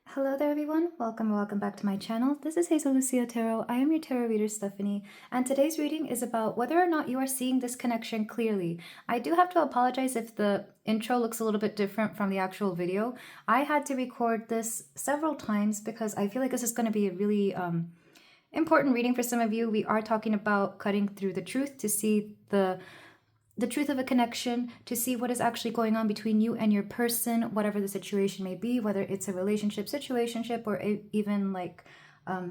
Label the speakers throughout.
Speaker 1: Hello there everyone, welcome back to my channel. This is Hazel Lucia Tarot. I am your tarot reader Stephanie, and today's reading is about whether or not you are seeing this connection clearly. I do have to apologize if the intro looks a little bit different from the actual video. I had to record this several times because I feel like this is going to be a really important reading for some of you. We are talking about cutting through the truth to see the truth of a connection, to see what is actually going on between you and your person, whatever the situation may be, whether it's a relationship, situationship, or even like, I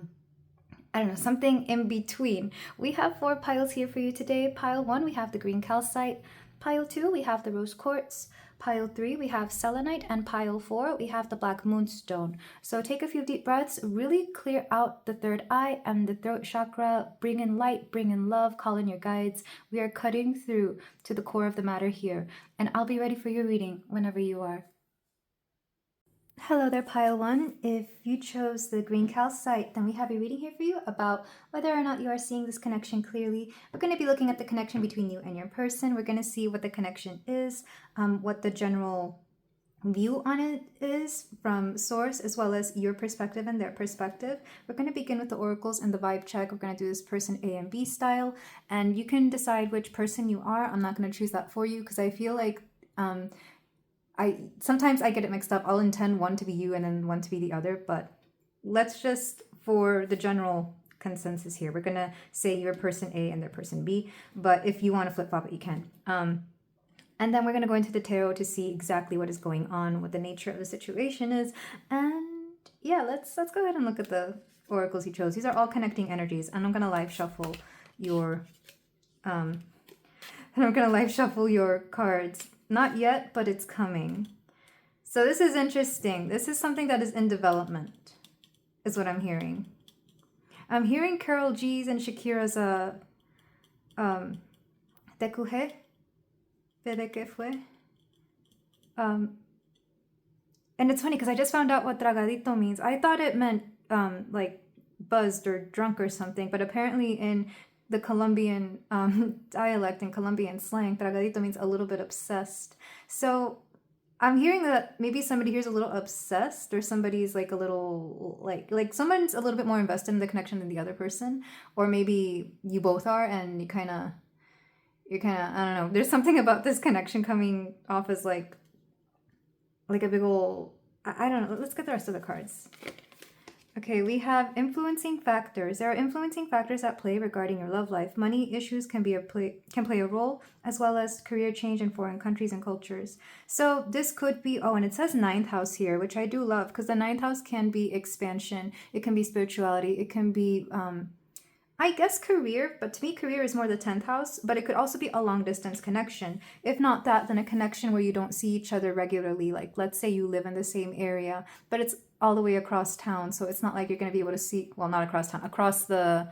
Speaker 1: don't know, something in between. We have 4 piles here for you today. Pile 1, we have the green calcite. Pile 2, we have the rose quartz. Pile 3, we have selenite, and pile 4, we have the black moonstone. So take a few deep breaths, really clear out the third eye and the throat chakra, bring in light, bring in love, call in your guides. We are cutting through to the core of the matter here, and I'll be ready for your reading whenever you are. Hello there, pile 1. If you chose the green calcite, then we have a reading here for you about whether or not you are seeing this connection clearly. We're going to be looking at the connection between you and your person. We're going to see what the connection is, what the general view on it is from source, as well as your perspective and their perspective. We're going to begin with the oracles and the vibe check. We're going to do this person A and B style, and you can decide which person you are. I'm not going to choose that for you because I feel like sometimes I get it mixed up. I'll intend one to be you and then one to be the other, but let's just, for the general consensus here, we're gonna say you're person A and they're person B, but if you want to flip-flop it, you can. And then we're gonna go into the tarot to see exactly what is going on, what the nature of the situation is, and yeah, let's go ahead and look at the oracles you chose. These are all connecting energies, and I'm gonna live shuffle your cards. Not yet, but it's coming. So this is interesting. This is something that is in development, is what I'm hearing. I'm hearing Karol G's and Shakira's Tekuje. Pede fue. And it's funny because I just found out what tragadito means. I thought it meant like buzzed or drunk or something, but apparently in the Colombian dialect and Colombian slang, tragadito means a little bit obsessed. So I'm hearing that maybe somebody here's a little obsessed, or somebody's like a little like someone's a little bit more invested in the connection than the other person, or maybe you both are, and you're kind of I don't know. There's something about this connection coming off as like a big old, I don't know. Let's get the rest of the cards. Okay, we have influencing factors. There are influencing factors at play regarding your love life. Money issues can play a role, as well as career change in foreign countries and cultures. So this could be, oh, and it says 9th house here, which I do love, because the 9th house can be expansion, it can be spirituality, it can be, I guess career, but to me career is more the 10th house, but it could also be a long distance connection. If not that, then a connection where you don't see each other regularly. Like, let's say you live in the same area, but it's all the way across town, so it's not like you're going to be able to see, well, not across town, across the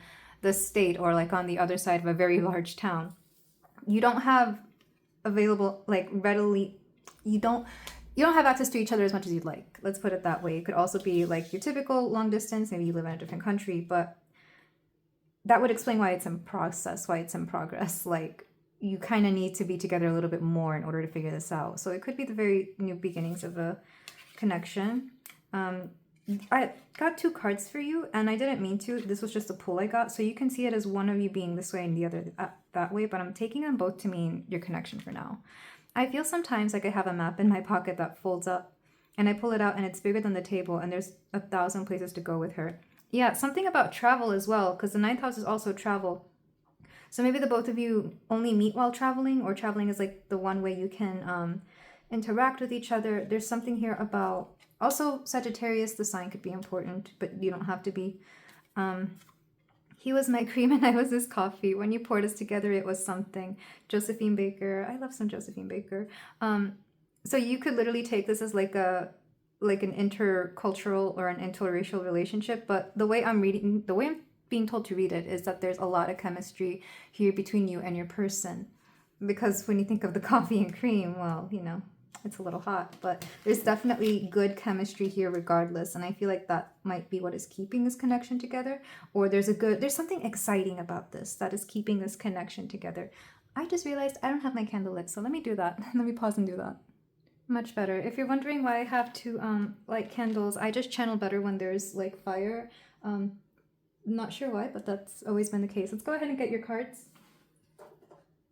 Speaker 1: state, or like on the other side of a very large town. You don't have available, like readily, you don't have access to each other as much as you'd like. Let's put it that way. It could also be like your typical long distance, maybe you live in a different country, but that would explain why it's in process, why it's in progress. Like, you kind of need to be together a little bit more in order to figure this out. So it could be the very new beginnings of a connection. I got 2 cards for you, and I didn't mean to. This was just a pull I got, so you can see it as one of you being this way and the other that way, but I'm taking them both to mean your connection for now. I feel sometimes like I have a map in my pocket that folds up, and I pull it out, and it's bigger than the table, and there's 1,000 places to go with her. Yeah, something about travel as well, because the 9th house is also travel. So maybe the both of you only meet while traveling, or traveling is like the one way you can interact with each other. There's something here about, also Sagittarius, the sign could be important, but you don't have to be. He was my cream and I was his coffee. When you poured us together, it was something. Josephine Baker. I love some Josephine Baker. So you could literally take this as like an intercultural or an interracial relationship, but the way I'm being told to read it is that there's a lot of chemistry here between you and your person, because when you think of the coffee and cream, well, you know, it's a little hot, but there's definitely good chemistry here regardless, and I feel like that might be what is keeping this connection together, or there's something exciting about this that is keeping this connection together. I just realized I don't have my candle lit, so let me do that. Let me pause and do that. Much better. If you're wondering why I have to light candles, I just channel better when there's like fire. Not sure why, but that's always been the case. Let's go ahead and get your cards.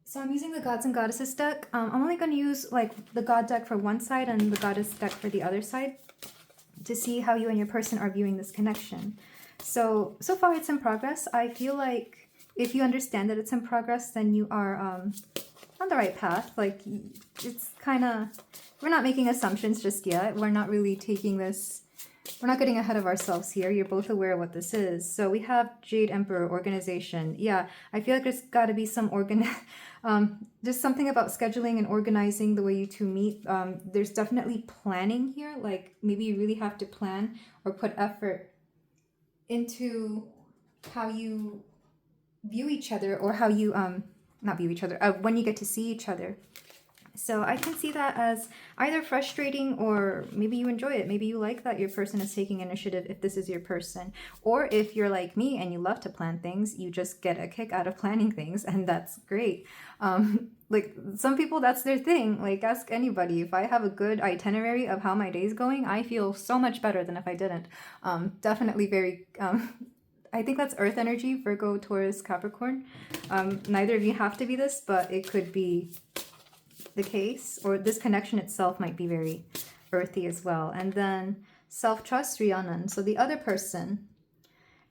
Speaker 1: So I'm using the Gods and Goddesses deck. I'm only going to use like the God deck for one side and the Goddess deck for the other side to see how you and your person are viewing this connection. So far it's in progress. I feel like if you understand that it's in progress, then you are on the right path. Like, it's kind of, we're not making assumptions just yet. We're not really taking this, we're not getting ahead of ourselves here. You're both aware of what this is. So we have Jade Emperor, organization. Yeah, I feel like there's got to be some there's something about scheduling and organizing the way you two meet. There's definitely planning here. Like, maybe you really have to plan or put effort into how you view each other, or how you not view each other, when you get to see each other. So I can see that as either frustrating, or maybe you enjoy it. Maybe you like that your person is taking initiative if this is your person. Or if you're like me and you love to plan things, you just get a kick out of planning things, and that's great. Like, some people, that's their thing. Like, ask anybody. If I have a good itinerary of how my day's going, I feel so much better than if I didn't. Definitely very... I think that's Earth energy, Virgo, Taurus, Capricorn. Neither of you have to be this, but it could be the case, or this connection itself might be very earthy as well. And then self-trust, Rhiannon. So the other person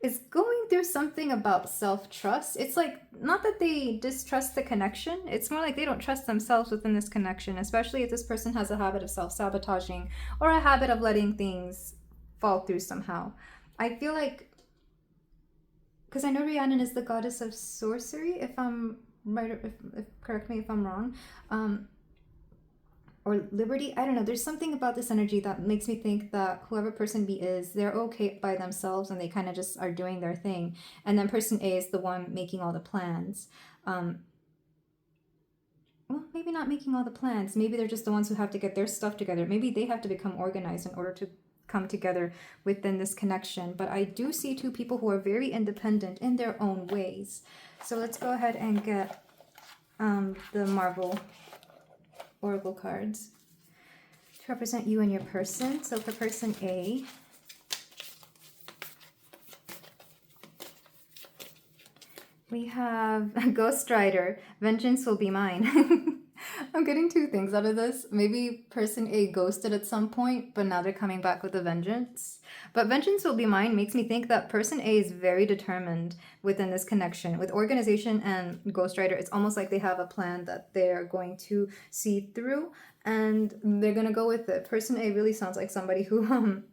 Speaker 1: is going through something about self-trust. It's like, not that they distrust the connection, it's more like they don't trust themselves within this connection, especially if this person has a habit of self-sabotaging or a habit of letting things fall through somehow. I feel like, because I know Rhiannon is the goddess of sorcery, if I'm right, if correct me if I'm wrong, or liberty. I don't know. There's something about this energy that makes me think that whoever person B is, they're okay by themselves and they kind of just are doing their thing. And then person A is the one making all the plans. Well, maybe not making all the plans. Maybe they're just the ones who have to get their stuff together. Maybe they have to become organized in order to come together within this connection. But I do see two people who are very independent in their own ways. So let's go ahead and get the Marvel Oracle cards to represent you and your person. So for person A, we have Ghost Rider, vengeance will be mine. I'm getting two things out of this. Maybe person A ghosted at some point, but now they're coming back with a vengeance. But vengeance will be mine makes me think that person A is very determined within this connection. With organization and Ghost Rider, it's almost like they have a plan that they're going to see through, and they're going to go with it. Person A really sounds like somebody who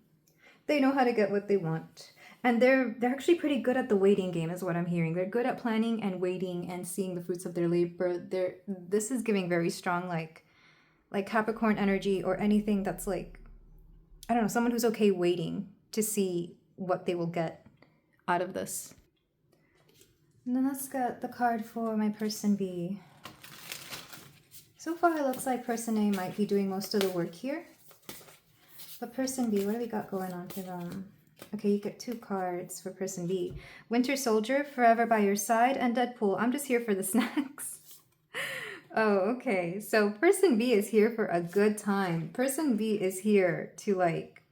Speaker 1: they know how to get what they want. And they're actually pretty good at the waiting game, is what I'm hearing. They're good at planning and waiting and seeing the fruits of their labor. This is giving very strong, like Capricorn energy, or anything that's like, I don't know, someone who's okay waiting to see what they will get out of this. And then let's get the card for my person B. So far, it looks like person A might be doing most of the work here. But person B, what do we got going on for them? Okay, you get two cards for person B. Winter Soldier, Forever by Your Side, and Deadpool. I'm just here for the snacks. Oh, okay. So person B is here for a good time. Person B is here to, like,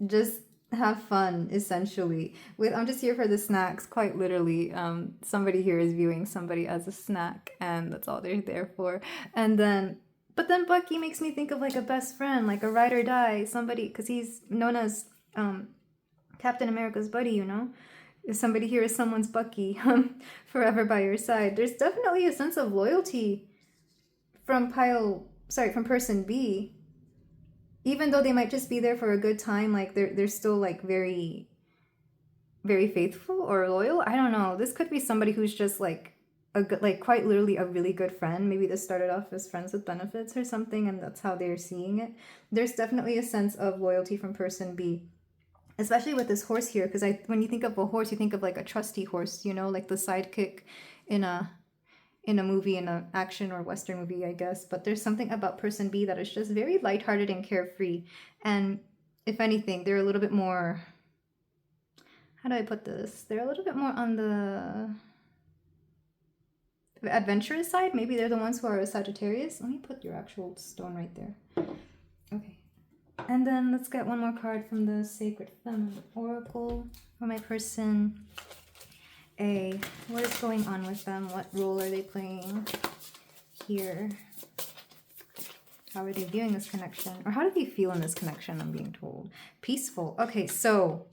Speaker 1: just have fun, essentially. I'm just here for the snacks, quite literally. Somebody here is viewing somebody as a snack, and that's all they're there for. But then Bucky makes me think of, like, a best friend, like a ride or die, somebody, because he's known as Captain America's buddy, you know? If somebody here is someone's Bucky, forever by your side. There's definitely a sense of loyalty from person B. Even though they might just be there for a good time, like they're still like very, very faithful or loyal. I don't know. This could be somebody who's just like a good, like quite literally a really good friend. Maybe this started off as friends with benefits or something, and that's how they're seeing it. There's definitely a sense of loyalty from person B. Especially with this horse here, because when you think of a horse, you think of like a trusty horse, you know, like the sidekick in a movie, in an action or Western movie, I guess. But there's something about person B that is just very lighthearted and carefree. And if anything, they're a little bit more, how do I put this? They're a little bit more on the adventurous side. Maybe they're the ones who are a Sagittarius. Let me put your actual stone right there. Okay. And then let's get one more card from the Sacred Feminine Oracle for my person A. What is going on with them? What role are they playing here? How are they viewing this connection? Or how do they feel in this connection, I'm being told? Peaceful. Okay, so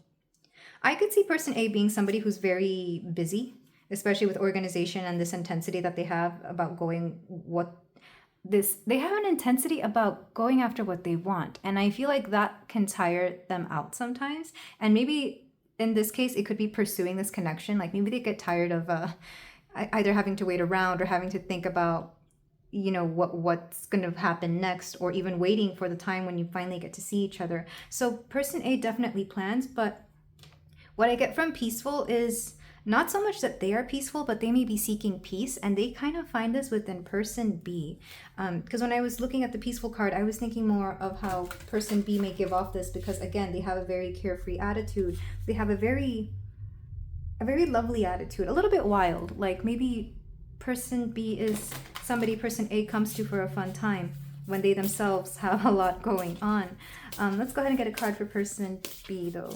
Speaker 1: I could see person A being somebody who's very busy, especially with organization and this intensity that they have about they have an intensity about going after what they want. And I feel like that can tire them out sometimes. And maybe in this case, it could be pursuing this connection. Like maybe they get tired of either having to wait around or having to think about, you know, what's going to happen next, or even waiting for the time when you finally get to see each other. So person A definitely plans, but what I get from peaceful is not so much that they are peaceful, but they may be seeking peace, and they kind of find this within person B. Because when I was looking at the peaceful card, I was thinking more of how person B may give off this, because again, they have a very carefree attitude. They have a very lovely attitude, a little bit wild. Like maybe person B is somebody person A comes to for a fun time when they themselves have a lot going on. Let's go ahead and get a card for person B though.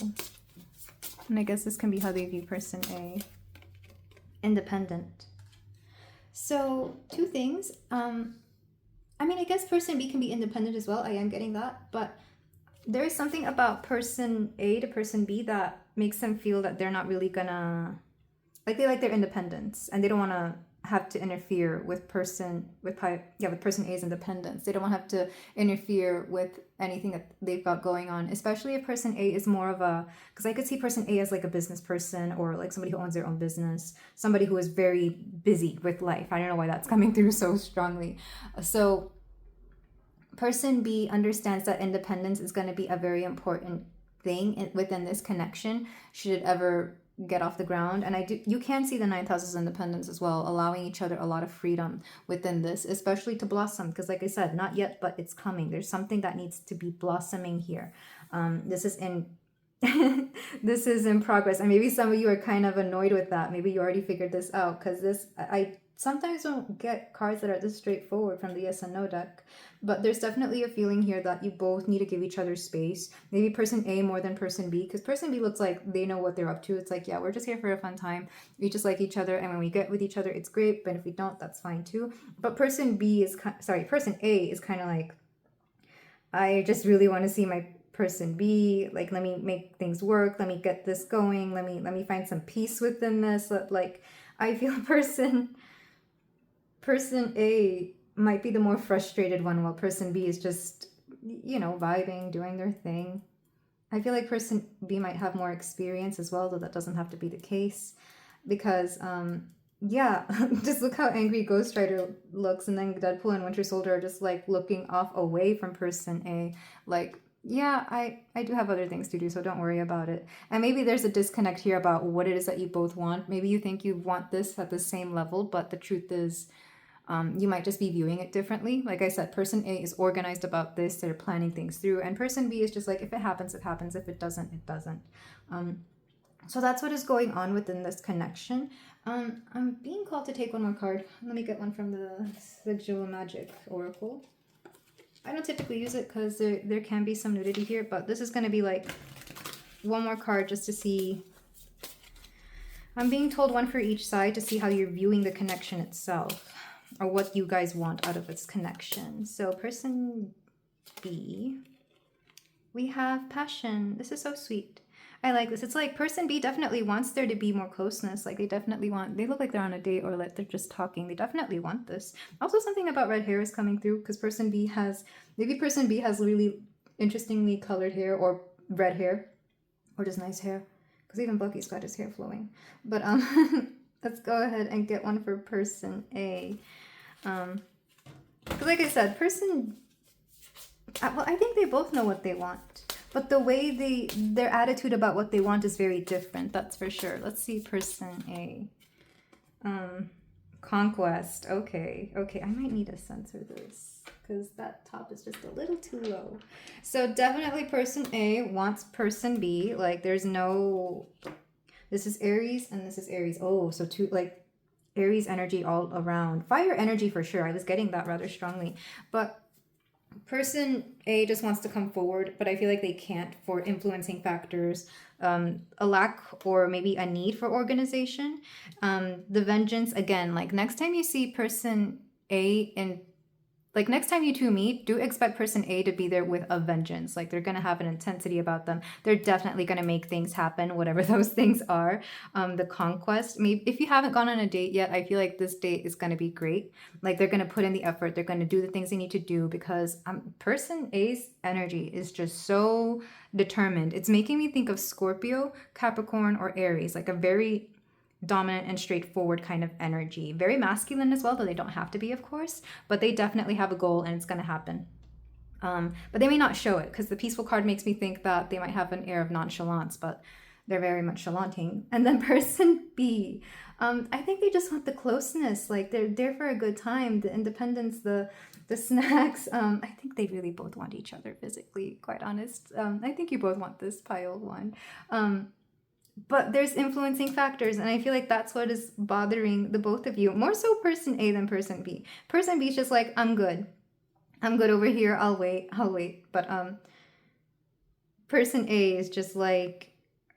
Speaker 1: And I guess this can be how they view person A. Independent. So two things. I mean, I guess person B can be independent as well. I am getting that. But there is something about person A to person B that makes them feel that they're not really gonna... Like they like their independence, and they don't want to have to interfere with person A's independence. They don't want to have to interfere with anything that they've got going on, especially if person A is more of a, because I could see person A as like a business person, or like somebody who owns their own business, somebody who is very busy with life. I don't know why that's coming through so strongly. So person B understands that independence is going to be a very important thing within this connection, should it ever get off the ground. And you can see the ninth house's independence as well, allowing each other a lot of freedom within this, especially to blossom, because like I said, not yet, but it's coming. There's something that needs to be blossoming here. This is in this is in progress, and maybe some of you are kind of annoyed with that. Maybe you already figured this out, because I sometimes don't get cards that are this straightforward from the yes and no deck, but there's definitely a feeling here that you both need to give each other space. Maybe person A more than person B, because person B looks like they know what they're up to. It's like, yeah, we're just here for a fun time. We just like each other, and when we get with each other, it's great, but if we don't, that's fine too. But person A is kind of like, I just really want to see my person B, like, let me make things work, let me get this going, let me find some peace within this. Like, I feel person A might be the more frustrated one, while person B is just, you know, vibing, doing their thing. I feel like person B might have more experience as well, though that doesn't have to be the case, because yeah, just look how angry Ghost Rider looks, and then Deadpool and Winter Soldier are just like looking off away from person A. Like, yeah, I do have other things to do, so don't worry about it. And maybe there's a disconnect here about what it is that you both want. Maybe you think you want this at the same level, but the truth is, you might just be viewing it differently. Like I said, person A is organized about this. They're planning things through. And person B is just like, if it happens, it happens. If it doesn't, it doesn't. So that's what is going on within this connection. I'm being called to take one more card. Let me get one from the Sexual Magic Oracle. I don't typically use it because there can be some nudity here, but this is going to be like one more card just to see. I'm being told one for each side to see how you're viewing the connection itself, or what you guys want out of this connection. So person B, we have passion. This is so sweet. I like this. It's like person B definitely wants there to be more closeness. Like they look like they're on a date, or like they're just talking. They definitely want this. Also, something about red hair is coming through, because maybe person B has really interestingly colored hair, or red hair, or just nice hair. Because even Bucky's got his hair flowing. But let's go ahead and get one for person A. Because like I said, I think they both know what they want. But the way their attitude about what they want is very different, that's for sure. Let's see person A. Conquest. Okay. I might need to censor this, because that top is just a little too low. So definitely person A wants person B. Like there's no... This is Aries and this is Aries. Oh, so two, like... Aries energy all around. Fire energy for sure. I was getting that rather strongly. But person A just wants to come forward, but I feel like they can't for influencing factors, a lack or maybe a need for organization. The vengeance, again, like next time you see person A in, like next time you two meet, do expect person A to be there with a vengeance. Like they're going to have an intensity about them. They're definitely going to make things happen, whatever those things are. The conquest, maybe if you haven't gone on a date yet, I feel like this date is going to be great. Like they're going to put in the effort. They're going to do the things they need to do because person A's energy is just so determined. It's making me think of Scorpio, Capricorn, or Aries, like a very dominant and straightforward kind of energy. Very masculine as well, though they don't have to be, of course, but they definitely have a goal and it's going to happen. But they may not show it because the peaceful card makes me think that they might have an air of nonchalance, but they're very much chalanting. And then person B, I think they just want the closeness. Like they're there for a good time, the independence, the snacks. I think they really both want each other physically, quite honest. I think you both want this pile one. But there's influencing factors, and I feel like that's what is bothering the both of you. More so person A than person B. Person B is just like, I'm good over here, I'll wait. But person A is just like,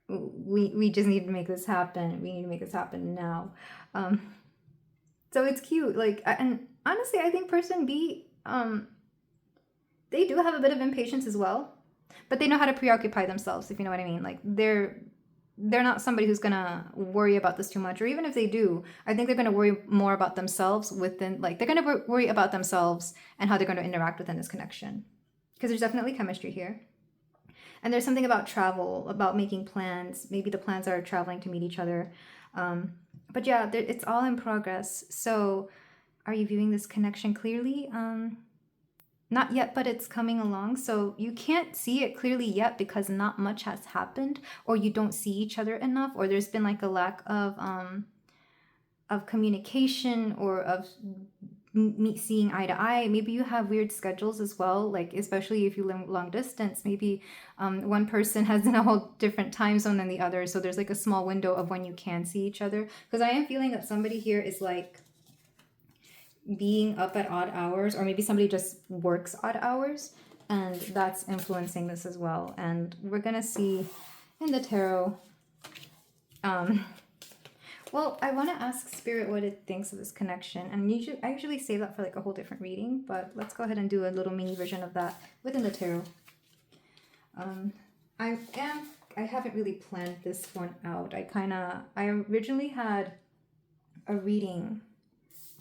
Speaker 1: we just need to make this happen. We need to make this happen now. So it's cute. Like, and honestly, I think person B, they do have a bit of impatience as well, but they know how to preoccupy themselves, if you know what I mean. Like they're not somebody who's gonna worry about this too much, or even if they do, I think they're gonna worry more about themselves within, like they're gonna worry about themselves and how they're gonna interact within this connection. Because there's definitely chemistry here. And there's something about travel, about making plans. Maybe the plans are traveling to meet each other. But yeah, it's all in progress. So are you viewing this connection clearly? Not yet, but it's coming along. So you can't see it clearly yet because not much has happened, or you don't see each other enough, or there's been like a lack of communication or of seeing eye to eye. Maybe you have weird schedules as well, like especially if you live long distance. Maybe one person has in a whole different time zone than the other, so there's like a small window of when you can see each other. Because I am feeling that somebody here is like being up at odd hours, or maybe somebody just works odd hours, and that's influencing this as well. And we're gonna see in the tarot, well, I want to ask Spirit what it thinks of this connection, and I usually save that for like a whole different reading, but let's go ahead and do a little mini version of that within the tarot. I haven't really planned this one out. I originally had a reading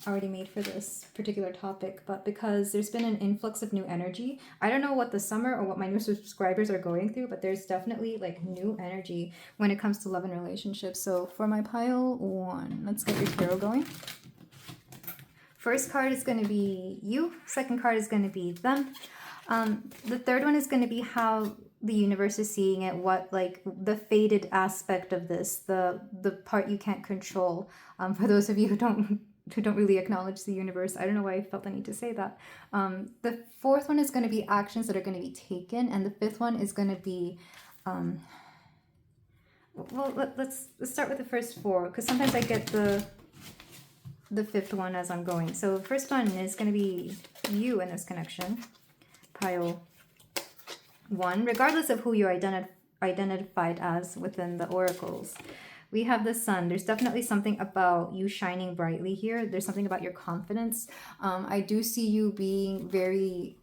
Speaker 1: already made for this particular topic, but because there's been an influx of new energy, I don't know what the summer or what my new subscribers are going through, but there's definitely like new energy when it comes to love and relationships. So for my pile one, let's get your tarot going. First card is going to be you. Second card is going to be them. The third one is going to be how the universe is seeing it, what like the fated aspect of this, the part you can't control. For those of you who don't really acknowledge the universe. I don't know why I felt the need to say that. The fourth one is going to be actions that are going to be taken, and the fifth one is going to be, well, let's start with the first four, because sometimes I get the fifth one as I'm going. So the first one is going to be you in this connection, pile one, regardless of who you identified as within the oracles. We have the sun. There's definitely something about you shining brightly here. There's something about your confidence. I do see you being very...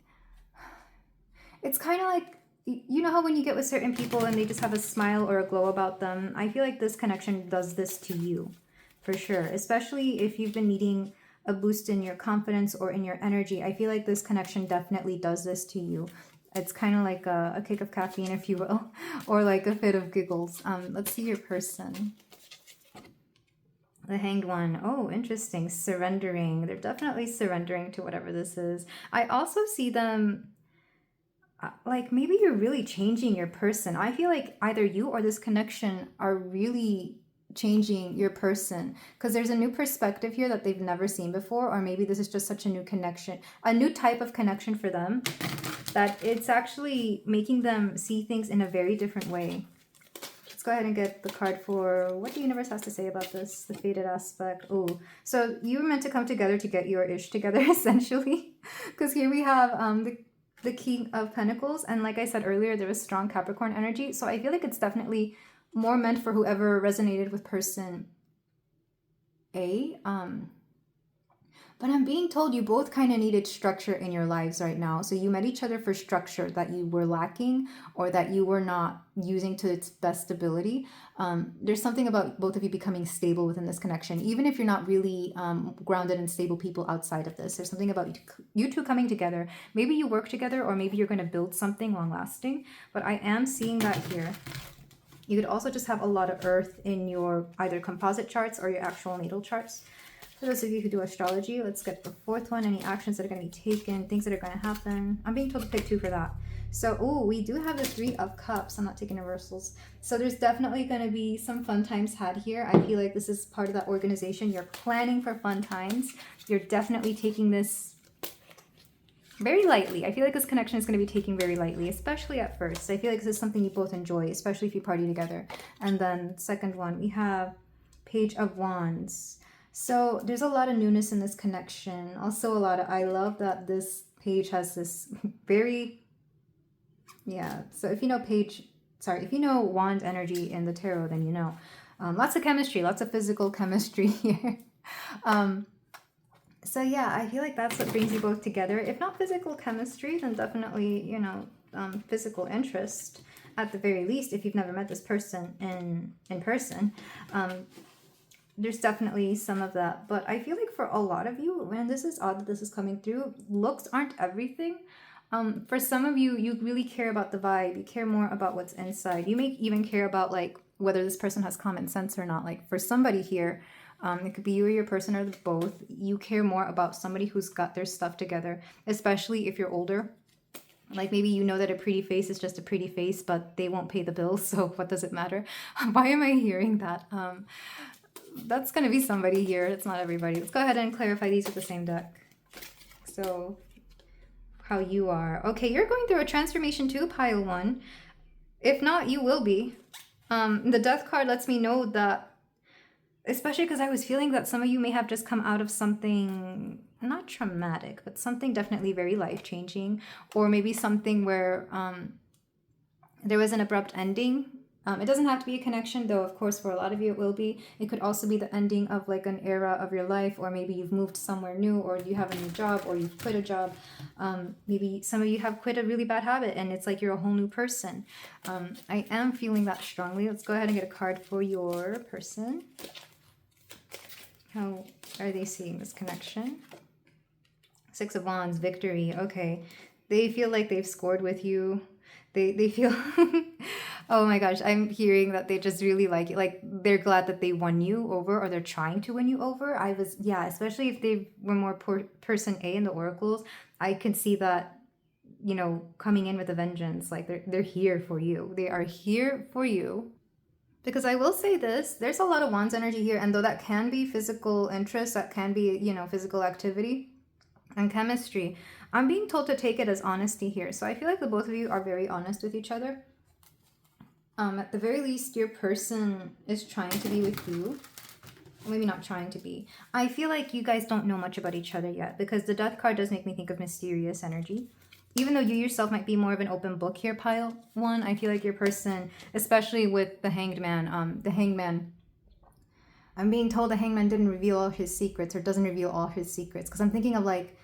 Speaker 1: It's kind of like, you know how when you get with certain people and they just have a smile or a glow about them? I feel like this connection does this to you, for sure. Especially if you've been needing a boost in your confidence or in your energy. I feel like this connection definitely does this to you. It's kind of like a kick of caffeine, if you will, or like a fit of giggles. Let's see your person. The Hanged One. Oh, interesting. Surrendering. They're definitely surrendering to whatever this is. I also see them, like maybe you're really changing your person. I feel like either you or this connection are really changing your person, because there's a new perspective here that they've never seen before, or maybe this is just such a new connection, a new type of connection for them, that it's actually making them see things in a very different way. It's Let's go ahead and get the card for what the universe has to say about this, the fated aspect. Oh, so you were meant to come together to get your ish together, essentially. Because here we have the King of Pentacles. And like I said earlier, there was strong Capricorn energy. So I feel like it's definitely more meant for whoever resonated with person A. But I'm being told you both kind of needed structure in your lives right now. So you met each other for structure that you were lacking or that you were not using to its best ability. There's something about both of you becoming stable within this connection, even if you're not really grounded and stable people outside of this. There's something about you two coming together. Maybe you work together, or maybe you're going to build something long lasting. But I am seeing that here. You could also just have a lot of earth in your either composite charts or your actual natal charts. For those of you who do astrology, let's get the fourth one. Any actions that are going to be taken, things that are going to happen. I'm being told to pick 2 for that. So, oh, we do have the 3 of Cups. I'm not taking reversals. So there's definitely going to be some fun times had here. I feel like this is part of that organization. You're planning for fun times. You're definitely taking this very lightly. I feel like this connection is going to be taken very lightly, especially at first. I feel like this is something you both enjoy, especially if you party together. And then second one, we have Page of Wands. So there's a lot of newness in this connection. Also a lot of, I love that this page has this very, yeah. So if you know if you know wand energy in the tarot, then you know. Lots of chemistry, lots of physical chemistry here. So yeah, I feel like that's what brings you both together. If not physical chemistry, then definitely, you know, physical interest at the very least, if you've never met this person in person. There's definitely some of that, but I feel like for a lot of you, and this is odd that this is coming through, looks aren't everything. For some of you, you really care about the vibe. You care more about what's inside. You may even care about like whether this person has common sense or not. Like for somebody here, it could be you or your person or both. You care more about somebody who's got their stuff together, especially if you're older. Like maybe you know that a pretty face is just a pretty face, but they won't pay the bills. So what does it matter? Why am I hearing that? That's going to be somebody here. It's not everybody. Let's go ahead and clarify these with the same deck. So how you are. Okay, you're going through a transformation too, pile 1. If not, you will be. The death card lets me know that, especially because I was feeling that some of you may have just come out of something, not traumatic, but something definitely very life-changing, or maybe something where there was an abrupt ending. It doesn't have to be a connection, though, of course, for a lot of you it will be. It could also be the ending of like an era of your life, or maybe you've moved somewhere new, or you have a new job, or you've quit a job. Maybe some of you have quit a really bad habit and it's like you're a whole new person. I am feeling that strongly. Let's go ahead and get a card for your person. How are they seeing this connection? 6 of Wands, victory. Okay. They feel like they've scored with you. They feel... Oh my gosh, I'm hearing that they just really like you. Like, they're glad that they won you over, or they're trying to win you over. Yeah, especially if they were more person A in the oracles, I can see that, you know, coming in with a vengeance. Like, they're here for you. They are here for you. Because I will say this, there's a lot of Wands energy here, and though that can be physical interest, that can be, you know, physical activity and chemistry, I'm being told to take it as honesty here. So I feel like the both of you are very honest with each other. At the very least, your person is trying to be with you. Maybe not trying to be. I feel like you guys don't know much about each other yet, because the Death card does make me think of mysterious energy. Even though you yourself might be more of an open book here, pile 1, I feel like your person, especially with the Hanged Man, I'm being told the Hangman didn't reveal all his secrets, or doesn't reveal all his secrets, because I'm thinking of like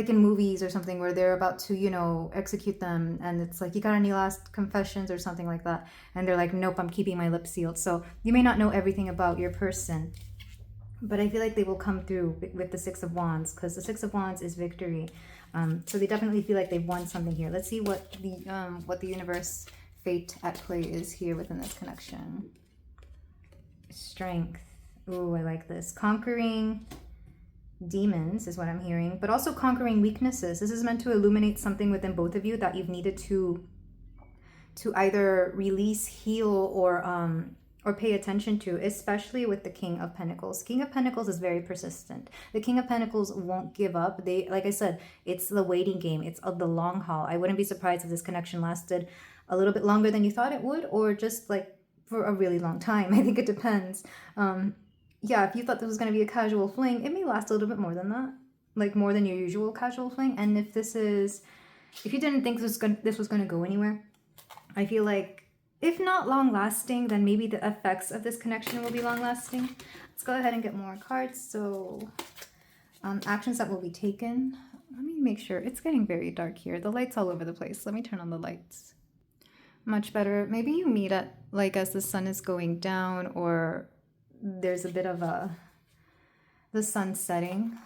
Speaker 1: in movies or something where they're about to, you know, execute them, and it's like, you got any last confessions or something like that, and they're like, nope, I'm keeping my lips sealed. So you may not know everything about your person, but I feel like they will come through with the 6 of Wands, because the 6 of Wands is victory. So they definitely feel like they've won something here. Let's see what the universe fate at play is here within this connection. Strength. Ooh, I like this. Conquering demons is what I'm hearing, but also conquering weaknesses. This is meant to illuminate something within both of you that you've needed to either release, heal, or pay attention to, especially with the King of Pentacles. King of Pentacles is very persistent. The King of Pentacles won't give up. They, like I said, it's the waiting game. It's the long haul. I wouldn't be surprised if this connection lasted a little bit longer than you thought it would, or just like for a really long time. I think it depends. Yeah, if you thought this was going to be a casual fling, it may last a little bit more than that, like more than your usual casual fling. And if you didn't think this was going to go anywhere, I feel like if not long lasting, then maybe the effects of this connection will be long lasting. Let's go ahead and get more cards. So actions that will be taken. Let me make sure. It's getting very dark here. The light's all over the place. Let me turn on the lights. Much better. Maybe you meet at like as the sun is going down, or there's a bit of the sun setting.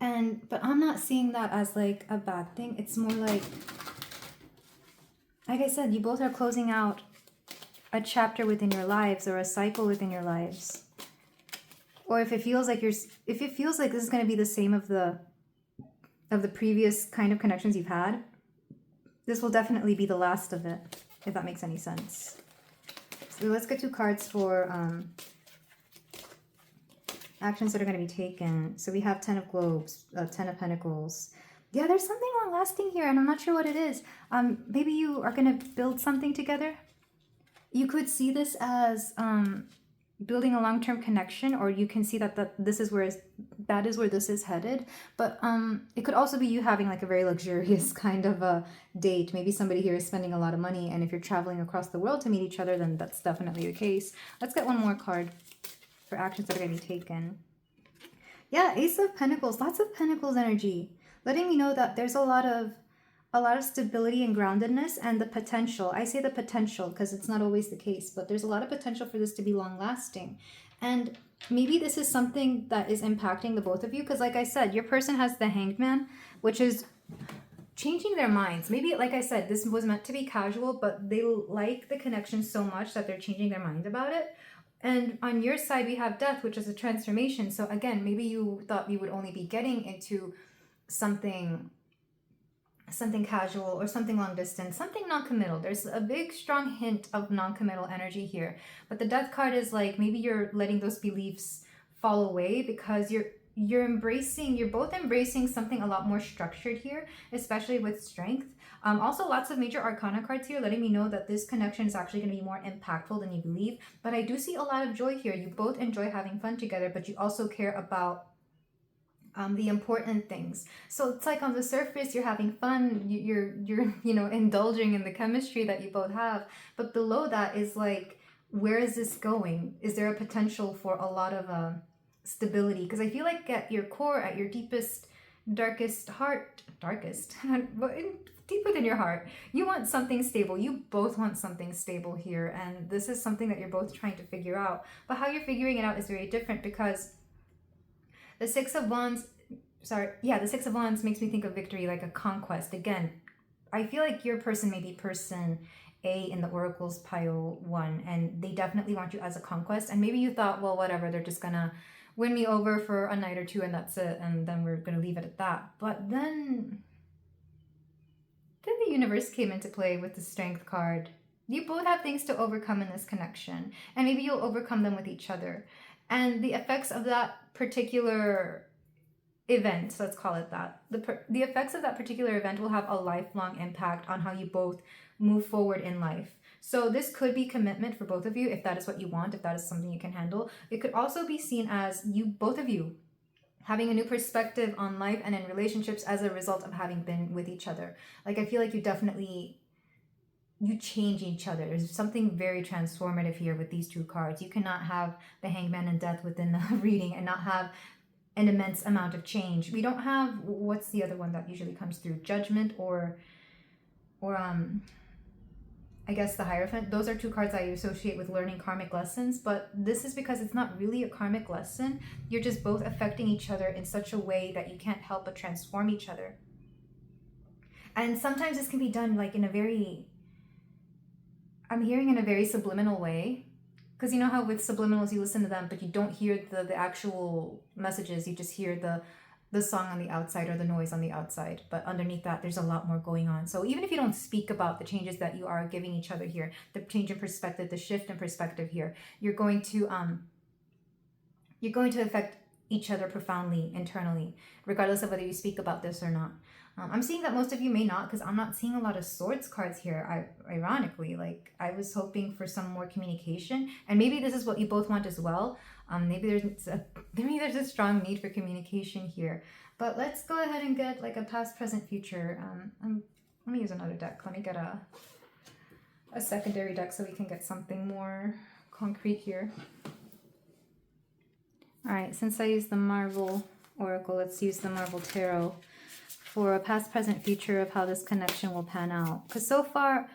Speaker 1: But I'm not seeing that as like a bad thing. It's more like I said, you both are closing out a chapter within your lives or a cycle within your lives. Or if it feels like this is going to be the same of the previous kind of connections you've had, this will definitely be the last of it, if that makes any sense. So let's get 2 cards for actions that are going to be taken. So we have 10 of globes, 10 of pentacles. Yeah, there's something long lasting here, and I'm not sure what it is. Maybe you are going to build something together. You could see this as building a long-term connection, or you can see that that is where this is headed. But it could also be you having like a very luxurious kind of a date. Maybe somebody here is spending a lot of money, and if you're traveling across the world to meet each other, then that's definitely the case. Let's get one more card for actions that are going to be taken. Yeah, Ace of Pentacles, lots of Pentacles energy, letting me know that there's a lot of stability and groundedness, and the potential. I say the potential because it's not always the case, but there's a lot of potential for this to be long lasting. And maybe this is something that is impacting the both of you, because like I said, your person has the Hanged Man, which is changing their minds. Maybe, like I said, this was meant to be casual, but they like the connection so much that they're changing their mind about it. And on your side, we have Death, which is a transformation. So again, maybe you thought you would only be getting into something casual or something long distance, something non-committal. There's a big strong hint of non-committal energy here. But the Death card is like, maybe you're letting those beliefs fall away because you're both embracing something a lot more structured here, especially with Strength. Also lots of major arcana cards here letting me know that this connection is actually going to be more impactful than you believe. But I do see a lot of joy here. You both enjoy having fun together, but you also care about the important things. So it's like on the surface you're having fun, you're indulging in the chemistry that you both have, but below that is like, where is this going? Is there a potential for a lot of stability? Because I feel like at your core, at your deepest, deep within your heart, you want something stable. You both want something stable here, and this is something that you're both trying to figure out. But how you're figuring it out is very different, because the Six of Wands makes me think of victory, like a conquest. Again, I feel like your person may be person A in the Oracle's pile 1, and they definitely want you as a conquest. And maybe you thought, well, whatever, they're just gonna win me over for a night or two and that's it, and then we're gonna leave it at that. But then the universe came into play with the Strength card. You both have things to overcome in this connection, and maybe you'll overcome them with each other. And the effects of that particular event, let's call it that, the effects of that particular event will have a lifelong impact on how you both move forward in life. So this could be commitment for both of you, if that is what you want, if that is something you can handle. It could also be seen as both of you having a new perspective on life and in relationships as a result of having been with each other. Like, I feel like you change each other. There's something very transformative here with these 2 cards. You cannot have the Hangman and Death within the reading and not have an immense amount of change. We don't have, what's the other one that usually comes through? Judgment or I guess the Hierophant. Those are 2 cards I associate with learning karmic lessons, but this is because it's not really a karmic lesson. You're just both affecting each other in such a way that you can't help but transform each other. And sometimes this can be done like in a very subliminal way. Because you know how with subliminals you listen to them, but you don't hear the actual messages. You just hear the song on the outside or the noise on the outside. But underneath that, there's a lot more going on. So even if you don't speak about the changes that you are giving each other here, the change in perspective, the shift in perspective here, you're going to affect each other profoundly internally, regardless of whether you speak about this or not. I'm seeing that most of you may not, because I'm not seeing a lot of swords cards here, ironically. Like, I was hoping for some more communication, and maybe this is what you both want as well. Maybe there's a strong need for communication here. But let's go ahead and get like a past, present, future. Let me use another deck. Let me get a secondary deck so we can get something more concrete here. All right, since I used the Marvel Oracle, let's use the Marvel Tarot for a past, present, future of how this connection will pan out. Because so far,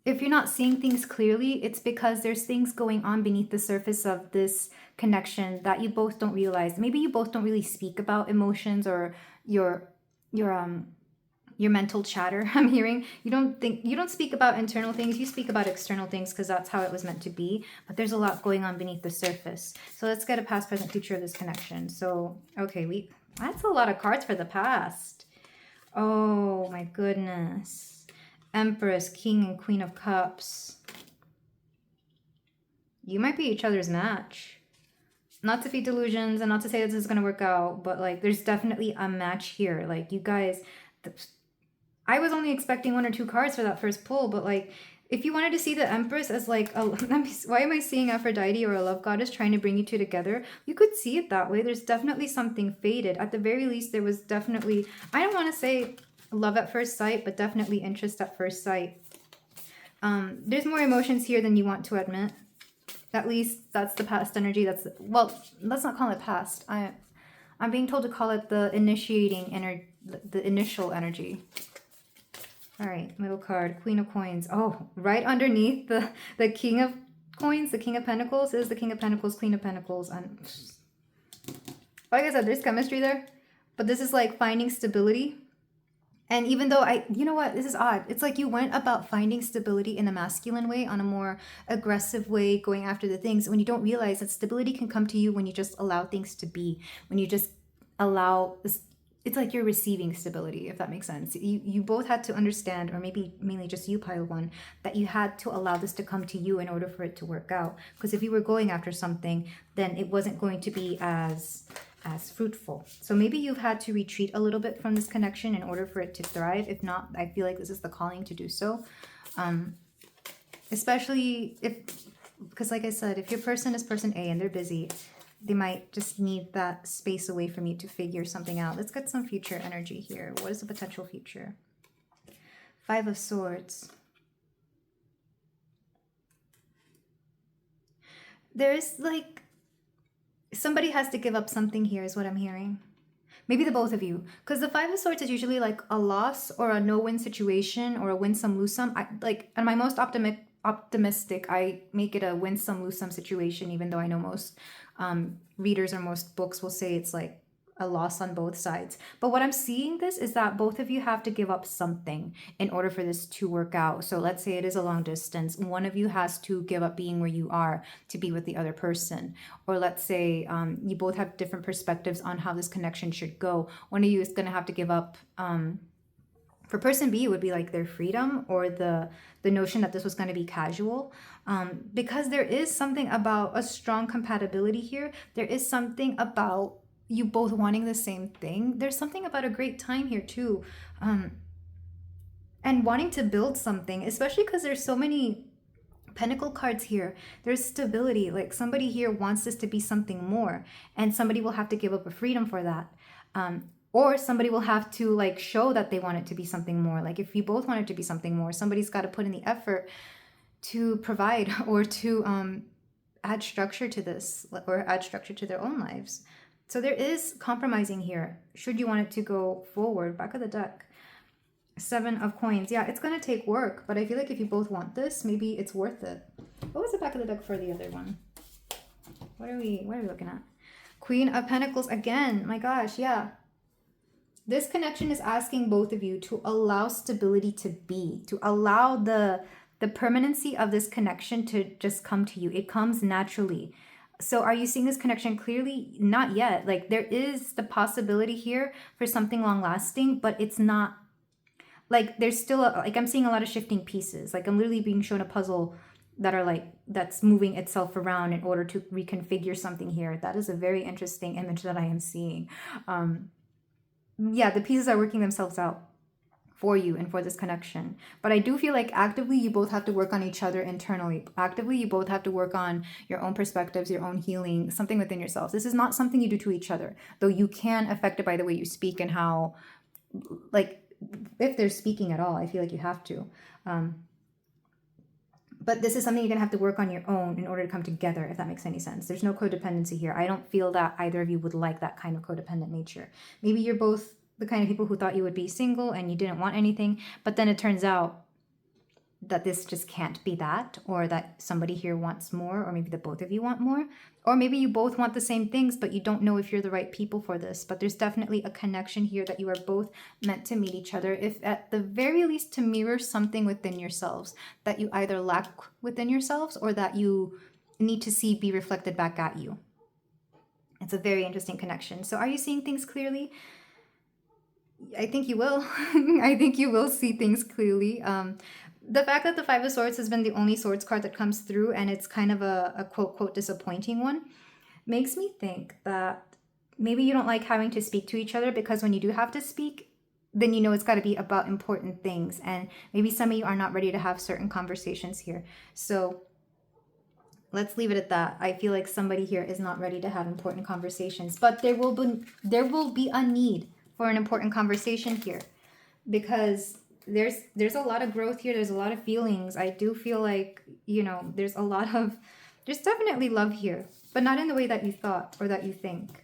Speaker 1: if you're not seeing things clearly, it's because there's things going on beneath the surface of this connection that you both don't realize. Maybe you both don't really speak about emotions or your mental chatter. I'm hearing you don't speak about internal things, you speak about external things because that's how it was meant to be, but there's a lot going on beneath the surface. So let's get a past, present, future of this connection. So okay, that's a lot of cards for the past. Oh my goodness. Empress, King, and Queen of Cups. You might be each other's match. Not to feed delusions and not to say that this is going to work out, but like there's definitely a match here. Like you guys, I was only expecting 1 or 2 cards for that first pull, but like if you wanted to see the Empress as like, why am I seeing Aphrodite or a love goddess trying to bring you two together? You could see it that way. There's definitely something faded. At the very least, there was definitely, I don't want to say love at first sight, but definitely interest at first sight. There's more emotions here than you want to admit. At least that's the past energy. Well, let's not call it past. I'm being told to call it the initiating energy, the initial energy. All right, middle card, Queen of Coins. Oh, right underneath the King of Coins, the King of Pentacles is the King of Pentacles, Queen of Pentacles. And like I said, there's chemistry there, but this is like finding stability. And even though you know what, this is odd. It's like you went about finding stability in a masculine way, on a more aggressive way, going after the things, when you don't realize that stability can come to you when you just allow things to be, when you just allow this. It's like you're receiving stability, if that makes sense. You both had to understand, or maybe mainly just you, pile one, that you had to allow this to come to you in order for it to work out. Because if you were going after something, then it wasn't going to be as fruitful. So maybe you've had to retreat a little bit from this connection in order for it to thrive. If not, I feel like this is the calling to do so. Especially because like I said, if your person is person A and they're busy, they might just need that space away from you to figure something out. Let's get some future energy here. What is the potential future? 5 of Swords. There's like, somebody has to give up something here is what I'm hearing. Maybe the both of you. Because the 5 of Swords is usually like a loss or a no-win situation or a win-some, lose-some. And my most optimistic, I make it a win-some, lose-some situation, even though I know most readers or most books will say it's like a loss on both sides. But what I'm seeing this is that both of you have to give up something in order for this to work out. So let's say it is a long distance. One of you has to give up being where you are to be with the other person. Or let's say you both have different perspectives on how this connection should go. One of you is going to have to give up, for person B, it would be like their freedom or the notion that this was going to be casual. Because there is something about a strong compatibility here. There is something about you both wanting the same thing. There's something about a great time here too. And wanting to build something, especially because there's so many Pentacle cards here. There's stability. Like somebody here wants this to be something more, and somebody will have to give up a freedom for that. Or somebody will have to like show that they want it to be something more. Like if you both want it to be something more, somebody's got to put in the effort to provide or to add structure to this, or add structure to their own lives. So there is compromising here, should you want it to go forward. Back of the deck, 7 of Coins. Yeah, it's going to take work, but I feel like if you both want this, maybe it's worth it. What was the back of the deck for the other one? What are we looking at? Queen of Pentacles again. My gosh, yeah. This connection is asking both of you to allow stability to be, to allow the permanency of this connection to just come to you. It comes naturally. So are you seeing this connection clearly? Not yet. Like there is the possibility here for something long lasting, but it's not like there's still like I'm seeing a lot of shifting pieces. Like I'm literally being shown a puzzle that are like, that's moving itself around in order to reconfigure something here. That is a very interesting image that I am seeing. Yeah, the pieces are working themselves out for you and for this connection. But I do feel like actively you both have to work on each other internally. Actively you both have to work on your own perspectives, your own healing, something within yourselves. This is not something you do to each other, though you can affect it by the way you speak and how, like, if they're speaking at all, I feel like you have to. But this is something you're going to have to work on your own in order to come together, if that makes any sense. There's no codependency here. I don't feel that either of you would like that kind of codependent nature. Maybe you're both the kind of people who thought you would be single and you didn't want anything, but then it turns out that this just can't be that, or that somebody here wants more, or maybe the both of you want more, or maybe you both want the same things, but you don't know if you're the right people for this. But there's definitely a connection here that you are both meant to meet each other, if at the very least to mirror something within yourselves that you either lack within yourselves or that you need to see be reflected back at you. It's a very interesting connection. So are you seeing things clearly? I think you will. I think you will see things clearly. The fact that the Five of Swords has been the only swords card that comes through, and it's kind of a quote, quote, disappointing one, makes me think that maybe you don't like having to speak to each other, because when you do have to speak, then you know it's got to be about important things. And maybe some of you are not ready to have certain conversations here. So let's leave it at that. I feel like somebody here is not ready to have important conversations, but there will be a need for an important conversation here, because there's a lot of growth here. There's a lot of feelings. I do feel like, you know, there's definitely love here, but not in the way that you thought or that you think.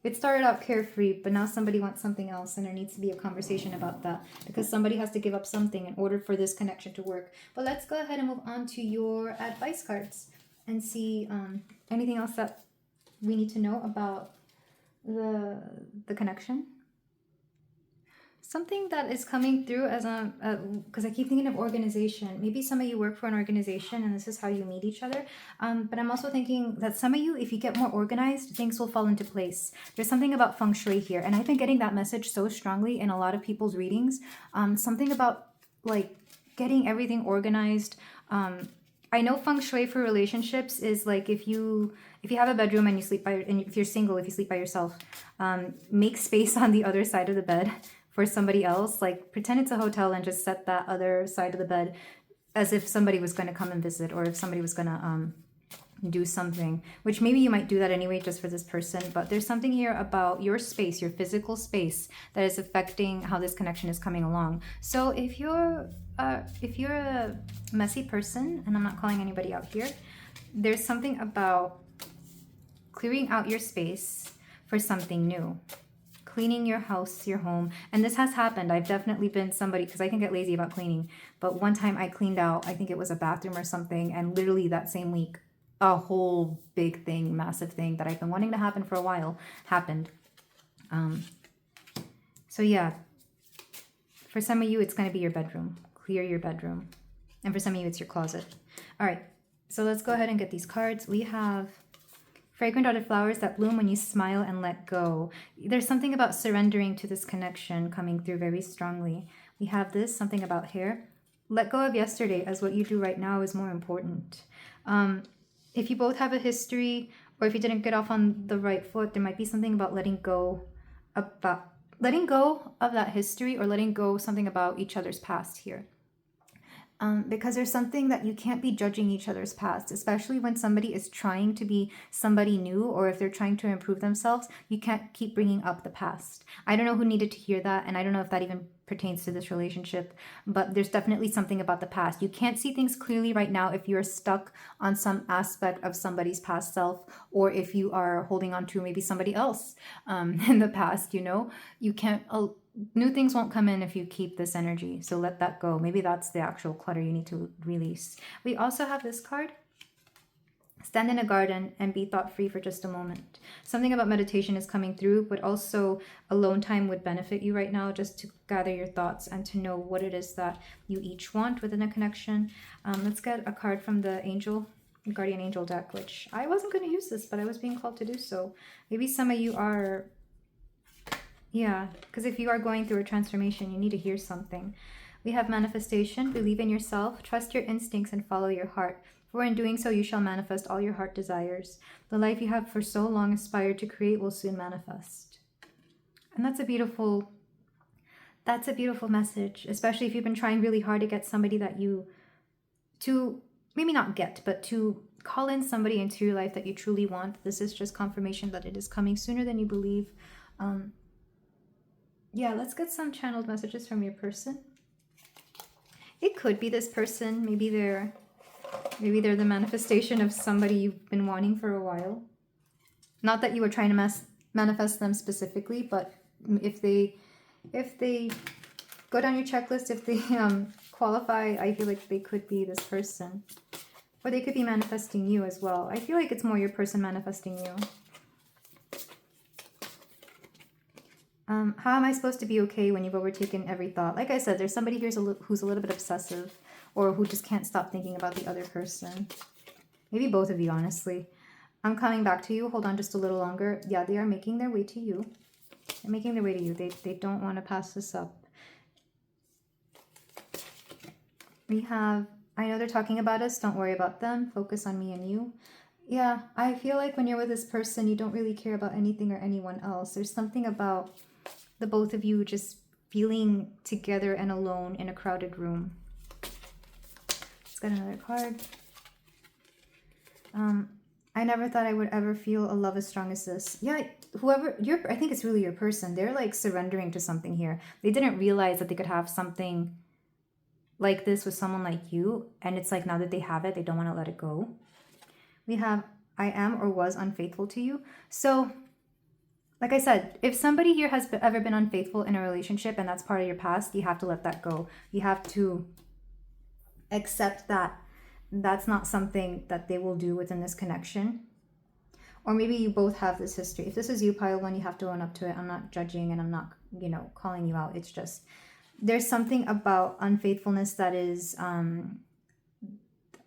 Speaker 1: It started out carefree, but now somebody wants something else, and there needs to be a conversation about that, because somebody has to give up something in order for this connection to work. But let's go ahead and move on to your advice cards and see anything else that we need to know about the connection. Something that is coming through as because I keep thinking of organization. Maybe some of you work for an organization and this is how you meet each other. But I'm also thinking that some of you, if you get more organized, things will fall into place. There's something about feng shui here. And I've been getting that message so strongly in a lot of people's readings. Something about like getting everything organized. I know feng shui for relationships is like if you have a bedroom and you sleep and if you're single, if you sleep by yourself, make space on the other side of the bed for somebody else. Like pretend it's a hotel and just set that other side of the bed as if somebody was going to come and visit, or if somebody was going to do something, which maybe you might do that anyway just for this person. But there's something here about your space, your physical space, that is affecting how this connection is coming along. So if you're a messy person, and I'm not calling anybody out here, there's something about clearing out your space for something new. Cleaning your house, your home. And this has happened. I've definitely been somebody, because I can get lazy about cleaning. But one time I cleaned out, I think it was a bathroom or something. And literally that same week, a whole big thing, massive thing that I've been wanting to happen for a while happened. So yeah, for some of you, it's going to be your bedroom. Clear your bedroom. And for some of you, it's your closet. All right. So let's go ahead and get these cards. We have fragrant dotted flowers that bloom when you smile and let go. There's something about surrendering to this connection coming through very strongly. We have this, something about hair. Let go of yesterday, as what you do right now is more important. If you both have a history, or if you didn't get off on the right foot, there might be something about letting go of that history, or letting go something about each other's past here. Because there's something that you can't be judging each other's past, especially when somebody is trying to be somebody new, or if they're trying to improve themselves. You can't keep bringing up the past. I don't know who needed to hear that, and I don't know if that even pertains to this relationship, but there's definitely something about the past. You can't see things clearly right now if you're stuck on some aspect of somebody's past self, or if you are holding on to maybe somebody else in the past. You can't... New things won't come in if you keep this energy. So let that go. Maybe that's the actual clutter you need to release. We also have this card. Stand in a garden and be thought-free for just a moment. Something about meditation is coming through, but also alone time would benefit you right now, just to gather your thoughts and to know what it is that you each want within a connection. Let's get a card from the Guardian Angel deck, which I wasn't going to use this, but I was being called to do so. Maybe some of you are... Yeah, because if you are going through a transformation, you need to hear something. We have manifestation. Believe in yourself. Trust your instincts and follow your heart. For in doing so, you shall manifest all your heart desires. The life you have for so long aspired to create will soon manifest. And that's a beautiful message, especially if you've been trying really hard to get somebody to maybe not get, but to call in somebody into your life that you truly want. This is just confirmation that it is coming sooner than you believe. Yeah, let's get some channeled messages from your person. It could be this person. Maybe they're the manifestation of somebody you've been wanting for a while. Not that you were trying to manifest them specifically, but if they go down your checklist, if they qualify, I feel like they could be this person. Or they could be manifesting you as well. I feel like it's more your person manifesting you. How am I supposed to be okay when you've overtaken every thought? Like I said, there's somebody here who's a little bit obsessive, or who just can't stop thinking about the other person. Maybe both of you, honestly. I'm coming back to you. Hold on just a little longer. Yeah, they are making their way to you. They're making their way to you. They don't want to pass this up. We have, I know they're talking about us. Don't worry about them. Focus on me and you. Yeah, I feel like when you're with this person, you don't really care about anything or anyone else. There's something about the both of you just feeling together and alone in a crowded room. Let's get another card. I never thought I would ever feel a love as strong as this. Yeah, I think it's really your person. They're like surrendering to something here. They didn't realize that they could have something like this with someone like you. And it's like now that they have it, they don't want to let it go. We have, I am or was unfaithful to you. So, like I said, if somebody here has ever been unfaithful in a relationship and that's part of your past, you have to let that go. You have to accept that that's not something that they will do within this connection. Or maybe you both have this history. If this is you, pile one, you have to own up to it. I'm not judging and I'm not, calling you out. It's just, there's something about unfaithfulness that is, how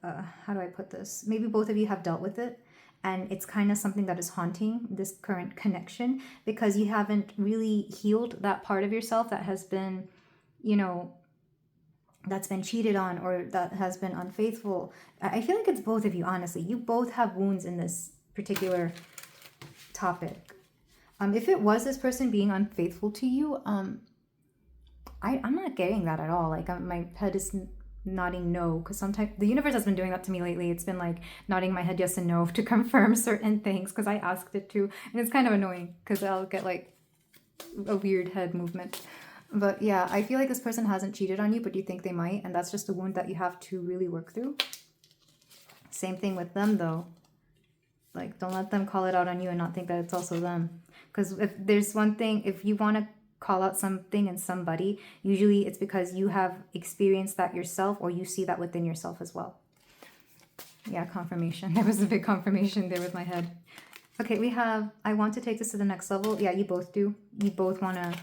Speaker 1: do I put this? Maybe both of you have dealt with it. And it's kind of something that is haunting this current connection because you haven't really healed that part of yourself that has been, that's been cheated on or that has been unfaithful. I feel like it's both of you, honestly. You both have wounds in this particular topic. If it was this person being unfaithful to you, I'm not getting that at all. Like my head is nodding no, because sometimes the universe has been doing that to me lately. It's been like nodding my head yes and no to confirm certain things because I asked it to, and it's kind of annoying because I'll get like a weird head movement. But yeah, I feel like this person hasn't cheated on you, but you think they might, and that's just a wound that you have to really work through. Same thing with them though. Like, don't let them call it out on you and not think that it's also them. Because if there's one thing, if you want to call out something in somebody, usually it's because you have experienced that yourself or you see that within yourself as well. Yeah, confirmation. There was a big confirmation there with my head. Okay, we have, I want to take this to the next level. Yeah, you both do. You both want to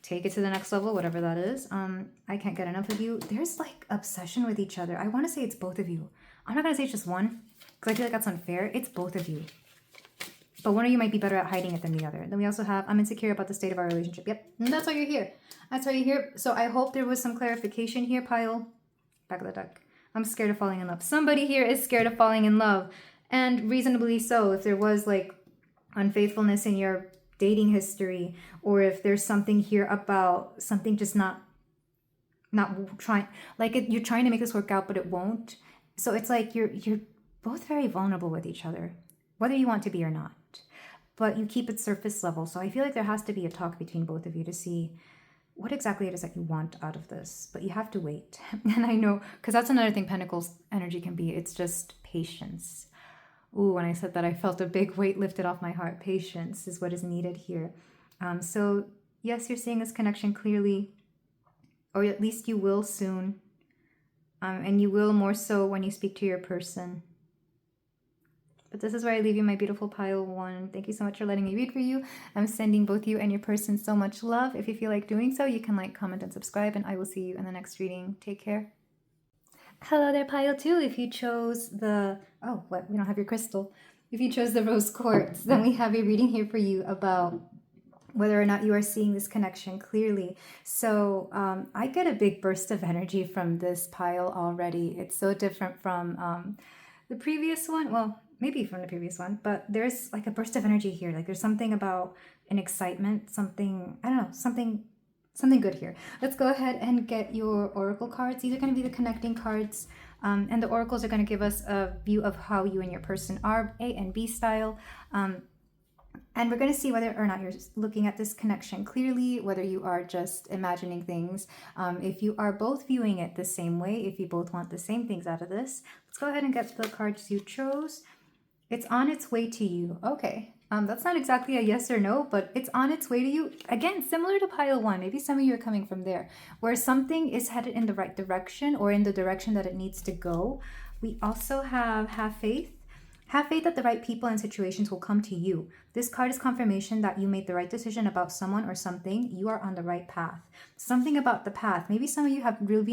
Speaker 1: take it to the next level, whatever that is. I can't get enough of you. There's like obsession with each other. I want to say it's both of you. I'm not going to say it's just one because I feel like that's unfair. It's both of you. But one of you might be better at hiding it than the other. Then we also have, I'm insecure about the state of our relationship. Yep, and that's why you're here. That's why you're here. So I hope there was some clarification here, pile. Back of the deck. I'm scared of falling in love. Somebody here is scared of falling in love. And reasonably so. If there was like unfaithfulness in your dating history, or if there's something here about something just not trying, like you're trying to make this work out, but it won't. So it's like you're both very vulnerable with each other, whether you want to be or not. But you keep it surface level. So I feel like there has to be a talk between both of you to see what exactly it is that you want out of this. But you have to wait. And I know, because that's another thing Pentacles energy can be. It's just patience. Ooh, when I said that, I felt a big weight lifted off my heart. Patience is what is needed here. So yes, you're seeing this connection clearly, or at least you will soon. And you will more so when you speak to your person. But this is where I leave you, my beautiful pile one. Thank you so much for letting me read for you. I'm sending both you and your person so much love. If you feel like doing so, you can like, comment, and subscribe, and I will see you in the next reading. Take care. Hello there, pile two. If you chose the, we don't have your crystal. If you chose the rose quartz, then we have a reading here for you about whether or not you are seeing this connection clearly. So I get a big burst of energy from this pile already. It's so different from the previous one. Well, maybe from the previous one, but there's like a burst of energy here. Like there's something about an excitement, something, I don't know, something good here. Let's go ahead and get your oracle cards. These are going to be the connecting cards. And the oracles are going to give us a view of how you and your person are, A and B style. And we're going to see whether or not you're looking at this connection clearly, whether you are just imagining things. If you are both viewing it the same way, if you both want the same things out of this, let's go ahead and get the cards you chose. It's on its way to you. Okay. That's not exactly a yes or no, but it's on its way to you. Again, similar to pile one, maybe some of you are coming from there, where something is headed in the right direction or in the direction that it needs to go. We also have faith. Have faith that the right people and situations will come to you. This card is confirmation that you made the right decision about someone or something. You are on the right path. Something about the path. Maybe some of you have really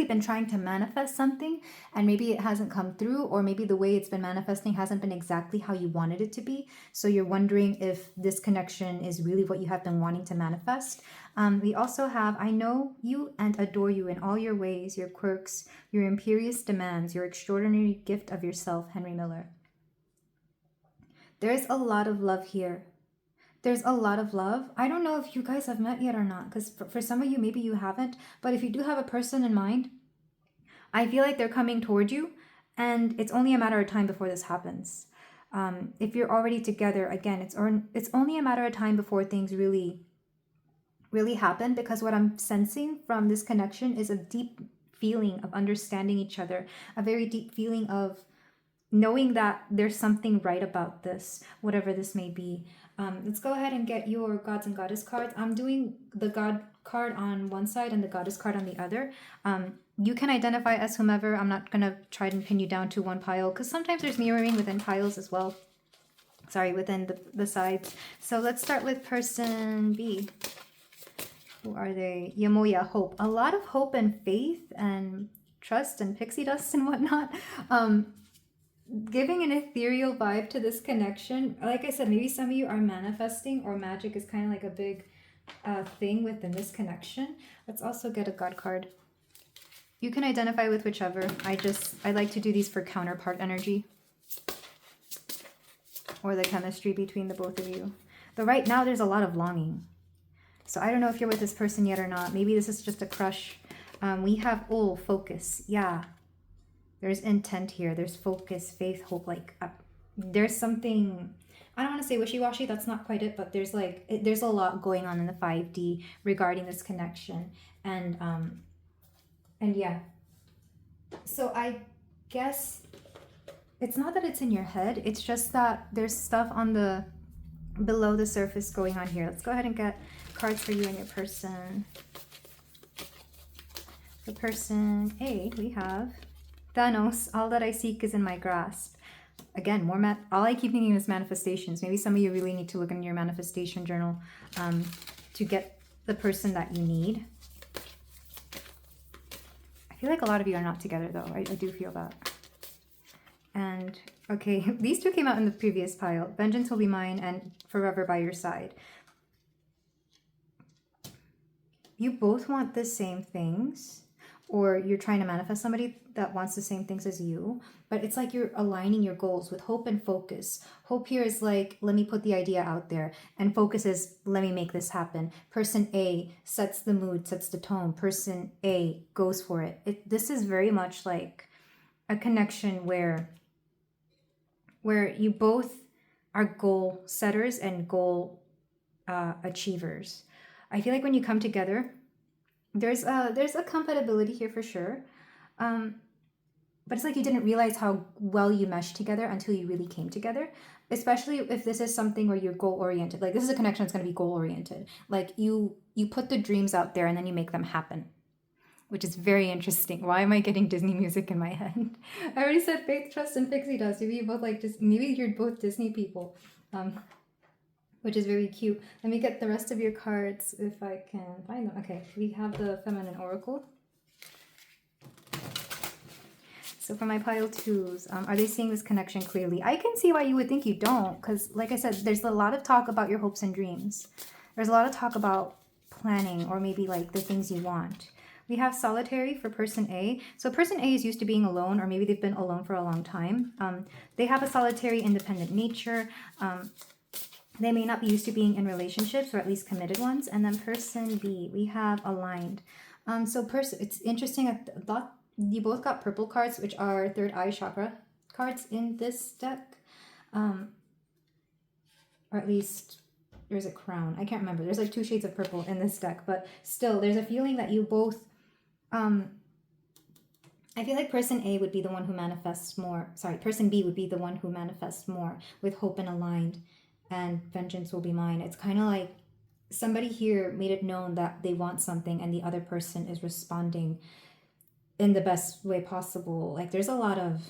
Speaker 1: been trying to manifest something and maybe it hasn't come through, or maybe the way it's been manifesting hasn't been exactly how you wanted it to be. So you're wondering if this connection is really what you have been wanting to manifest. We also have, I know you and adore you in all your ways, your quirks, your imperious demands, your extraordinary gift of yourself, Henry Miller. There's a lot of love here. There's a lot of love. I don't know if you guys have met yet or not, because for some of you, maybe you haven't. But if you do have a person in mind, I feel like they're coming toward you, and it's only a matter of time before this happens. If you're already together, again, it's only a matter of time before things really happen, because what I'm sensing from this connection is a deep feeling of understanding each other, a very deep feeling of knowing that there's something right about this, whatever this may be. Let's go ahead and get your gods and goddess cards. I'm doing the god card on one side and the goddess card on the other. You can identify as whomever. I'm not going to try and pin you down to one pile, because sometimes there's mirroring within piles as well. Sorry, within the sides. So let's start with person B. Who are they? Yamoya, hope. A lot of hope and faith and trust and pixie dust and whatnot. Giving an ethereal vibe to this connection. Like I said, maybe some of you are manifesting, or magic is kind of like a big thing within this connection. Let's also get a god card. You can identify with whichever. I like to do these for counterpart energy, or the chemistry between the both of you. But right now there's a lot of longing. So I don't know if you're with this person yet or not. Maybe this is just a crush. We have focus. Yeah. There's intent here. There's focus, faith, hope. Like there's something, I don't want to say wishy-washy. That's not quite it. But there's there's a lot going on in the 5D regarding this connection. And yeah. So I guess it's not that it's in your head. It's just that there's stuff on below the surface going on here. Let's go ahead and get cards for you and your person. For person A, we have Thanos, all that I seek is in my grasp. Again, all I keep thinking is manifestations. Maybe some of you really need to look in your manifestation journal to get the person that you need. I feel like a lot of you are not together though. I do feel that. And okay, these two came out in the previous pile. Vengeance will be mine and forever by your side. You both want the same things, or you're trying to manifest somebody that wants the same things as you, but it's like you're aligning your goals with hope and focus. Hope here is like, let me put the idea out there, and focus is, let me make this happen. Person A sets the mood, sets the tone. Person A goes for it. This is very much like a connection where you both are goal setters and goal achievers. I feel like when you come together, there's a compatibility here for sure, but it's like you didn't realize how well you meshed together until you really came together, especially if this is something where you're goal oriented. Like this is a connection that's going to be goal oriented. Like you put the dreams out there and then you make them happen, which is very interesting. Why am I getting Disney music in my head? I already said faith, trust, and pixie dust. Maybe you both maybe you're both Disney people. Which is very cute. Let me get the rest of your cards if I can find them. Okay, we have the Feminine Oracle. So for my pile twos, are they seeing this connection clearly? I can see why you would think you don't, because like I said, there's a lot of talk about your hopes and dreams. There's a lot of talk about planning or maybe like the things you want. We have solitary for person A. So person A is used to being alone, or maybe they've been alone for a long time. They have a solitary independent nature. They may not be used to being in relationships, or at least committed ones. And then person B, we have aligned. It's interesting. I thought you both got purple cards, which are third eye chakra cards in this deck. Or at least there's a crown. I can't remember. There's like 2 shades of purple in this deck, but still there's a feeling that you both, I feel like person A would be the one who manifests more. Sorry, person B would be the one who manifests more with hope and aligned, and vengeance will be mine. It's kind of like somebody here made it known that they want something and the other person is responding in the best way possible. Like there's a lot of,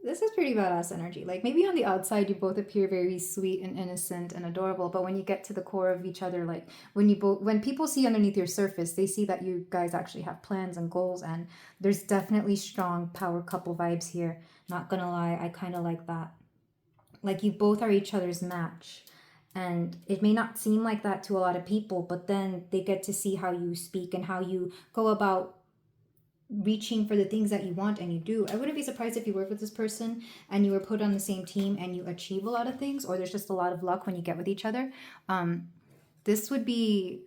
Speaker 1: this is pretty badass energy. Like maybe on the outside you both appear very sweet and innocent and adorable, but when you get to the core of each other, like when people see underneath your surface, they see that you guys actually have plans and goals, and there's definitely strong power couple vibes here. Not gonna lie, I kind of like that. Like you both are each other's match. And it may not seem like that to a lot of people, but then they get to see how you speak and how you go about reaching for the things that you want, and you do. I wouldn't be surprised if you work with this person and you were put on the same team and you achieve a lot of things, or there's just a lot of luck when you get with each other. This would be,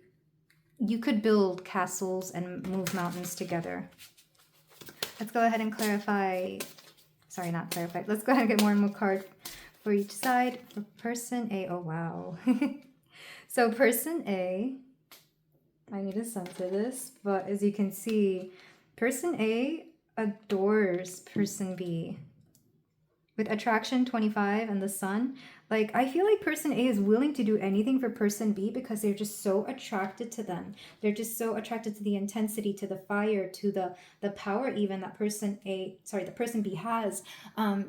Speaker 1: you could build castles and move mountains together. Let's go ahead and clarify. Sorry, not clarify. Let's go ahead and get more and more cards for each side. For person A, oh wow. So person A, I need to censor this, but as you can see, person A adores person B. With attraction 25 and the sun, like I feel like person A is willing to do anything for person B because they're just so attracted to them. They're just so attracted to the intensity, to the fire, to the power even that person B has.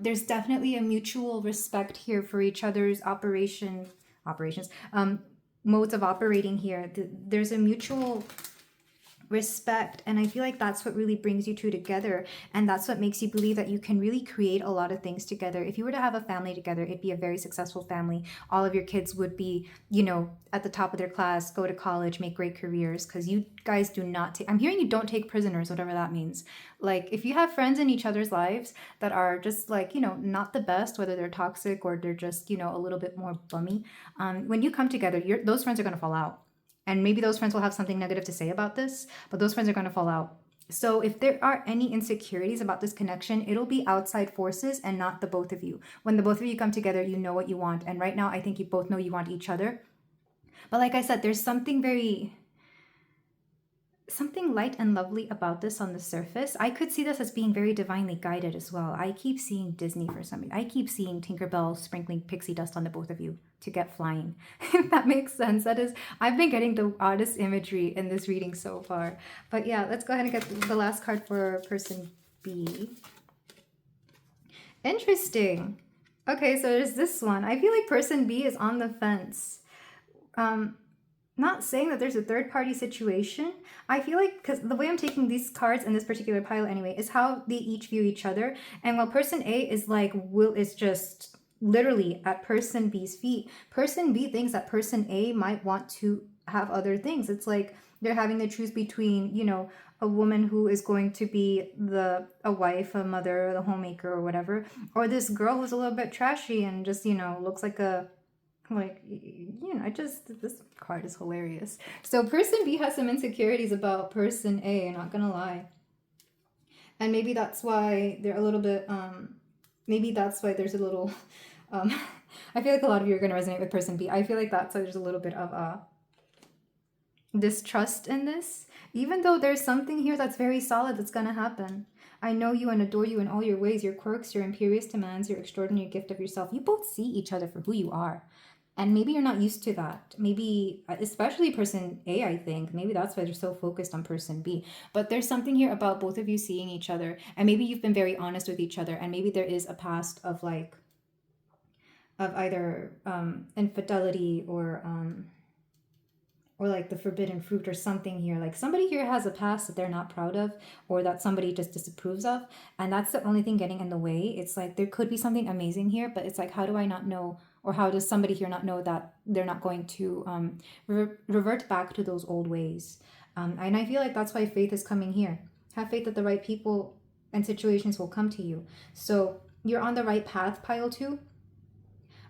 Speaker 1: There's definitely a mutual respect here for each other's operations, modes of operating here. There's a mutual respect, and I feel like that's what really brings you two together, and that's what makes you believe that you can really create a lot of things together. If you were to have a family together, it'd be a very successful family. All of your kids would be, at the top of their class, go to college, make great careers, because you guys do not take, I'm hearing you don't take prisoners, whatever that means. Like if you have friends in each other's lives that are just like, not the best, whether they're toxic or they're just, a little bit more bummy, when you come together, those friends are going to fall out. And maybe those friends will have something negative to say about this, but those friends are going to fall out. So if there are any insecurities about this connection, it'll be outside forces and not the both of you. When the both of you come together, you know what you want. And right now, I think you both know you want each other. But like I said, there's something light and lovely about this on the surface. I could see this as being very divinely guided as well. I keep seeing Disney for something. I keep seeing Tinkerbell sprinkling pixie dust on the both of you to get flying. If that makes sense. I've been getting the oddest imagery in this reading so far. But yeah, let's go ahead and get the last card for person B. Interesting. Okay, so there's this one. I feel like person B is on the fence. Not saying that there's a third party situation. I feel like, because the way I'm taking these cards in this particular pile anyway, is how they each view each other. And while person A is like, is just literally at person B's feet, person B thinks that person A might want to have other things. It's like they're having to choose between, a woman who is going to be a wife, a mother, the homemaker or whatever, or this girl who's a little bit trashy and just, looks like this card is hilarious. So person B has some insecurities about person A, not gonna lie. And maybe that's why they're a little bit, maybe that's why there's a little, I feel like a lot of you are gonna resonate with person B. I feel like that's why there's a little bit of distrust in this. Even though there's something here that's very solid that's gonna happen. I know you and adore you in all your ways, your quirks, your imperious demands, your extraordinary gift of yourself. You both see each other for who you are. And maybe you're not used to that. Maybe, especially person A, I think. Maybe that's why they're so focused on person B. But there's something here about both of you seeing each other. And maybe you've been very honest with each other. And maybe there is a past of either infidelity or or like the forbidden fruit or something here. Like somebody here has a past that they're not proud of, or that somebody just disapproves of, and that's the only thing getting in the way. It's like there could be something amazing here, but it's like, how do I not know, or how does somebody here not know that they're not going to revert back to those old ways? And I feel like that's why faith is coming here. Have faith that the right people and situations will come to you. So you're on the right path, pile 2.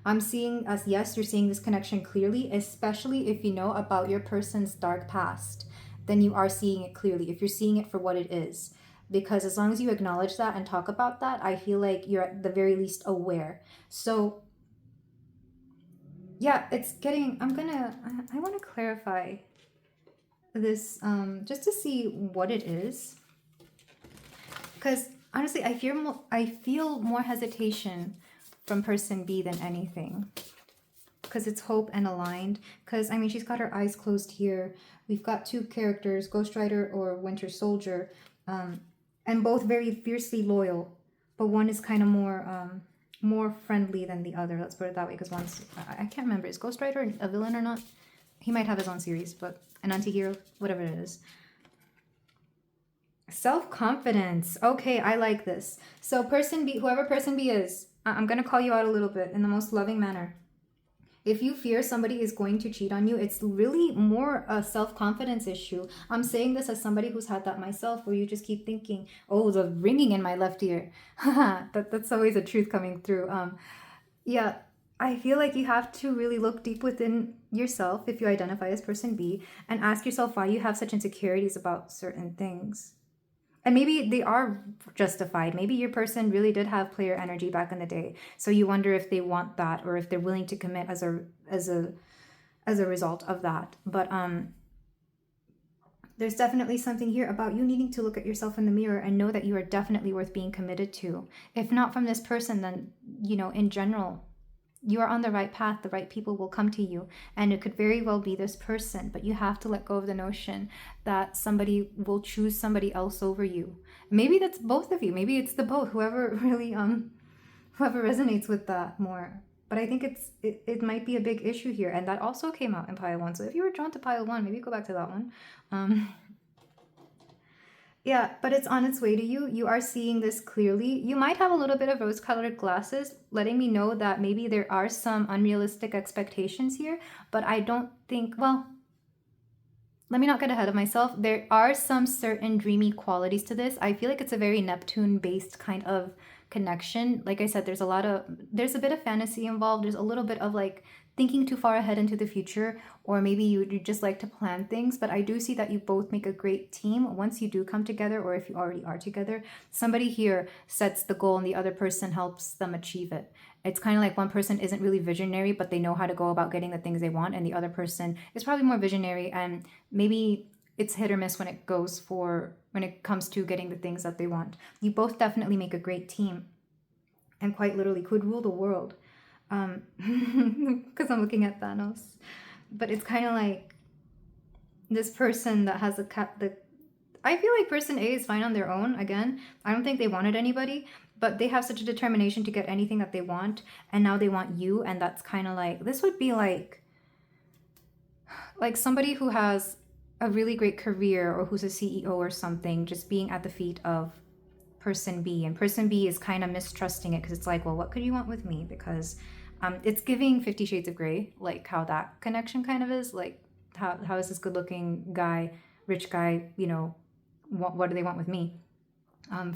Speaker 1: I'm seeing as, yes, you're seeing this connection clearly, especially if you know about your person's dark past, then you are seeing it clearly, if you're seeing it for what it is. Because as long as you acknowledge that and talk about that, I feel like you're at the very least aware. So yeah, it's getting, I want to clarify this just to see what it is. Because honestly, I feel more hesitation from person B than anything, because it's hope and aligned. Because I mean, she's got her eyes closed here. We've got 2 characters, Ghost Rider or Winter Soldier, and both very fiercely loyal, but one is kind of more friendly than the other. Let's put it that way, because one's, I can't remember, is Ghost Rider a villain or not? He might have his own series, but an anti-hero, whatever it is. Self-confidence. Okay, I like this. So person B, whoever person B is, I'm going to call you out a little bit in the most loving manner. If you fear somebody is going to cheat on you, it's really more a self-confidence issue. I'm saying this as somebody who's had that myself, where you just keep thinking, oh, the ringing in my left ear. That's always the truth coming through. Yeah, I feel like you have to really look deep within yourself if you identify as person B, and ask yourself why you have such insecurities about certain things. And maybe they are justified. Maybe your person really did have player energy back in the day, so you wonder if they want that, or if they're willing to commit as a result of that. But there's definitely something here about you needing to look at yourself in the mirror and know that you are definitely worth being committed to. If not from this person, then, you know, in general, you are on the right path. The right people will come to you, and it could very well be this person, but you have to let go of the notion that somebody will choose somebody else over you. Maybe that's both of you. Maybe it's the both, whoever really whoever resonates with that more. But I think it might be a big issue here, and that also came out in pile 1. So if you were drawn to pile 1, maybe go back to that one. Yeah, but it's on its way to you. You are seeing this clearly. You might have a little bit of rose-colored glasses, letting me know that maybe there are some unrealistic expectations here, but I don't think, well, let me not get ahead of myself. There are some certain dreamy qualities to this. I feel like it's a very Neptune-based kind of connection. Like I said, there's a bit of fantasy involved. There's a little bit of like thinking too far ahead into the future, or maybe you just like to plan things. But I do see that you both make a great team once you do come together, or if you already are together. Somebody here sets the goal and the other person helps them achieve it. It's kind of like one person isn't really visionary, but they know how to go about getting the things they want, and the other person is probably more visionary, and maybe it's hit or miss when it comes to getting the things that they want. You both definitely make a great team, and quite literally could rule the world. Because I'm looking at Thanos, but it's kind of like this person that has I feel like person A is fine on their own. Again, I don't think they wanted anybody, but they have such a determination to get anything that they want, and now they want you, and that's kind of like, this would be like somebody who has a really great career, or who's a CEO or something, just being at the feet of person B, and person B is kind of mistrusting it, because it's like, well, what could you want with me? Because it's giving 50 Shades of Grey, like how that connection kind of is, like how is this good looking guy, rich guy, you know, what do they want with me?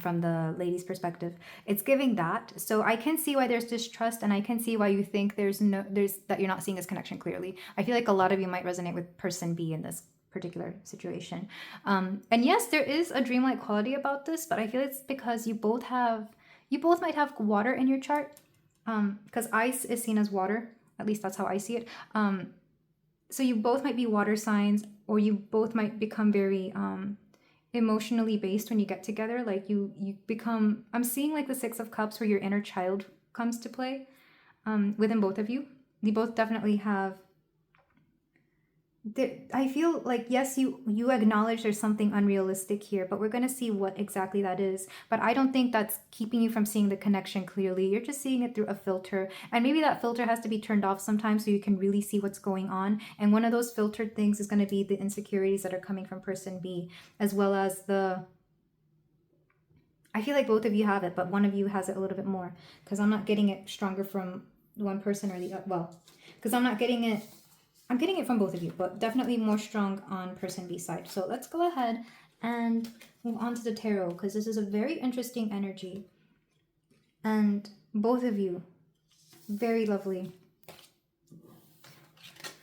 Speaker 1: From the lady's perspective, it's giving that. So I can see why there's distrust, and I can see why you think there's that you're not seeing this connection clearly. I feel like a lot of you might resonate with person B in this particular situation. And yes, there is a dreamlike quality about this, but I feel it's because you both might have water in your chart, because ice is seen as water. At least that's how I see it. So you both might be water signs, or you both might become very emotionally based when you get together. Like you become, I'm seeing like the 6 of Cups, where your inner child comes to play within both of you. You both definitely have I feel like, yes, you acknowledge there's something unrealistic here, but we're going to see what exactly that is. But I don't think that's keeping you from seeing the connection clearly. You're just seeing it through a filter, and maybe that filter has to be turned off sometimes so you can really see what's going on. And one of those filtered things is going to be the insecurities that are coming from person B, as well as I feel like both of you have it, but one of you has it a little bit more, because I'm not getting it stronger from one person or the other. Well, because I'm getting it from both of you, but definitely more strong on person B side. So let's go ahead and move on to the tarot, because this is a very interesting energy. And both of you, very lovely.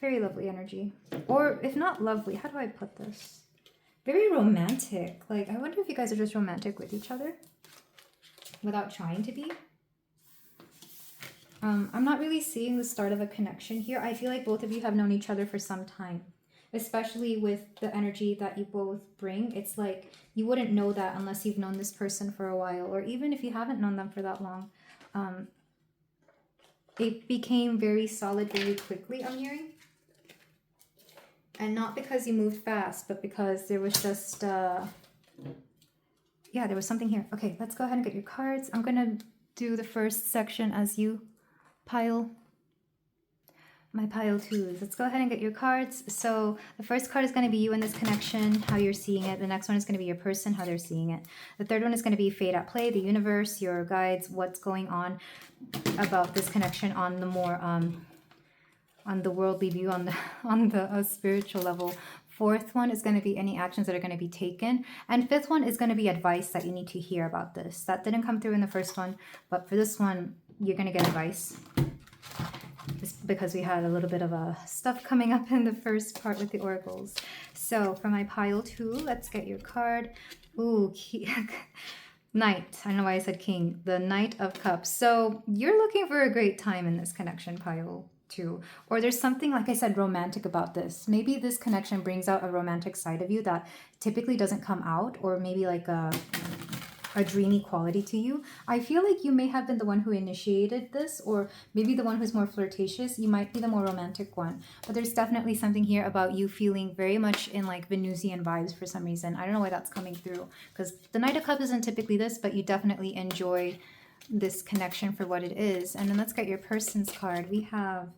Speaker 1: Very lovely energy. Or if not lovely, how do I put this? Very romantic. Like, I wonder if you guys are just romantic with each other without trying to be. I'm not really seeing the start of a connection here. I feel like both of you have known each other for some time, especially with the energy that you both bring. It's like you wouldn't know that unless you've known this person for a while, or even if you haven't known them for that long. It became very solid very quickly, I'm hearing. And not because you moved fast, but because there was just, yeah, there was something here. Okay, let's go ahead and get your cards. I'm going to do the first section as you pile my pile twos. Let's go ahead and get your cards. So the first card is going to be you in this connection, how you're seeing it. The next one is going to be your person, how they're seeing it. The third one is going to be fate at play, the universe, your guides, what's going on about this connection on the more on the worldly view, on the spiritual level. Fourth one is going to be any actions that are going to be taken. And fifth one is going to be advice that you need to hear about this. That didn't come through in the first one, but for this one, you're going to get advice. Just because we had a little bit of stuff coming up in the first part with the oracles. So for my pile two, let's get your card. Ooh, Knight. I don't know why I said king. The Knight of Cups. So you're looking for a great time in this connection, pile two. Or there's something, like I said, romantic about this. Maybe this connection brings out a romantic side of you that typically doesn't come out, or maybe like a dreamy quality to you. I feel like you may have been the one who initiated this, or maybe the one who's more flirtatious. You might be the more romantic one, but there's definitely something here about you feeling very much in like Venusian vibes for some reason. I don't know why that's coming through, because the Knight of Cups isn't typically this, but you definitely enjoy this connection for what it is. And then let's get your person's card. We have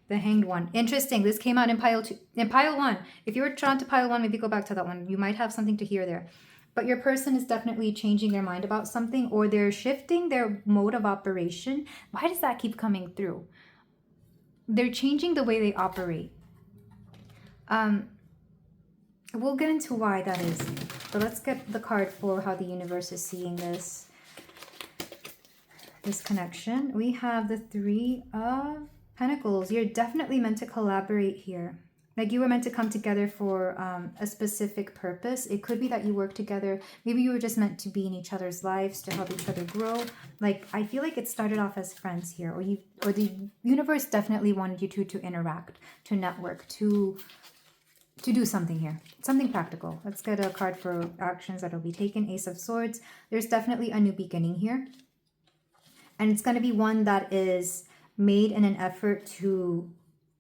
Speaker 1: the Hanged One. Interesting. This came out in pile two, in pile one. If you were drawn to pile one, maybe go back to that one. You might have something to hear there. But your person is definitely changing their mind about something, or they're shifting their mode of operation. Why does that keep coming through? They're changing the way they operate. We'll get into why that is. But let's get the card for how the universe is seeing this connection. We have the Three of Pentacles. You're definitely meant to collaborate here. Like you were meant to come together for a specific purpose. It could be that you work together. Maybe you were just meant to be in each other's lives to help each other grow. Like I feel like it started off as friends here, or the universe definitely wanted you to interact, to network, to do something here, something practical. Let's get a card for actions that will be taken. Ace of Swords. There's definitely a new beginning here, and it's going to be one that is made in an effort to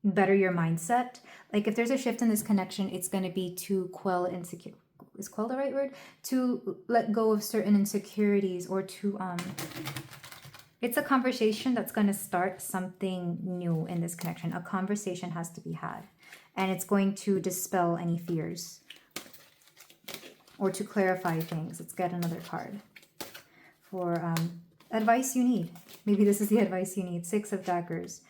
Speaker 1: better your mindset. Like if there's a shift in this connection, it's going to be to quell insecurity. Is quell the right word? To let go of certain insecurities, or to it's a conversation that's going to start something new in this connection. A conversation has to be had, and it's going to dispel any fears or to clarify things. Let's get another card for advice you need. Maybe this is the advice you need. Six of Daggers.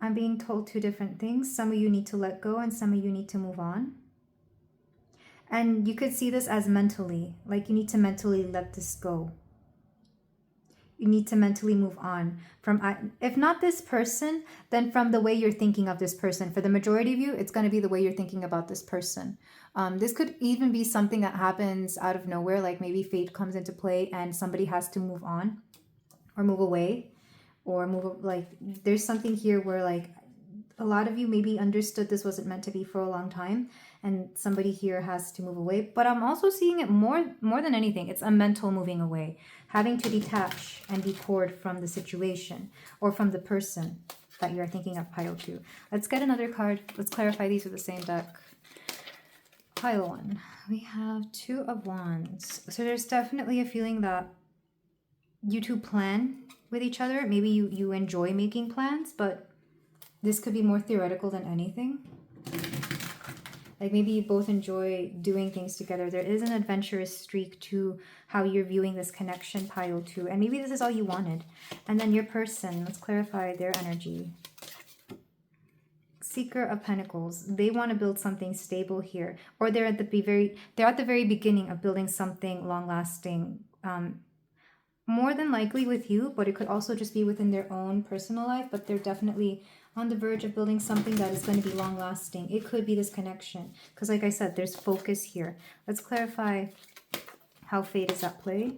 Speaker 1: I'm being told two different things. Some of you need to let go, and some of you need to move on. And you could see this as mentally, like you need to mentally let this go. You need to mentally move on from, if not this person, then from the way you're thinking of this person. For the majority of you, it's going to be the way you're thinking about this person. This could even be something that happens out of nowhere, like maybe fate comes into play and somebody has to move on or move away. Or move, like there's something here where like a lot of you maybe understood this wasn't meant to be for a long time, and somebody here has to move away. But I'm also seeing it more than anything. It's a mental moving away, having to detach and be poured from the situation or from the person. that you're thinking of pile 2. Let's get another card. Let's clarify these with the same deck. Pile 1. We have 2 of Wands. So there's definitely a feeling that you two plan with each other. Maybe you enjoy making plans, but this could be more theoretical than anything. Like maybe you both enjoy doing things together. There is an adventurous streak to how you're viewing this connection, pile 2. And maybe this is all you wanted. And then your person, let's clarify their energy. Seeker of Pentacles. They want to build something stable here. Or they're at the very beginning of building something long-lasting. More than likely with you, but it could also just be within their own personal life. But they're definitely on the verge of building something that is going to be long-lasting. It could be this connection. Because like I said, there's focus here. Let's clarify how fate is at play.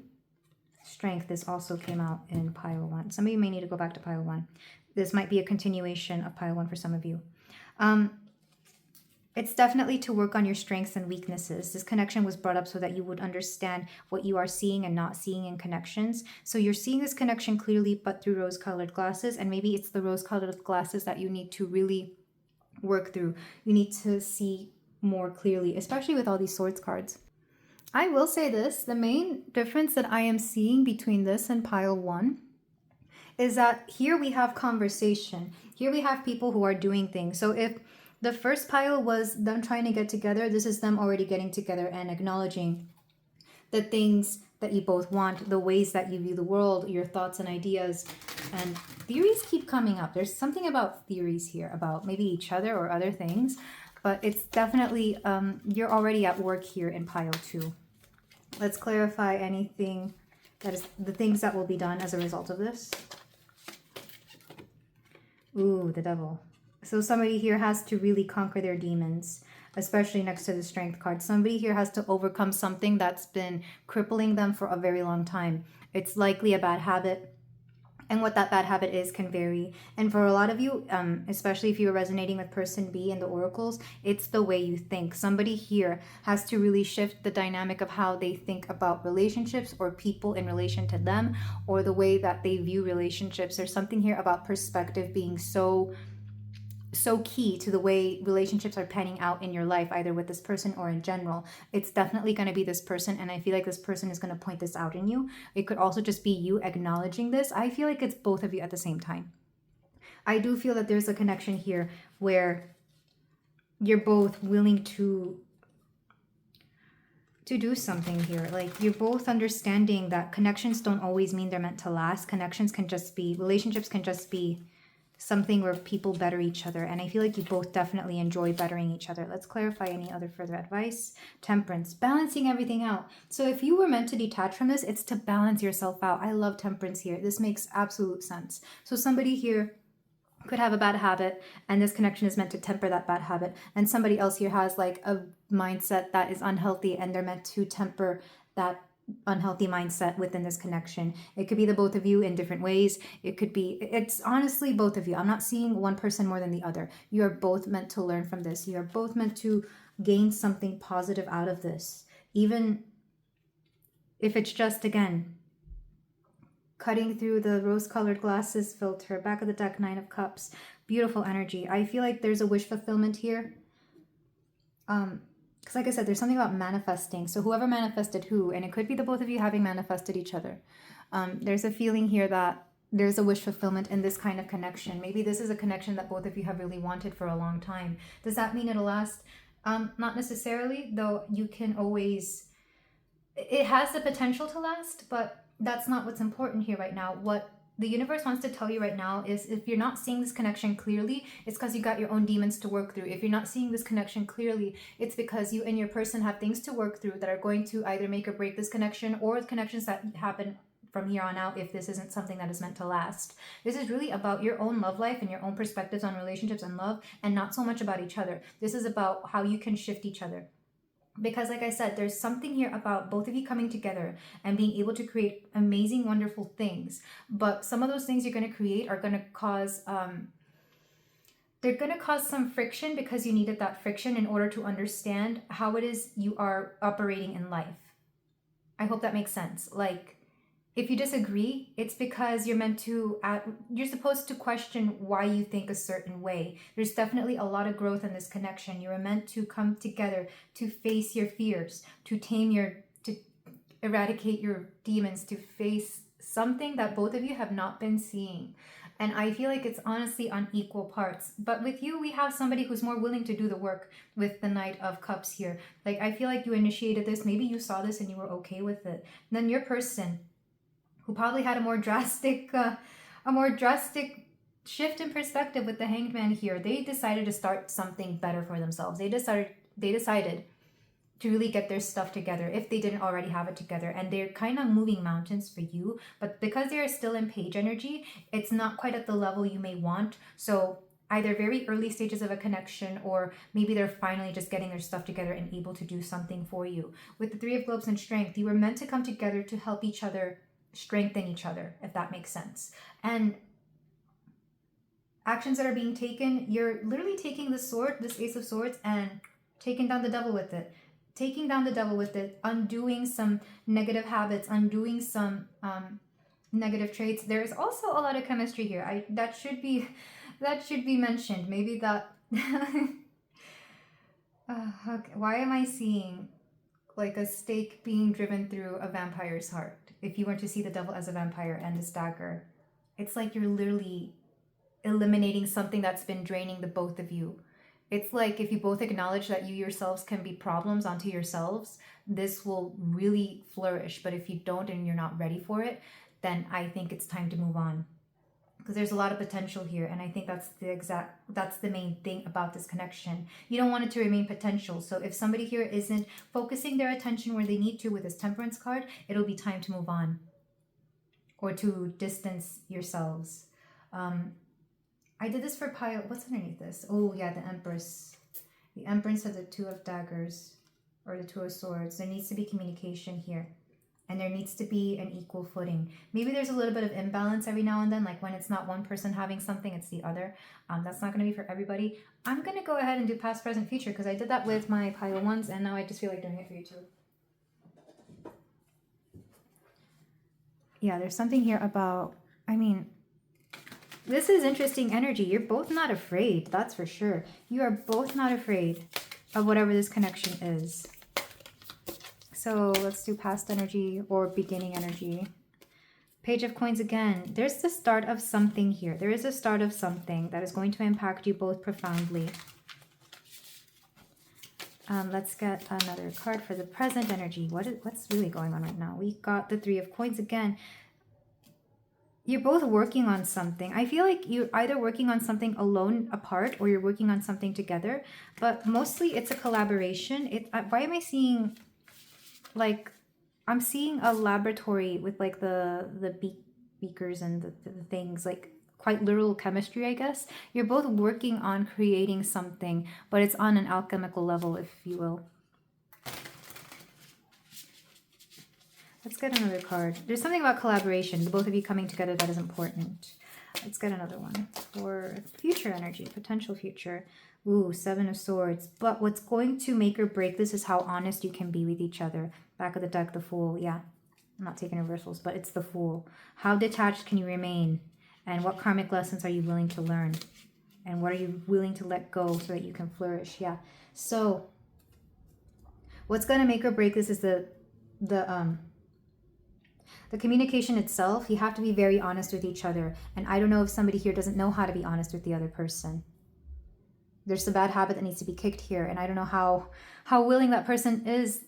Speaker 1: Strength. This also came out in pile 1. Some of you may need to go back to pile 1. This might be a continuation of pile 1 for some of you. It's definitely to work on your strengths and weaknesses. This connection was brought up so that you would understand what you are seeing and not seeing in connections. So you're seeing this connection clearly, but through rose-colored glasses. And maybe it's the rose-colored glasses that you need to really work through. You need to see more clearly, especially with all these swords cards. I will say this. The main difference that I am seeing between this and pile 1 is that here we have conversation. Here we have people who are doing things. So if the first pile was them trying to get together, this is them already getting together and acknowledging the things that you both want, the ways that you view the world, your thoughts and ideas. And theories keep coming up. There's something about theories here, about maybe each other or other things. But it's definitely, you're already at work here in pile 2. Let's clarify anything that is the things that will be done as a result of this. Ooh, the Devil. So somebody here has to really conquer their demons, especially next to the Strength card. Somebody here has to overcome something that's been crippling them for a very long time. It's likely a bad habit. And what that bad habit is can vary. And for a lot of you, especially if you're resonating with person B in the oracles, it's the way you think. Somebody here has to really shift the dynamic of how they think about relationships or people in relation to them, or the way that they view relationships. There's something here about perspective being so key to the way relationships are panning out in your life, either with this person or in general. It's definitely going to be this person, and I feel like this person is going to point this out in you. It could also just be you acknowledging this. I feel like it's both of you at the same time. I do feel that there's a connection here where you're both willing to do something here. Like you're both understanding that connections don't always mean they're meant to last. Relationships can just be something where people better each other. And I feel like you both definitely enjoy bettering each other. Let's clarify any other further advice. Temperance, balancing everything out. So if you were meant to detach from this, it's to balance yourself out. I love temperance here. This makes absolute sense. So somebody here could have a bad habit, and this connection is meant to temper that bad habit. And somebody else here has like a mindset that is unhealthy, and they're meant to temper that unhealthy mindset within this connection. It could be the both of you in different ways. It's honestly both of you. I'm not seeing one person more than the other. You are both meant to learn from this. You are both meant to gain something positive out of this. Even if it's just, again, cutting through the rose-colored glasses filter. Back of the deck, 9 of Cups. Beautiful energy. I feel like there's a wish fulfillment here. Because like I said, there's something about manifesting. So whoever manifested who, and it could be the both of you having manifested each other. There's a feeling here that there's a wish fulfillment in this kind of connection. Maybe this is a connection that both of you have really wanted for a long time. Does that mean it'll last? Not necessarily, though you can always... It has the potential to last, but that's not what's important here right now. What the universe wants to tell you right now is if you're not seeing this connection clearly, it's because you got your own demons to work through. If you're not seeing this connection clearly, it's because you and your person have things to work through that are going to either make or break this connection, or connections that happen from here on out if this isn't something that is meant to last. This is really about your own love life and your own perspectives on relationships and love, and not so much about each other. This is about how you can shift each other. Because like I said, there's something here about both of you coming together and being able to create amazing, wonderful things. But some of those things you're going to create are going to cause, they're going to cause some friction, because you needed that friction in order to understand how it is you are operating in life. I hope that makes sense. Like, if you disagree, it's because you're meant to, you're supposed to question why you think a certain way. There's definitely a lot of growth in this connection. You're meant to come together to face your fears, to to eradicate your demons, to face something that both of you have not been seeing. And I feel like it's honestly on equal parts. But with you, we have somebody who's more willing to do the work with the Knight of Cups here. Like, I feel like you initiated this. Maybe you saw this and you were okay with it. And then your person, who probably had a more drastic shift in perspective with the Hanged Man here, they decided to start something better for themselves. They decided to really get their stuff together if they didn't already have it together, and they're kind of moving mountains for you, but because they are still in page energy, it's not quite at the level you may want. So either very early stages of a connection, or maybe they're finally just getting their stuff together and able to do something for you. With the Three of Globes and Strength, you were meant to come together to help each other strengthen each other, if that makes sense. And actions that are being taken, you're literally taking the sword, this Ace of Swords, and taking down the devil with it. Taking down the devil with it, undoing some negative habits, undoing some negative traits. There is also a lot of chemistry here. That should be mentioned. Maybe that. Okay. Why am I seeing like a stake being driven through a vampire's heart? If you were to see the devil as a vampire and this dagger, it's like you're literally eliminating something that's been draining the both of you. It's like if you both acknowledge that you yourselves can be problems onto yourselves, this will really flourish. But if you don't and you're not ready for it, then I think it's time to move on. Because there's a lot of potential here, and I think that's the main thing about this connection. You don't want it to remain potential. So if somebody here isn't focusing their attention where they need to with this Temperance card, it'll be time to move on or to distance yourselves. I did this for pile. What's underneath this? Oh yeah, the Empress. The Empress of the Two of Daggers or the Two of Swords. There needs to be communication here. And there needs to be an equal footing. Maybe there's a little bit of imbalance every now and then, like when it's not one person having something, it's the other. That's not going to be for everybody. I'm going to go ahead and do past, present, future, because I did that with my pile ones, and now I just feel like doing it for you too. Yeah, there's something here about, this is interesting energy. You're both not afraid, that's for sure. You are both not afraid of whatever this connection is. So let's do past energy or beginning energy. Page of Coins again. There's the start of something here. There is a start of something that is going to impact you both profoundly. Let's get another card for the present energy. What's really going on right now? We got the Three of Coins again. You're both working on something. I feel like you're either working on something alone, apart, or you're working on something together. But mostly it's a collaboration. Why am I seeing... like, I'm seeing a laboratory with like the beakers and the things, like quite literal chemistry, I guess. You're both working on creating something, but it's on an alchemical level, if you will. Let's get another card. There's something about collaboration, the both of you coming together, that is important. Let's get another one for future energy, potential future. Ooh, Seven of Swords. But what's going to make or break this is how honest you can be with each other. Back of the deck, the Fool. Yeah, I'm not taking reversals, but it's the Fool. How detached can you remain? And what karmic lessons are you willing to learn? And what are you willing to let go so that you can flourish? Yeah. So what's going to make or break this is the communication itself. You have to be very honest with each other. And I don't know if somebody here doesn't know how to be honest with the other person. There's a bad habit that needs to be kicked here, and I don't know how willing that person is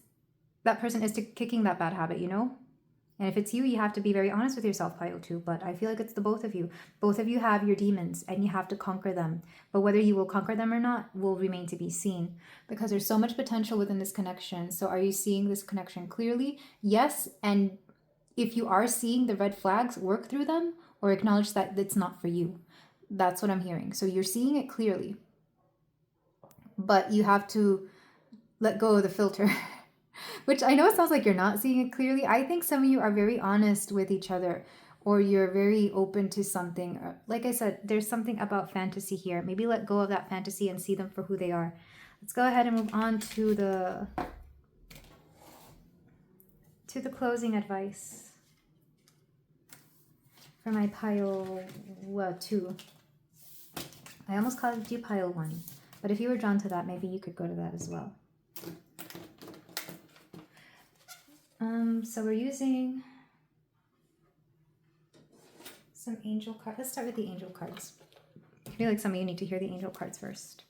Speaker 1: to kicking that bad habit, you know? And if it's you, you have to be very honest with yourself, pile 2. But I feel like it's the both of you. Both of you have your demons, and you have to conquer them. But whether you will conquer them or not will remain to be seen, because there's so much potential within this connection. So are you seeing this connection clearly? Yes. And if you are seeing the red flags, work through them or acknowledge that it's not for you. That's what I'm hearing. So you're seeing it clearly, but you have to let go of the filter, which I know it sounds like you're not seeing it clearly. I think some of you are very honest with each other, or you're very open to something. Like I said, there's something about fantasy here. Maybe let go of that fantasy and see them for who they are. Let's go ahead and move on to the closing advice. for my pile 2. I almost called you pile 1. But if you were drawn to that, maybe you could go to that as well. So we're using some angel cards. Let's start with the angel cards. I feel like some of you need to hear the angel cards first.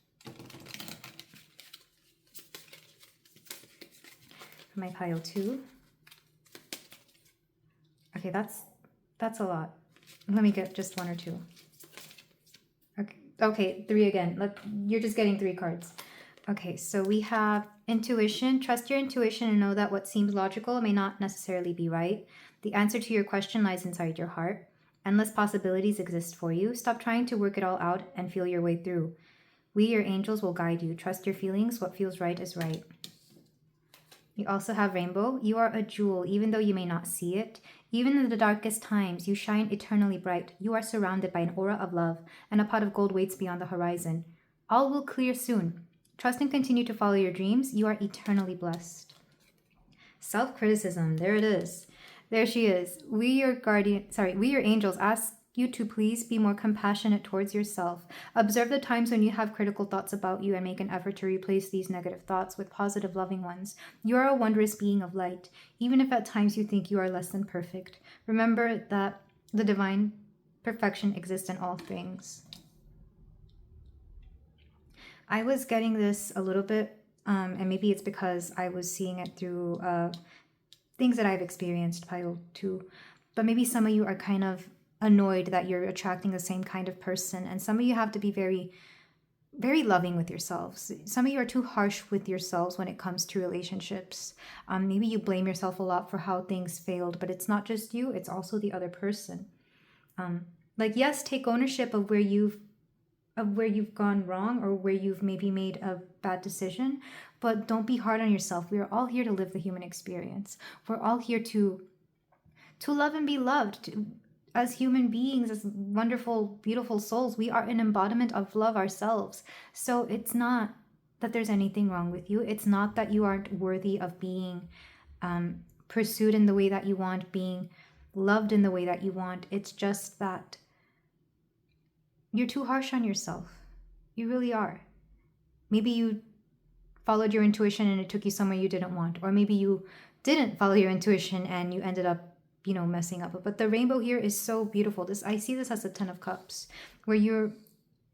Speaker 1: For my pile 2. Okay, that's a lot. Let me get just 1 or 2. Okay, 3 again. You're just getting 3 cards. Okay, so we have intuition. Trust your intuition and know that what seems logical may not necessarily be right. The answer to your question lies inside your heart. Endless possibilities exist for you. Stop trying to work it all out and feel your way through. We, your angels, will guide you. Trust your feelings. What feels right is right. You also have rainbow. You are a jewel, even though you may not see it. Even in the darkest times, you shine eternally bright. You are surrounded by an aura of love, and a pot of gold waits beyond the horizon. All will clear soon. Trust and continue to follow your dreams. You are eternally blessed. Self-criticism. There it is. There she is. We, your angels, ask you to please be more compassionate towards yourself. Observe the times when you have critical thoughts about you and make an effort to replace these negative thoughts with positive, loving ones. You are a wondrous being of light, even if at times you think you are less than perfect. Remember that the divine perfection exists in all things. I was getting this a little bit, and maybe it's because I was seeing it through things that I've experienced, pile 2. But maybe some of you are kind of annoyed that you're attracting the same kind of person, and some of you have to be very, very loving with yourselves. Some of you are too harsh with yourselves when it comes to relationships. Maybe you blame yourself a lot for how things failed, but it's not just you, it's also the other person. Yes, take ownership of where you've gone wrong or where you've maybe made a bad decision, but don't be hard on yourself. We are all here to live the human experience. We're all here to love and be loved. As human beings, as wonderful, beautiful souls, we are an embodiment of love ourselves. So it's not that there's anything wrong with you. It's not that you aren't worthy of being pursued in the way that you want, being loved in the way that you want. It's just that you're too harsh on yourself. You really are. Maybe you followed your intuition and it took you somewhere you didn't want. Or maybe you didn't follow your intuition and you ended up, messing up. But the rainbow here is so beautiful. I see this as a 10 of cups, where your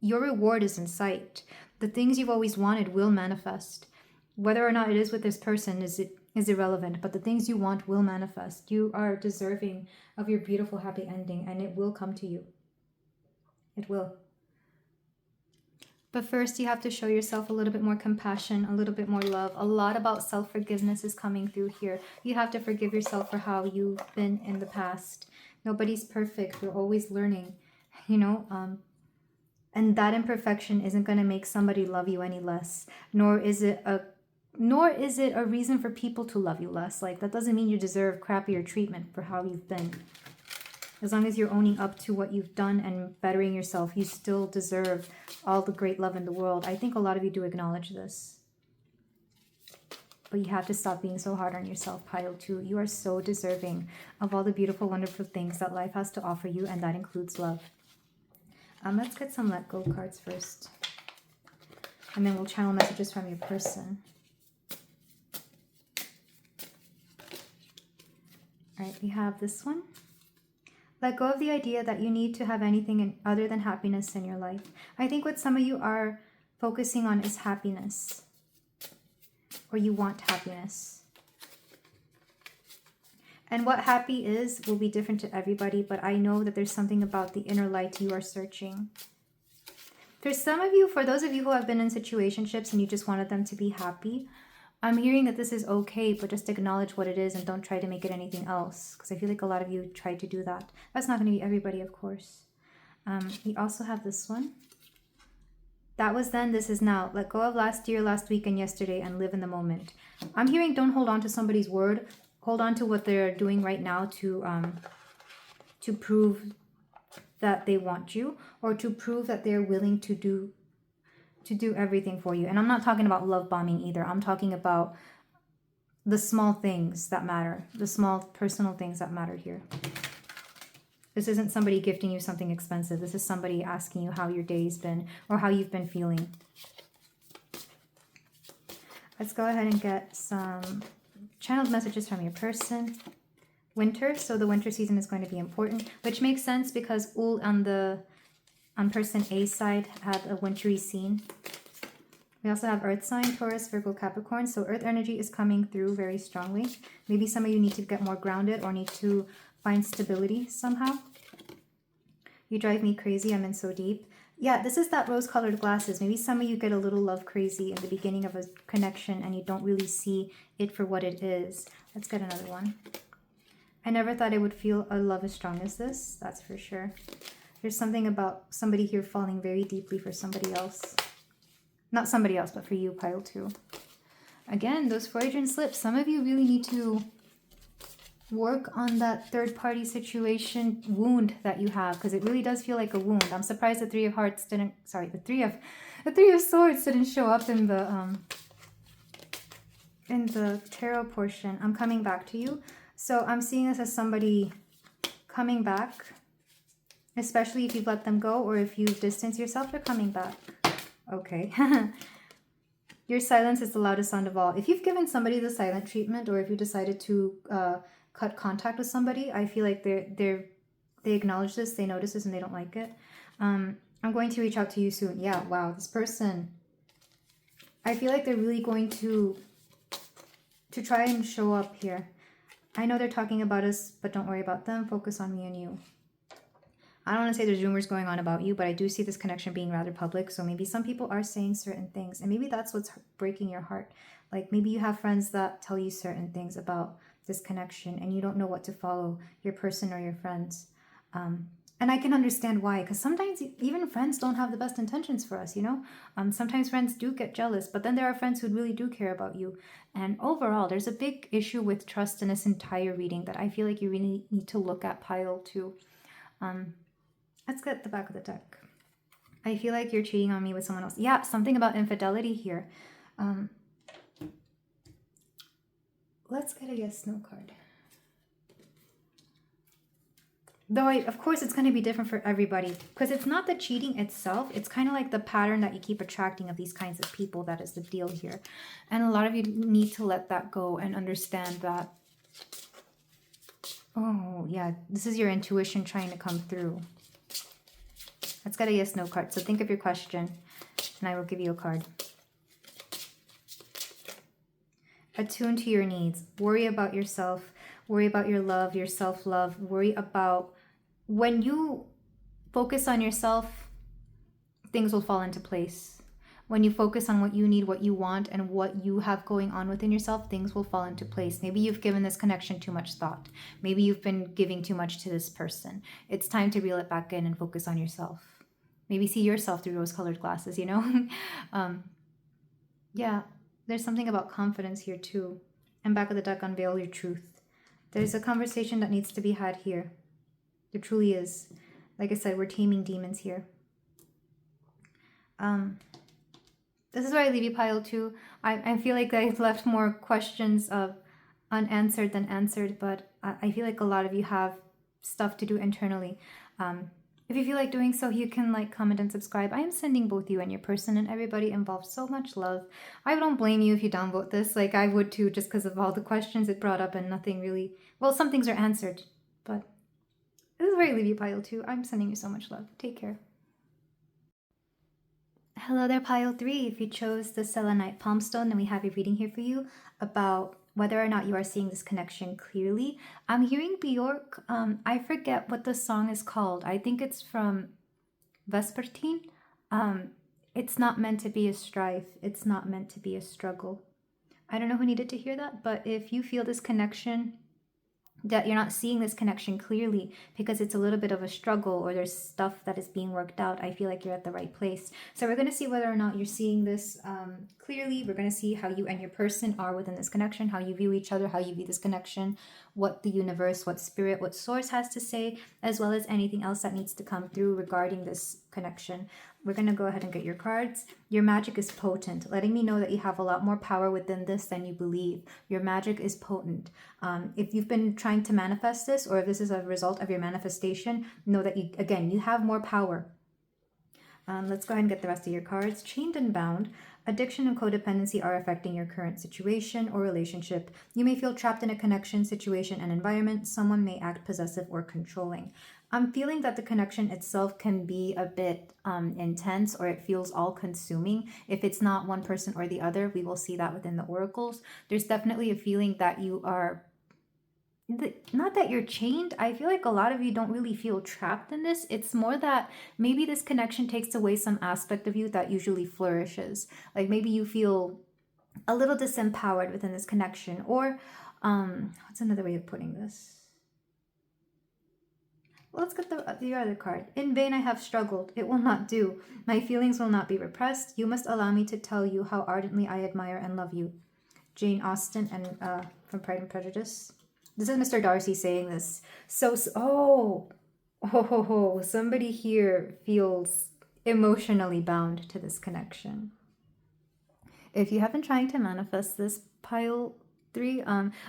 Speaker 1: reward is in sight. The things you've always wanted will manifest. Whether or not it is with this person is irrelevant, but the things you want will manifest. You are deserving of your beautiful, happy ending, and it will come to you. It will. But first, you have to show yourself a little bit more compassion, a little bit more love. A lot about self-forgiveness is coming through here. You have to forgive yourself for how you've been in the past. Nobody's perfect. We're always learning, and that imperfection isn't going to make somebody love you any less, nor is it a reason for people to love you less. That doesn't mean you deserve crappier treatment for how you've been. As long as you're owning up to what you've done and bettering yourself, you still deserve all the great love in the world. I think a lot of you do acknowledge this. But you have to stop being so hard on yourself, pile 2. You are so deserving of all the beautiful, wonderful things that life has to offer you, and that includes love. Let's get some let go cards first. And then we'll channel messages from your person. All right, we have this one. Let go of the idea that you need to have anything other than happiness in your life. I think what some of you are focusing on is happiness. Or you want happiness. And what happy is will be different to everybody, but I know that there's something about the inner light you are searching. For those of you who have been in situationships and you just wanted them to be happy, I'm hearing that this is okay, but just acknowledge what it is and don't try to make it anything else. Because I feel like a lot of you tried to do that. That's not going to be everybody, of course. We also have this one. That was then, this is now. Let go of last year, last week, and yesterday and live in the moment. I'm hearing don't hold on to somebody's word. Hold on to what they're doing right now to prove that they want you, or to prove that they're willing to do everything for you. And I'm not talking about love bombing either. I'm talking about the small things that matter, the small personal things that matter here. This isn't somebody gifting you something expensive. This is somebody asking you how your day's been or how you've been feeling. Let's go ahead and get some channeled messages from your person. Winter, so the winter season is going to be important, which makes sense because Ul on person A side had a wintry scene. We also have Earth sign, Taurus, Virgo, Capricorn. So Earth energy is coming through very strongly. Maybe some of you need to get more grounded or need to find stability somehow. You drive me crazy. I'm in so deep. Yeah, this is that rose-colored glasses. Maybe some of you get a little love crazy in the beginning of a connection and you don't really see it for what it is. Let's get another one. I never thought I would feel a love as strong as this. That's for sure. There's something about somebody here falling very deeply for somebody else. Not somebody else, but for you, pile 2. Again, those Freudian slips. Some of you really need to work on that third-party situation wound that you have, because it really does feel like a wound. I'm surprised the Three of Hearts didn't. Sorry, the Three of Swords didn't show up in the tarot portion. I'm coming back to you. So I'm seeing this as somebody coming back, especially if you've let them go or if you've distanced yourself, they're coming back. Okay. Your silence is the loudest sound of all. If you've given somebody the silent treatment or if you decided to cut contact with somebody, I feel like they acknowledge this, they notice this, and they don't like it. I'm going to reach out to you soon. Yeah, wow, this person, I feel like they're really going to try and show up here. I know they're talking about us, but don't worry about them. Focus on me and you. I don't want to say there's rumors going on about you, but I do see this connection being rather public. So maybe some people are saying certain things, and maybe that's what's breaking your heart. Like maybe you have friends that tell you certain things about this connection and you don't know what to follow, your person or your friends. And I can understand why, because sometimes even friends don't have the best intentions for us, you know? Sometimes friends do get jealous, but then there are friends who really do care about you. And overall, there's a big issue with trust in this entire reading that I feel like you really need to look at, pile 2. Let's get the back of the deck. I feel like you're cheating on me with someone else. Yeah, something about infidelity here. Let's get a yes/no card. Though, of course, it's going to be different for everybody because it's not the cheating itself. It's kind of like the pattern that you keep attracting of these kinds of people that is the deal here. And a lot of you need to let that go and understand that, oh, yeah, this is your intuition trying to come through. Let's get a yes/no card. So think of your question and I will give you a card. Attune to your needs. Worry about yourself. Worry about your love, your self-love. Worry about when you focus on yourself, things will fall into place. When you focus on what you need, what you want, and what you have going on within yourself, things will fall into place. Maybe you've given this connection too much thought. Maybe you've been giving too much to this person. It's time to reel it back in and focus on yourself. Maybe see yourself through rose-colored glasses, you know? Yeah, there's something about confidence here too. And back of the deck, unveil your truth. There's a conversation that needs to be had here. There truly is. Like I said, we're taming demons here. This is where I leave you, pile 2. I feel like I've left more questions of unanswered than answered, but I feel like a lot of you have stuff to do internally. If you feel like doing so, you can like, comment, and subscribe. I am sending both you and your person and everybody involved so much love. I don't blame you if you downvote this. Like I would too, just because of all the questions it brought up and nothing really... Well, some things are answered, but this is where I leave you, pile 2. I'm sending you so much love. Take care. Hello there, pile 3. If you chose the selenite palm stone, then we have a reading here for you about whether or not you are seeing this connection clearly. I'm hearing Bjork. I forget what the song is called. I think it's from Vespertine. It's not meant to be a strife. It's not meant to be a struggle. I don't know who needed to hear that, but if you feel this connection, that you're not seeing this connection clearly because it's a little bit of a struggle or there's stuff that is being worked out, I feel like you're at the right place. So we're going to see whether or not you're seeing this clearly. We're going to see how you and your person are within this connection, how you view each other, how you view this connection, what the universe, what spirit, what source has to say, as well as anything else that needs to come through regarding this connection. We're going to go ahead and get your cards. Your magic is potent, letting me know that you have a lot more power within this than you believe. Your magic is potent. If you've been trying to manifest this, or if this is a result of your manifestation, know that you have more power. Let's go ahead and get the rest of your cards. Chained and bound. Addiction and codependency are affecting your current situation or relationship. You may feel trapped in a connection, situation, and environment. Someone may act possessive or controlling. I'm feeling that the connection itself can be a bit intense, or it feels all-consuming. If it's not one person or the other, we will see that within the oracles. There's definitely a feeling that you are... not that you're chained. I feel like a lot of you don't really feel trapped in this. It's more that maybe this connection takes away some aspect of you that usually flourishes. Like maybe you feel a little disempowered within this connection. Or what's another way of putting this? Well, let's get the other card. In vain I have struggled. It will not do. My feelings will not be repressed. You must allow me to tell you how ardently I admire and love you. Jane Austen and from Pride and Prejudice. This is Mr. Darcy saying this. Somebody here feels emotionally bound to this connection. If you have been trying to manifest this, pile 3,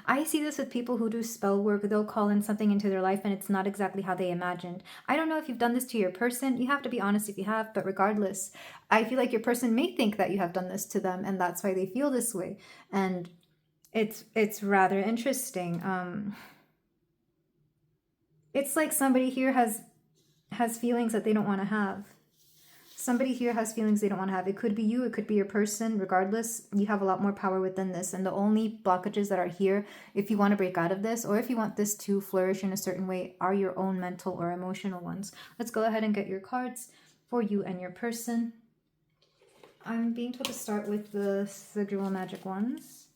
Speaker 1: I see this with people who do spell work. They'll call in something into their life and it's not exactly how they imagined. I don't know if you've done this to your person. You have to be honest if you have, but regardless, I feel like your person may think that you have done this to them and that's why they feel this way. And it's rather interesting. It's like somebody here has feelings that they don't want to have. Somebody here has feelings they don't want to have. It could be you, it could be your person. Regardless, you have a lot more power within this. And the only blockages that are here, if you want to break out of this, or if you want this to flourish in a certain way, are your own mental or emotional ones. Let's go ahead and get your cards for you and your person. I'm being told to start with the Sigil Magic ones.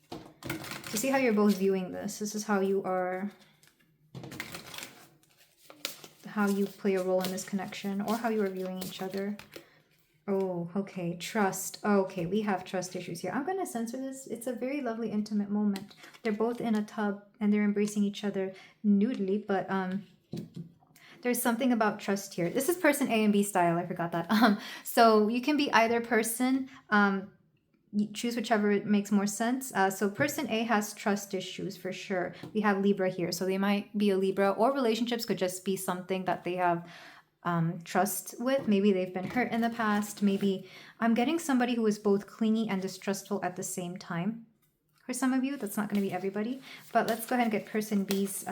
Speaker 1: To see how you're both viewing this. This is how you play a role in this connection, or how you are viewing each other. Oh, okay. Trust. Okay, we have trust issues here. I'm going to censor this. It's a very lovely, intimate moment. They're both in a tub and they're embracing each other nudely, but there's something about trust here. This is person A and B style. I forgot that. So you can be either person. You choose whichever makes more sense. So person A has trust issues for sure. We have Libra here. So they might be a Libra, or relationships could just be something that they have trust with. Maybe they've been hurt in the past. Maybe I'm getting somebody who is both clingy and distrustful at the same time. For some of you, that's not going to be everybody. But let's go ahead and get person B's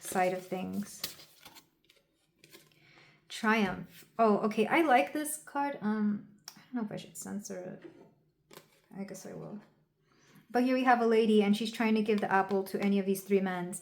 Speaker 1: side of things. Triumph. Oh, okay. I like this card. I don't know if I should censor it. I guess I will. But here we have a lady and she's trying to give the apple to any of these 3 men.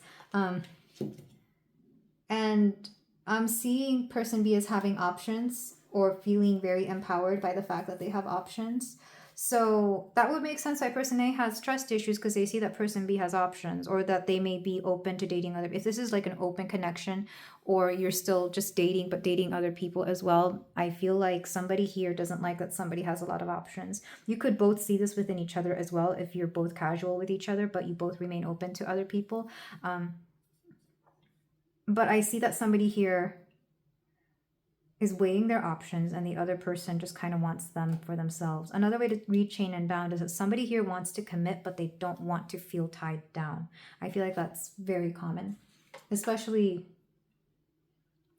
Speaker 1: And I'm seeing person B as having options, or feeling very empowered by the fact that they have options. So that would make sense why person A has trust issues, because they see that person B has options, or that they may be open to dating other. If this is like an open connection, or you're still just dating but dating other people as well, I feel like somebody here doesn't like that somebody has a lot of options. You could both see this within each other as well if you're both casual with each other, but you both remain open to other people. But I see that somebody here is weighing their options and the other person just kind of wants them for themselves. Another way to read chain and bound is that somebody here wants to commit, but they don't want to feel tied down. I feel like that's very common, especially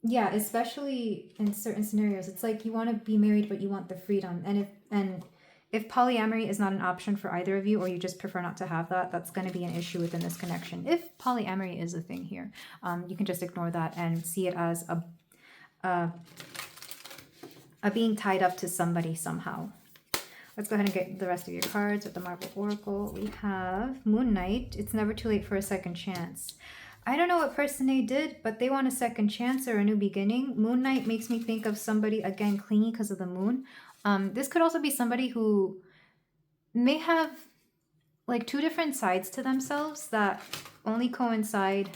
Speaker 1: in certain scenarios. It's like you want to be married, but you want the freedom. And if polyamory is not an option for either of you, or you just prefer not to have that, that's going to be an issue within this connection. If polyamory is a thing here, you can just ignore that and see it as a being tied up to somebody somehow. Let's go ahead and get the rest of your cards with the Marble Oracle. We have Moon Knight. It's never too late for a second chance. I don't know what person A did, but they want a second chance or a new beginning. Moon Knight makes me think of somebody, again, clingy because of the moon. This could also be somebody who may have like 2 different sides to themselves that only coincide.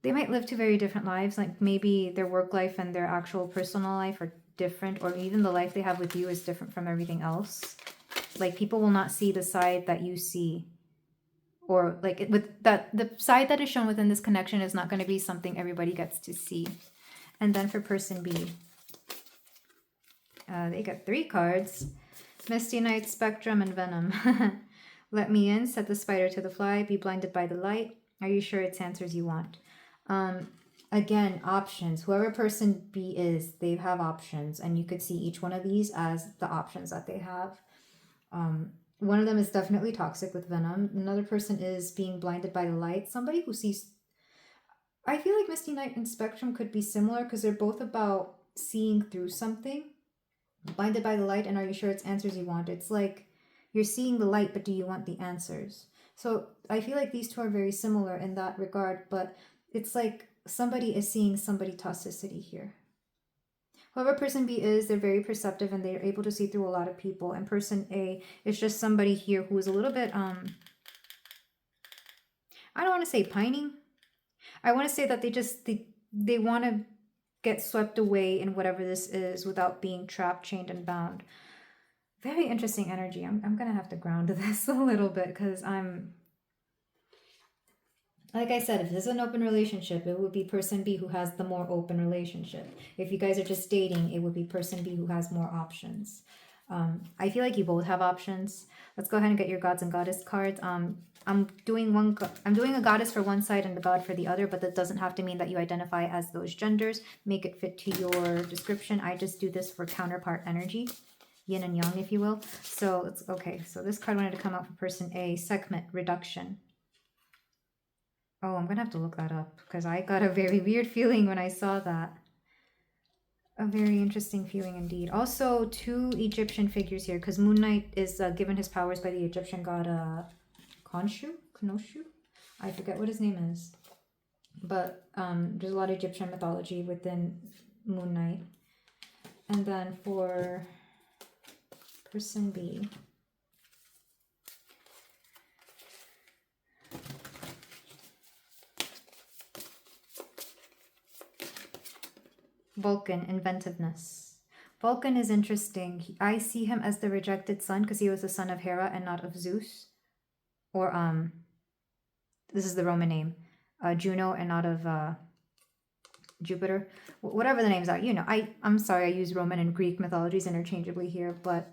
Speaker 1: They might live 2 very different lives. Like maybe their work life and their actual personal life are different, or even the life they have with you is different from everything else. Like people will not see the side that you see, or like with that, the side that is shown within this connection is not going to be something everybody gets to see. And then for person B, They got 3 cards. Misty Night, Spectrum, and Venom. Let me in, set the spider to the fly, be blinded by the light. Are you sure it's answers you want? Again, options. Whoever person B is, they have options, and you could see each one of these as the options that they have. One of them is definitely toxic with Venom. Another person is being blinded by the light. Somebody who sees... I feel like Misty Night and Spectrum could be similar because they're both about seeing through something. Blinded by the light, and are you sure it's answers you want? It's like you're seeing the light, but do you want the answers? So I feel like these two are very similar in that regard, but it's like somebody is seeing somebody toxicity here. Whoever person B is, they're very perceptive and they're able to see through a lot of people. And person A is just somebody here who is a little bit, I don't want to say pining. I want to say that they want to get swept away in whatever this is without being trapped, chained, and bound. Very interesting energy. I'm going to have to ground this a little bit because like I said, if this is an open relationship, it would be person B who has the more open relationship. If you guys are just dating, it would be person B who has more options. I feel like you both have options. Let's go ahead and get your gods and goddess cards. I'm doing a goddess for one side and the god for the other, but that doesn't have to mean that you identify as those genders. Make it fit to your description. I just do this for counterpart energy, yin and yang, if you will. So it's okay. So this card wanted to come out for person A, segment reduction. Oh, I'm gonna have to look that up because I got a very weird feeling when I saw that. A very interesting feeling indeed. Also, 2 Egyptian figures here because Moon Knight is given his powers by the Egyptian god Khonshu? I forget what his name is. But there's a lot of Egyptian mythology within Moon Knight. And then for person B, Vulcan, inventiveness. Vulcan is interesting. I see him as the rejected son because he was the son of Hera and not of Zeus. Or, this is the Roman name. Juno and not of Jupiter. Whatever the names are. You know, I'm sorry I use Roman and Greek mythologies interchangeably here, but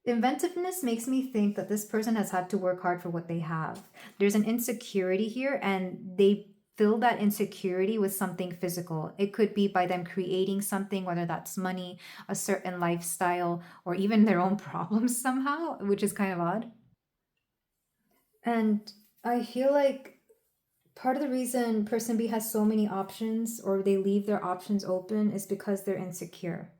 Speaker 1: inventiveness makes me think that this person has had to work hard for what they have. There's an insecurity here, and they fill that insecurity with something physical. It could be by them creating something, whether that's money, a certain lifestyle, or even their own problems somehow, which is kind of odd. And I feel like part of the reason person B has so many options or they leave their options open is because they're insecure.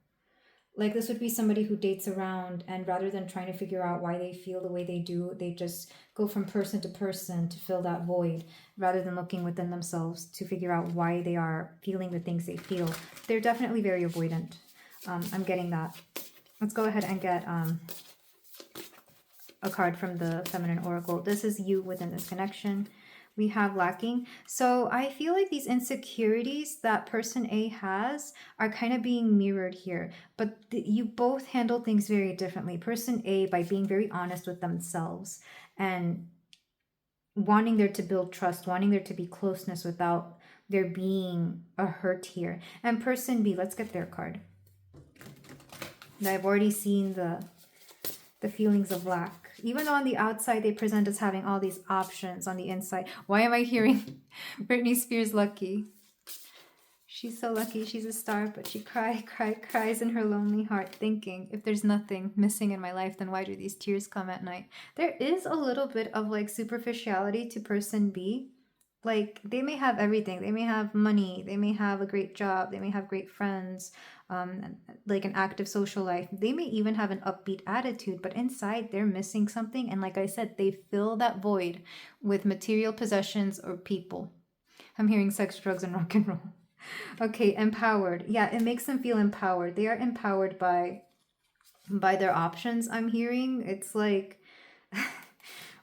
Speaker 1: Like this would be somebody who dates around, and rather than trying to figure out why they feel the way they do, they just go from person to person to fill that void rather than looking within themselves to figure out why they are feeling the things they feel. They're definitely very avoidant. I'm getting that. Let's go ahead and get a card from the Feminine Oracle. This is you within this connection. We have lacking. So I feel like these insecurities that person A has are kind of being mirrored here, but you both handle things very differently. Person A by being very honest with themselves and wanting there to build trust, wanting there to be closeness without there being a hurt here. And person B, let's get their card. I've already seen the feelings of lack. Even though on the outside they present as having all these options, on the inside, why am I hearing Britney Spears lucky? She's so lucky, she's a star, but she cries in her lonely heart thinking, if there's nothing missing in my life, then why do these tears come at night? There is a little bit of like superficiality to person B. Like they may have everything. They may have money. They may have a great job. They may have great friends, like an active social life. They may even have an upbeat attitude, but inside they're missing something. And like I said, they fill that void with material possessions or people. I'm hearing sex, drugs, and rock and roll. Okay, empowered. Yeah, it makes them feel empowered. They are empowered by their options, I'm hearing. It's like...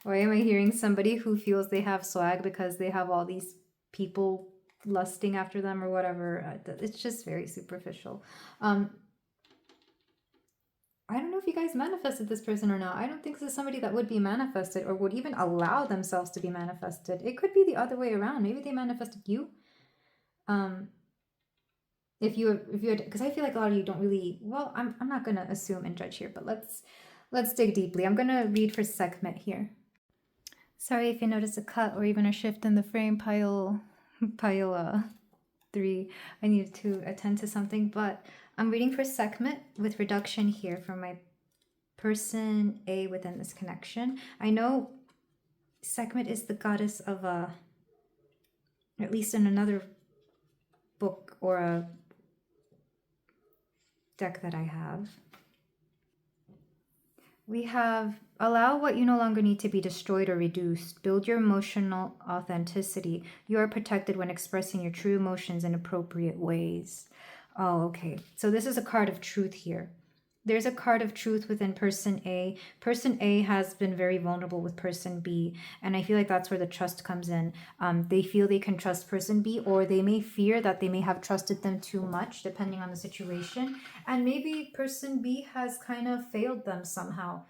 Speaker 1: Why am I hearing somebody who feels they have swag because they have all these people lusting after them or whatever? It's just very superficial. I don't know if you guys manifested this person or not. I don't think this is somebody that would be manifested or would even allow themselves to be manifested. It could be the other way around. Maybe they manifested you. if you had, because I feel like a lot of you don't really, well, I'm not gonna assume and judge here, but let's dig deeply. I'm gonna read for Sekhmet here. Sorry if you notice a cut or even a shift in the frame. Pile 3. I needed to attend to something, but I'm reading for Sekhmet with reduction here for my person A within this connection. I know Sekhmet is the goddess of at least in another book or a deck that I have. We have allow what you no longer need to be destroyed or reduced. Build your emotional authenticity. You are protected when expressing your true emotions in appropriate ways. Oh, okay. So this is a card of truth here. There's a card of truth within person A. Person A has been very vulnerable with person B, and I feel like that's where the trust comes in. They feel they can trust person B, or they may fear that they may have trusted them too much, depending on the situation. And maybe person B has kind of failed them somehow,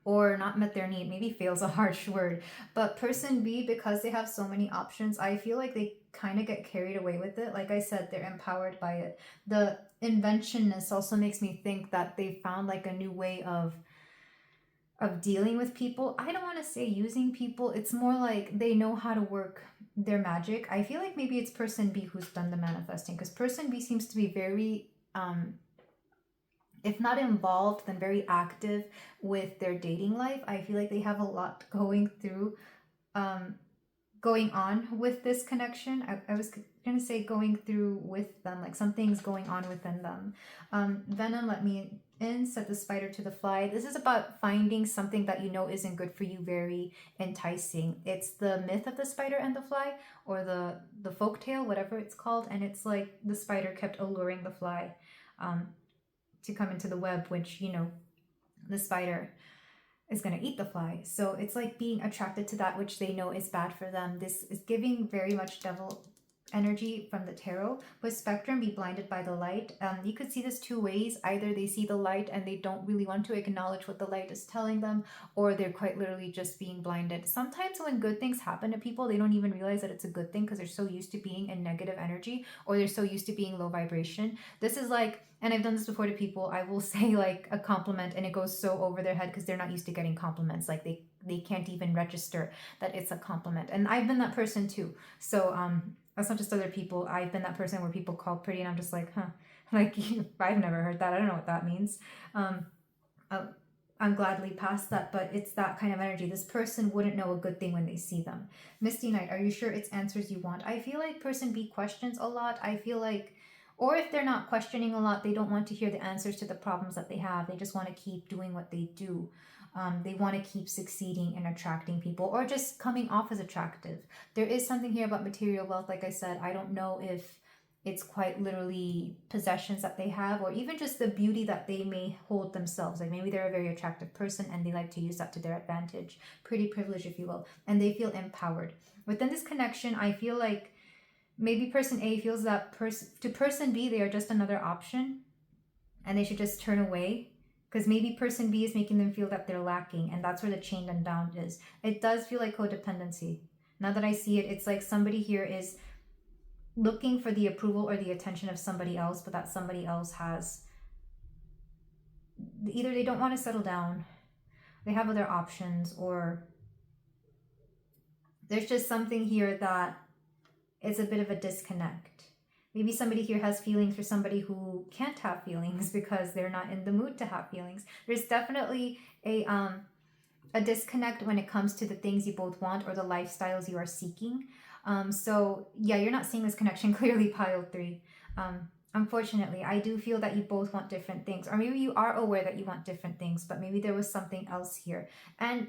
Speaker 1: or not met their need. Maybe fail's a harsh word, but person B, because they have so many options, I feel like they kind of get carried away with it. Like I said, they're empowered by it. The inventionness also makes me think that they found like a new way of dealing with people. I don't want to say using people. It's more like they know how to work their magic. I feel like maybe it's person B who's done the manifesting, because person B seems to be very if not involved, then very active with their dating life. I feel like they have a lot going on with this connection. I was gonna say going through with them, like something's going on within them. Venom let me in, said the spider to the fly. This is about finding something that you know isn't good for you very enticing. It's the myth of the spider and the fly, or the folk tale, whatever it's called, and it's like the spider kept alluring the fly to come into the web, which, you know, the spider is going to eat the fly. So it's like being attracted to that which they know is bad for them. This is giving very much devil energy from the tarot. With spectrum, be blinded by the light. You could see this two ways. Either they see the light and they don't really want to acknowledge what the light is telling them, or they're quite literally just being blinded. Sometimes when good things happen to people, they don't even realize that it's a good thing because they're so used to being in negative energy, or they're so used to being low vibration. This is like, and I've done this before to people, I will say like a compliment and it goes so over their head because they're not used to getting compliments. Like they can't even register that it's a compliment. And I've been that person too. So that's not just other people. I've been that person where people call pretty and I'm just like, huh, like I've never heard that. I don't know what that means. I'm gladly past that, but it's that kind of energy. This person wouldn't know a good thing when they see them. Misty Knight, are you sure it's answers you want? I feel like person B questions a lot. I feel like, or if they're not questioning a lot, they don't want to hear the answers to the problems that they have. They just want to keep doing what they do. They want to keep succeeding and attracting people, or just coming off as attractive. There is something here about material wealth. Like I said, I don't know if it's quite literally possessions that they have, or even just the beauty that they may hold themselves. Like maybe they're a very attractive person and they like to use that to their advantage. Pretty privilege, if you will. And they feel empowered. Within this connection, I feel like maybe person A feels that to person B, they are just another option and they should just turn away, because maybe person B is making them feel that they're lacking, and that's where the chained and bound is. It does feel like codependency. Now that I see it, it's like somebody here is looking for the approval or the attention of somebody else, but that somebody else has, either they don't want to settle down, they have other options, or there's just something here that is a bit of a disconnect. Maybe somebody here has feelings for somebody who can't have feelings because they're not in the mood to have feelings. There's definitely a disconnect when it comes to the things you both want or the lifestyles you are seeking. So yeah, you're not seeing this connection clearly, pile 3. Unfortunately, I do feel that you both want different things, or maybe you are aware that you want different things, but maybe there was something else here. And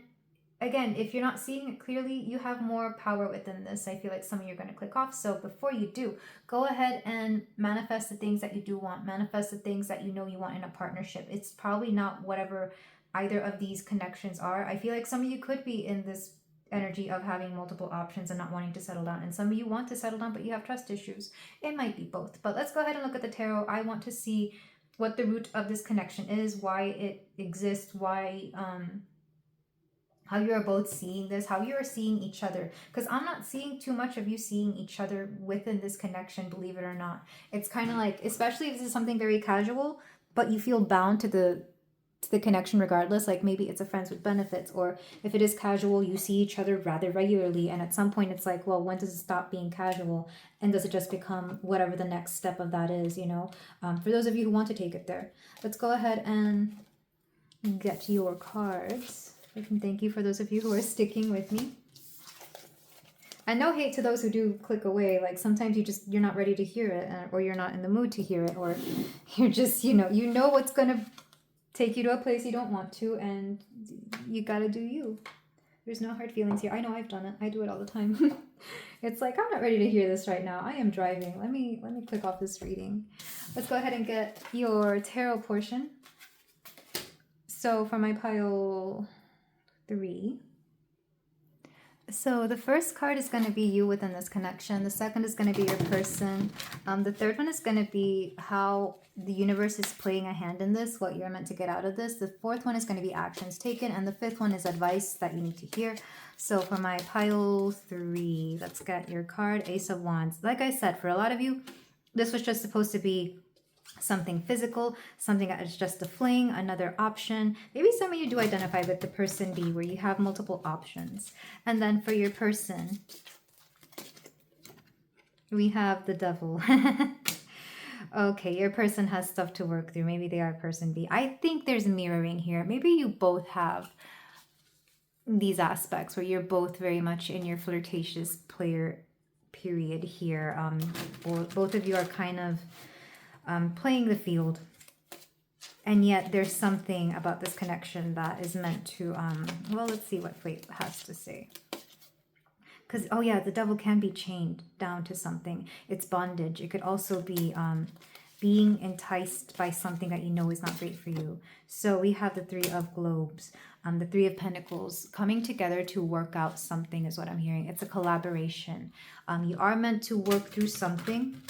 Speaker 1: again, if you're not seeing it clearly, you have more power within this. I feel like some of you are going to click off. So before you do, go ahead and manifest the things that you do want. Manifest the things that you know you want in a partnership. It's probably not whatever either of these connections are. I feel like some of you could be in this energy of having multiple options and not wanting to settle down. And some of you want to settle down, but you have trust issues. It might be both. But let's go ahead and look at the tarot. I want to see what the root of this connection is, why it exists, why how you are both seeing this, how you are seeing each other. Because I'm not seeing too much of you seeing each other within this connection, believe it or not. It's kind of like, especially if this is something very casual, but you feel bound to the connection regardless. Like maybe it's a friends with benefits, or if it is casual, you see each other rather regularly, and at some point it's like, well, when does it stop being casual, and does it just become whatever the next step of that is, you know? For those of you who want to take it there, let's go ahead and get your cards. I can thank you for those of you who are sticking with me. And no hate to those who do click away. Like sometimes you're not ready to hear it, or you're not in the mood to hear it, or you're just, you know what's gonna take you to a place you don't want to, and you gotta do you. There's no hard feelings here. I know I've done it. I do it all the time. It's like, I'm not ready to hear this right now. I am driving. Let me click off this reading. Let's go ahead and get your tarot portion. So for my pile 3. So the first card is going to be you within this connection. The second is going to be your person. The third one is going to be how the universe is playing a hand in this, what you're meant to get out of this. The fourth one is going to be actions taken. And the fifth one is advice that you need to hear. So for my pile 3, let's get your card, Ace of Wands. Like I said, for a lot of you, this was just supposed to be something physical, something that is just a fling, another option. Maybe some of you do identify with the person B, where you have multiple options. And then for your person, we have the Devil. Okay, your person has stuff to work through. Maybe they are person B. I think there's mirroring here. Maybe you both have these aspects where you're both very much in your flirtatious player period here. Or both of you are kind of playing the field, and yet there's something about this connection that is meant to well, let's see what fate has to say. Because oh yeah, the Devil can be chained down to something. It's bondage. It could also be being enticed by something that you know is not great for you. So we have the 3 of Globes, the 3 of Pentacles, coming together to work out something is what I'm hearing. It's a collaboration. You are meant to work through something.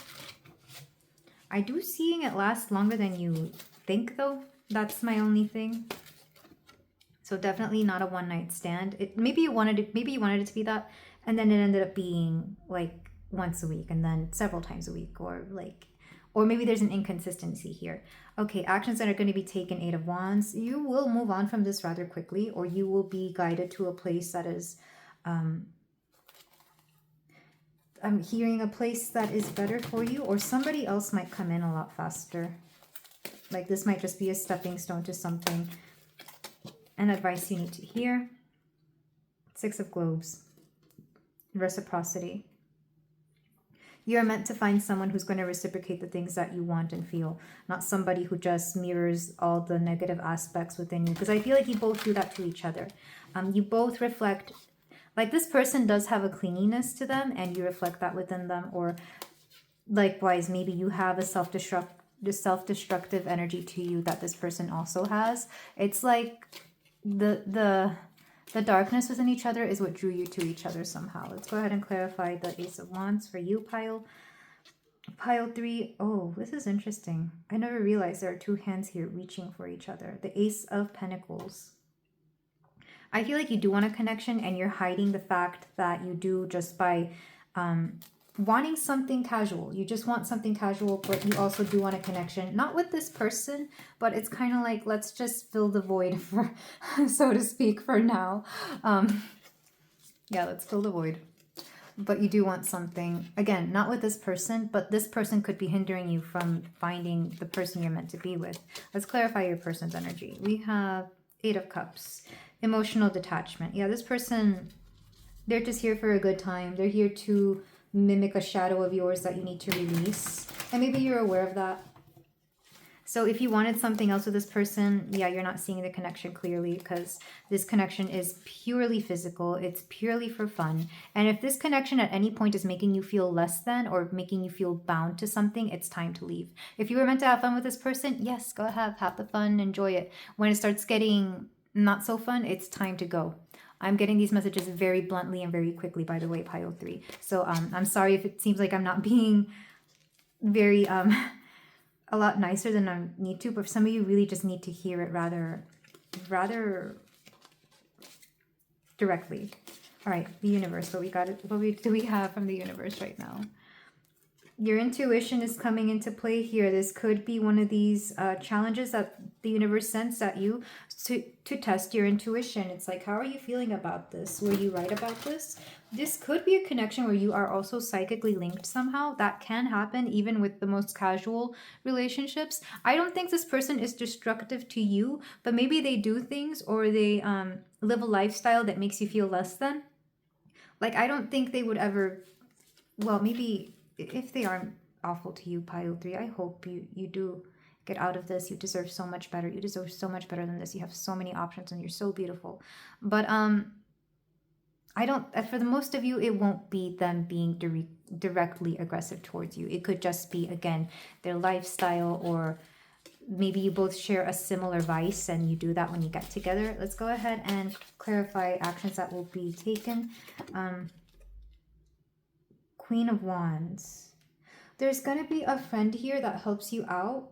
Speaker 1: I do seeing it last longer than you think, though. That's my only thing. So definitely not a one-night stand. Maybe you wanted it to be that, and then it ended up being like once a week, and then several times a week, or maybe there's an inconsistency here. Okay, actions that are going to be taken, 8 of Wands. You will move on from this rather quickly, or you will be guided to a place that is I'm hearing a place that is better for you, or somebody else might come in a lot faster. Like this might just be a stepping stone to something. And advice you need to hear. 6 of Globes. Reciprocity. You are meant to find someone who's going to reciprocate the things that you want and feel, not somebody who just mirrors all the negative aspects within you. Because I feel like you both do that to each other. You both reflect, like this person does have a clinginess to them, and you reflect that within them. Or likewise, maybe you have a self-destructive energy to you that this person also has. It's like the darkness within each other is what drew you to each other somehow. Let's go ahead and clarify the Ace of Wands for you, pile 3. Oh, this is interesting. I never realized there are 2 hands here reaching for each other. The Ace of Pentacles. I feel like you do want a connection, and you're hiding the fact that you do just by wanting something casual. You just want something casual, but you also do want a connection. Not with this person, but it's kind of like, let's just fill the void, for, so to speak, for now. Yeah, let's fill the void. But you do want something, again, not with this person, but this person could be hindering you from finding the person you're meant to be with. Let's clarify your person's energy. We have 8 of Cups. Emotional detachment. Yeah, this person, they're just here for a good time. They're here to mimic a shadow of yours that you need to release. And maybe you're aware of that. So if you wanted something else with this person, yeah, you're not seeing the connection clearly, because this connection is purely physical. It's purely for fun. And if this connection at any point is making you feel less than, or making you feel bound to something, it's time to leave. If you were meant to have fun with this person, yes, go ahead, have the fun, enjoy it. When it starts getting not so fun, it's time to go. I'm getting these messages very bluntly and very quickly, by the way, pile 3. So I'm sorry if it seems like I'm not being very a lot nicer than I need to, but some of you really just need to hear it rather directly. All right, the universe. What do we have from the universe right now? Your intuition is coming into play here. This could be one of these challenges that the universe sends at you to test your intuition. It's like, how are you feeling about this? Were you right about this? This could be a connection where you are also psychically linked somehow. That can happen even with the most casual relationships. I don't think this person is destructive to you, but maybe they do things or they live a lifestyle that makes you feel less than. Like, I don't think they would ever, well, maybe if they aren't awful to you, Pile 3, I hope you do get out of this. You deserve so much better. You deserve so much better than this. You have so many options and you're so beautiful. But I don't, for the most of you, it won't be them being directly aggressive towards you. It could just be, again, their lifestyle, or maybe you both share a similar vice and you do that when you get together. Let's go ahead and clarify actions that will be taken. Queen of Wands. There's going to be a friend here that helps you out.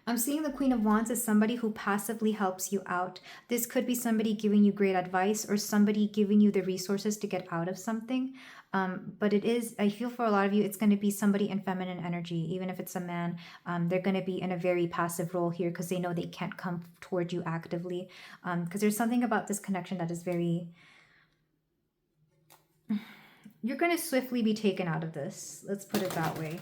Speaker 1: I'm seeing the Queen of Wands as somebody who passively helps you out. This could be somebody giving you great advice or somebody giving you the resources to get out of something. But it is, I feel for a lot of you, it's going to be somebody in feminine energy. Even if it's a man, they're going to be in a very passive role here because they know they can't come toward you actively. Because there's something about this connection that is very... You're going to swiftly be taken out of this. Let's put it that way.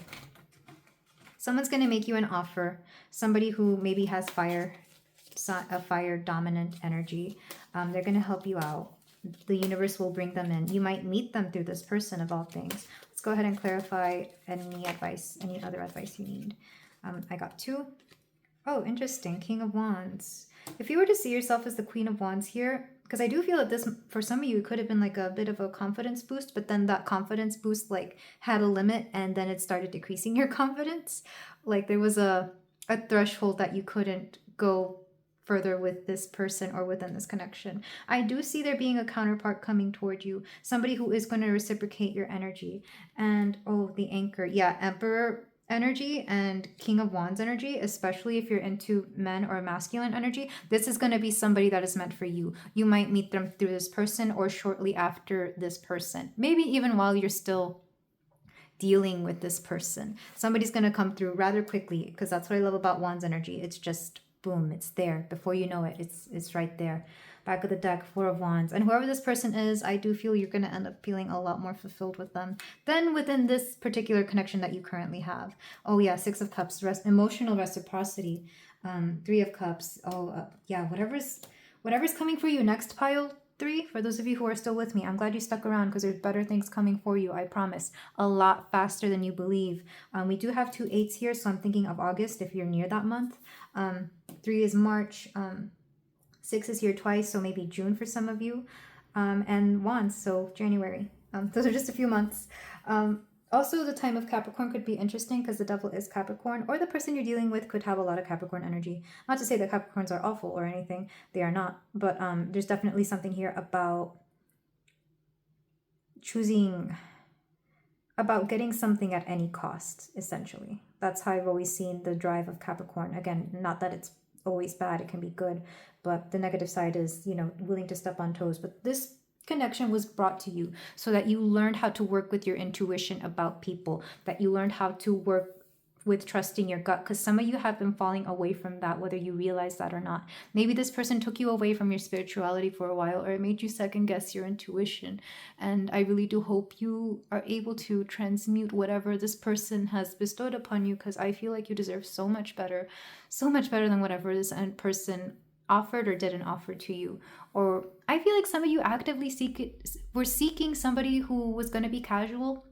Speaker 1: Someone's going to make you an offer. Somebody who maybe has a fire dominant energy. They're going to help you out. The universe will bring them in. You might meet them through this person of all things. Let's go ahead and clarify any advice, any other advice you need. I got 2. Oh, interesting. King of Wands. If you were to see yourself as the Queen of Wands here, because I do feel that this, for some of you, it could have been like a bit of a confidence boost, but then that confidence boost like had a limit and then it started decreasing your confidence. Like there was a threshold that you couldn't go further with this person or within this connection. I do see there being a counterpart coming toward you, somebody who is going to reciprocate your energy. And oh, the anchor. Yeah, Emperor energy and King of Wands energy, especially if you're into men or masculine energy, this is going to be somebody that is meant for you. You might meet them through this person or shortly after this person. Maybe even while you're still dealing with this person. Somebody's going to come through rather quickly, because that's what I love about Wands energy. It's just boom, it's there. Before you know it, it's right there. Back of the deck, 4 of Wands. And whoever this person is, I do feel you're going to end up feeling a lot more fulfilled with them than within this particular connection that you currently have. Oh yeah, 6 of Cups, emotional reciprocity. 3 of Cups. Oh yeah, whatever's coming for you next, Pile 3. For those of you who are still with me, I'm glad you stuck around because there's better things coming for you, I promise. A lot faster than you believe. We do have 2 8s here, so I'm thinking of August if you're near that month. 3 is March. 6 is here twice, so maybe June for some of you. And Wands, so January. Those are just a few months. Also, the time of Capricorn could be interesting because the devil is Capricorn, or the person you're dealing with could have a lot of Capricorn energy. Not to say that Capricorns are awful or anything. They are not. But there's definitely something here about about getting something at any cost, essentially. That's how I've always seen the drive of Capricorn. Again, not that it's always bad, it can be good, but the negative side is, willing to step on toes. But this connection was brought to you so that you learned how to work with your intuition about people, that you learned how to work with trusting your gut, because some of you have been falling away from that, whether you realize that or not. Maybe this person took you away from your spirituality for a while, or it made you second guess your intuition. And I really do hope you are able to transmute whatever this person has bestowed upon you, because I feel like you deserve so much better than whatever this person offered or didn't offer to you. Or I feel like some of you actively were seeking somebody who was going to be casual,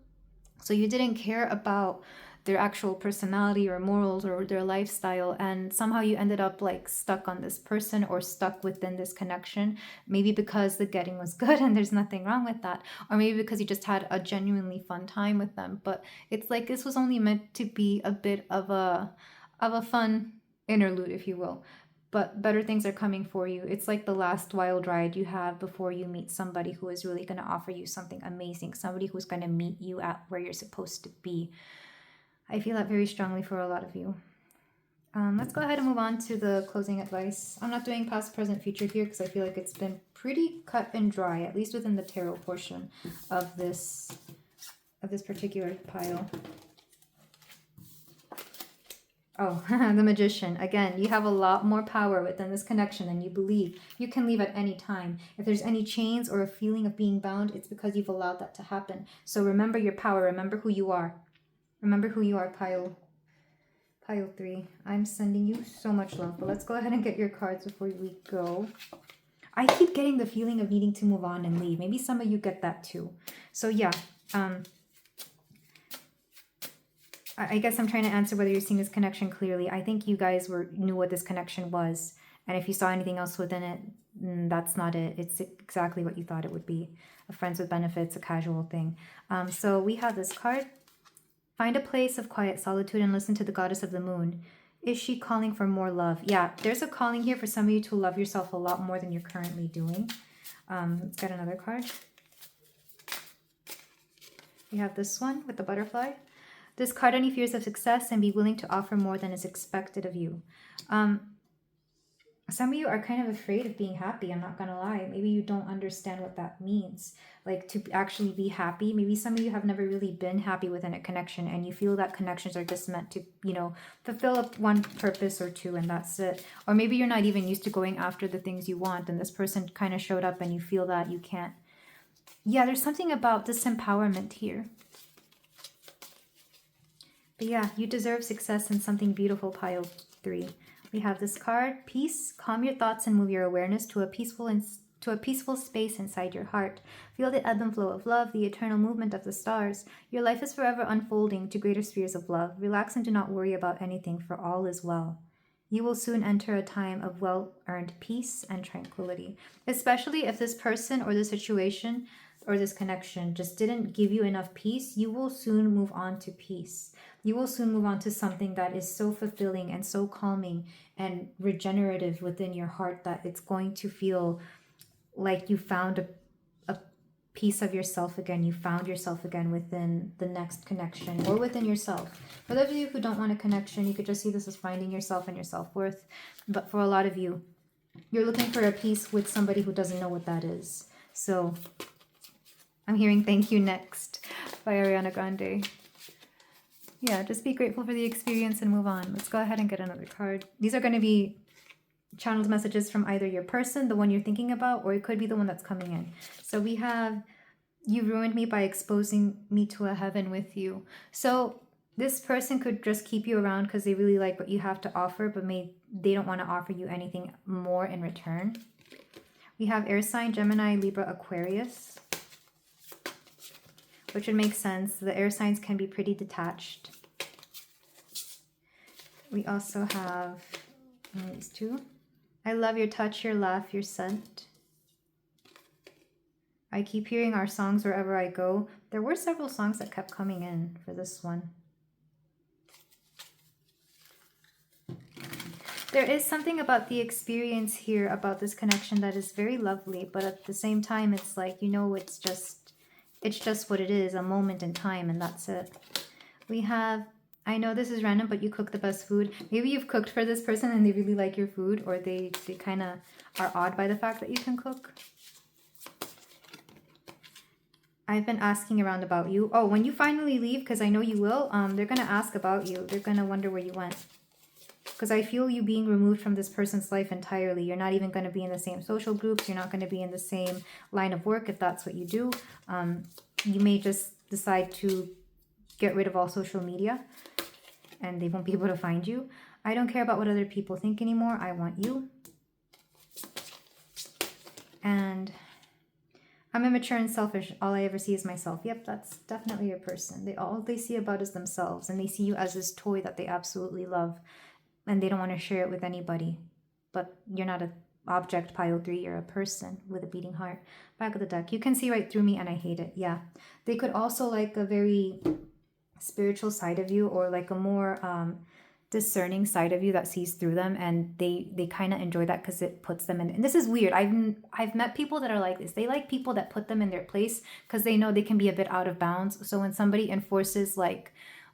Speaker 1: so you didn't care about their actual personality or morals or their lifestyle, and somehow you ended up like stuck on this person or stuck within this connection, maybe because the getting was good and there's nothing wrong with that, or maybe because you just had a genuinely fun time with them. But it's like this was only meant to be a bit of a fun interlude, if you will. But better things are coming for you. It's like the last wild ride you have before you meet somebody who is really going to offer you something amazing, somebody who's going to meet you at where you're supposed to be. I feel that very strongly for a lot of you. Let's go ahead and move on to the closing advice. I'm not doing past, present, future here because I feel like it's been pretty cut and dry, at least within the tarot portion of this particular pile. Oh, the Magician. Again, you have a lot more power within this connection than you believe. You can leave at any time. If there's any chains or a feeling of being bound, it's because you've allowed that to happen. So remember your power. Remember who you are. Remember who you are, Pile 3. I'm sending you so much love. But let's go ahead and get your cards before we go. I keep getting the feeling of needing to move on and leave. Maybe some of you get that too. So yeah, I guess I'm trying to answer whether you're seeing this connection clearly. I think you guys knew what this connection was. And if you saw anything else within it, that's not it. It's exactly what you thought it would be. A friends with benefits, a casual thing. So we have this card. Find a place of quiet solitude and listen to the goddess of the moon. Is she calling for more love? Yeah, there's a calling here for some of you to love yourself a lot more than you're currently doing. Let's get another card. We have this one with the butterfly. Discard any fears of success and be willing to offer more than is expected of you. Some of you are kind of afraid of being happy, I'm not going to lie. Maybe you don't understand what that means. Like to actually be happy. Maybe some of you have never really been happy within a connection and you feel that connections are just meant to, you know, fulfill one purpose or two and that's it. Or maybe you're not even used to going after the things you want and this person kind of showed up and you feel that you can't. Yeah, there's something about disempowerment here. But yeah, you deserve success and something beautiful, Pile 3. We have this card, peace. Calm your thoughts and move your awareness to a peaceful space inside your heart. Feel the ebb and flow of love, the eternal movement of the stars. Your life is forever unfolding to greater spheres of love. Relax and do not worry about anything, for all is well. You will soon enter a time of well-earned peace and tranquility, especially if this person or this situation or this connection just didn't give you enough peace. You will soon move on to peace. You will soon move on to something that is so fulfilling and so calming and regenerative within your heart that it's going to feel like you found a piece of yourself again. You found yourself again within the next connection or within yourself. For those of you who don't want a connection, you could just see this as finding yourself and your self-worth. But for a lot of you, you're looking for a peace with somebody who doesn't know what that is. So I'm hearing thank you next by Ariana Grande. Yeah, just be grateful for the experience and move on. Let's go ahead and get another card. These are going to be channeled messages from either your person, the one you're thinking about, or it could be the one that's coming in. So we have, you ruined me by exposing me to a heaven with you. So this person could just keep you around because they really like what you have to offer, but they don't want to offer you anything more in return. We have air sign, Gemini, Libra, Aquarius, which would make sense. The air signs can be pretty detached. We also have these two. I love your touch, your laugh, your scent. I keep hearing our songs wherever I go. There were several songs that kept coming in for this one. There is something about the experience here, about this connection that is very lovely, but at the same time, it's like, you know, it's just what it is, a moment in time, and that's it. We have, I know this is random, but you cook the best food. Maybe you've cooked for this person and they really like your food, or they kind of are awed by the fact that you can cook. I've been asking around about you. Oh, when you finally leave, because I know you will, they're going to ask about you. They're going to wonder where you went. Because I feel you being removed from this person's life entirely. You're not even going to be in the same social groups. You're not going to be in the same line of work if that's what you do. You may just decide to get rid of all social media and they won't be able to find you. I don't care about what other people think anymore. I want you. And I'm immature and selfish. All I ever see is myself. Yep, that's definitely your person. All they see about is themselves, and they see you as this toy that they absolutely love, and they don't want to share it with anybody. But you're not an object, Pile 3. You're a person with a beating heart. Back of the deck. You can see right through me, and I hate it. Yeah. They could also like a very spiritual side of you, or like a more discerning side of you that sees through them, and they kind of enjoy that because it puts them in. And this is weird. I've met people that are like this. They like people that put them in their place because they know they can be a bit out of bounds. So when somebody enforces like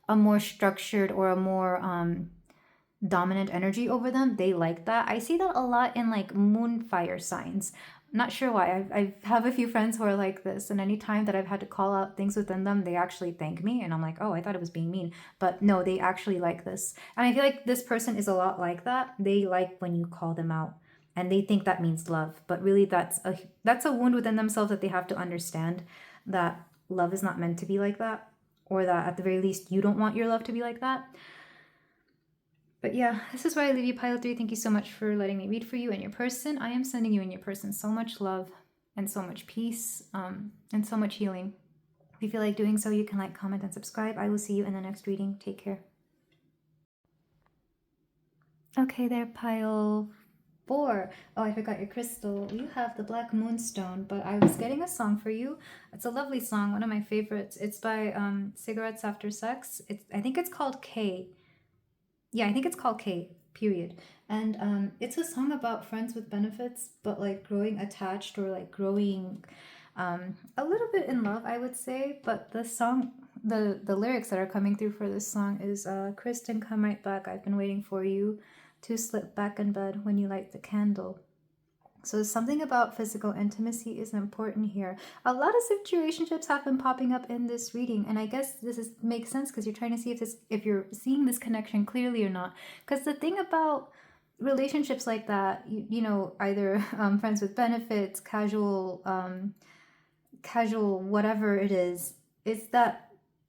Speaker 1: a more structured or a more dominant energy over them. They like that. I see that a lot in like moon fire signs. Not sure why. I have a few friends who are like this, and anytime that I've had to call out things within them, they actually thank me, and I'm like, oh, I thought it was being mean, but no, they actually like this. And I feel like this person is a lot like that. They like when you call them out, and they think that means love, but really that's a wound within themselves that they have to understand, that love is not meant to be like that, or that at the very least you don't want your love to be like that. But yeah, this is where I leave you, Pile 3. Thank you so much for letting me read for you and your person. I am sending you and your person so much love and so much peace, and so much healing. If you feel like doing so, you can like, comment, and subscribe. I will see you in the next reading. Take care. Okay there, Pile 4. Oh, I forgot your crystal. You have the black moonstone, but I was getting a song for you. It's a lovely song, one of my favorites. It's by Cigarettes After Sex. I think it's called K. Yeah, I think it's called K, period. And it's a song about friends with benefits, but like growing attached, or like growing a little bit in love, I would say. But the song, the lyrics that are coming through for this song is Kristen, come right back. I've been waiting for you to slip back in bed when you light the candle. So something about physical intimacy is important here. A lot of situationships have been popping up in this reading, and I guess makes sense because you're trying to see if you're seeing this connection clearly or not. Because the thing about relationships like that, you know, either friends with benefits, casual, whatever it is that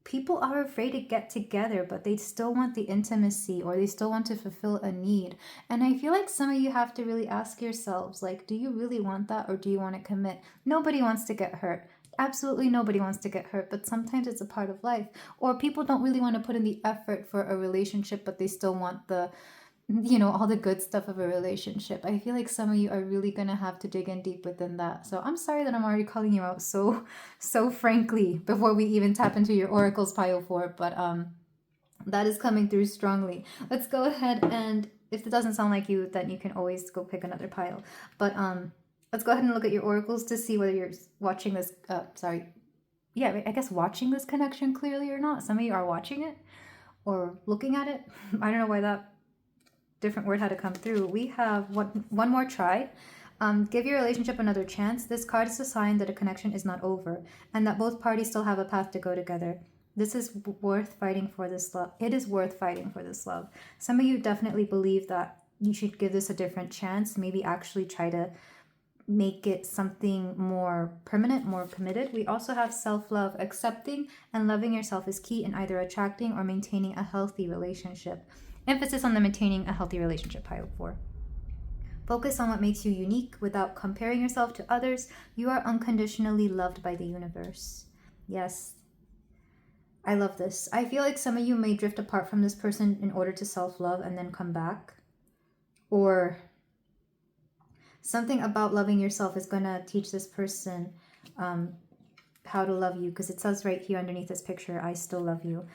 Speaker 1: people are afraid to get together, but they still want the intimacy, or they still want to fulfill a need. And I feel like some of you have to really ask yourselves, like, do you really want that, or do you want to commit? Nobody wants to get hurt. Absolutely nobody wants to get hurt, but sometimes it's a part of life. Or people don't really want to put in the effort for a relationship, but they still want the, you know, all the good stuff of a relationship. I feel like some of you are really gonna have to dig in deep within that. So I'm sorry that I'm already calling you out so frankly before we even tap into your oracles, Pile 4, but that is coming through strongly. Let's go ahead, and if it doesn't sound like you, then you can always go pick another pile. But let's go ahead and look at your oracles to see whether you're watching this yeah, I guess watching this connection clearly or not. Some of you are watching it or looking at it. I don't know why that different word had to come through. We have one more try. Give your relationship another chance. This card is a sign that a connection is not over, and that both parties still have a path to go together. This is worth fighting for, this love. It is worth fighting for this love. Some of you definitely believe that you should give this a different chance. Maybe actually try to make it something more permanent, more committed. We also have self-love. Accepting and loving yourself is key in either attracting or maintaining a healthy relationship. Emphasis on the maintaining a healthy relationship, Pile 4. Focus on what makes you unique without comparing yourself to others. You are unconditionally loved by the universe. Yes, I love this. I feel like some of you may drift apart from this person in order to self-love and then come back. Or something about loving yourself is going to teach this person how to love you, because it says right here underneath this picture, I still love you.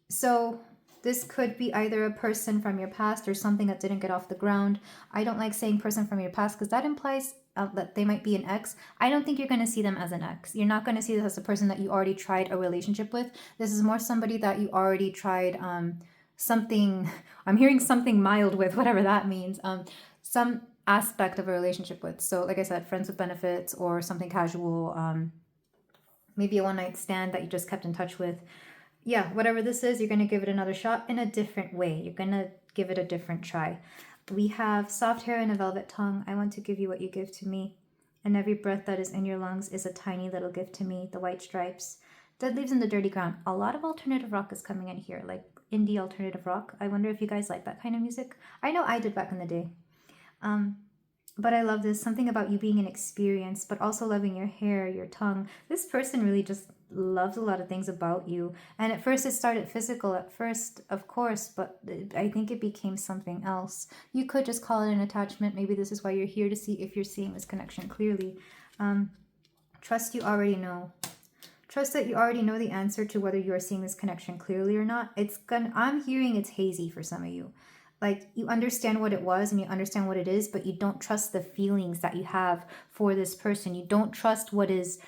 Speaker 1: So this could be either a person from your past or something that didn't get off the ground. I don't like saying person from your past because that implies that they might be an ex. I don't think you're going to see them as an ex. You're not going to see this as a person that you already tried a relationship with. This is more somebody that you already tried something, I'm hearing something mild with, whatever that means, some aspect of a relationship with. So like I said, friends with benefits or something casual, maybe a one-night stand that you just kept in touch with. Yeah, whatever this is, you're going to give it another shot in a different way. You're going to give it a different try. We have soft hair and a velvet tongue. I want to give you what you give to me. And every breath that is in your lungs is a tiny little gift to me. The white stripes. Dead leaves in the dirty ground. A lot of alternative rock is coming in here, like indie alternative rock. I wonder if you guys like that kind of music. I know I did back in the day. But I love this. Something about you being an experience, but also loving your hair, your tongue. This person really just loves a lot of things about you. And at first it started physical at first, of course, but I think it became something else. You could just call it an attachment. Maybe this is why you're here, to see if you're seeing this connection clearly. Trust you already know. Trust that you already know the answer to whether you are seeing this connection clearly or not. I'm hearing it's hazy for some of you. Like, you understand what it was and you understand what it is, but you don't trust the feelings that you have for this person. You don't trust what is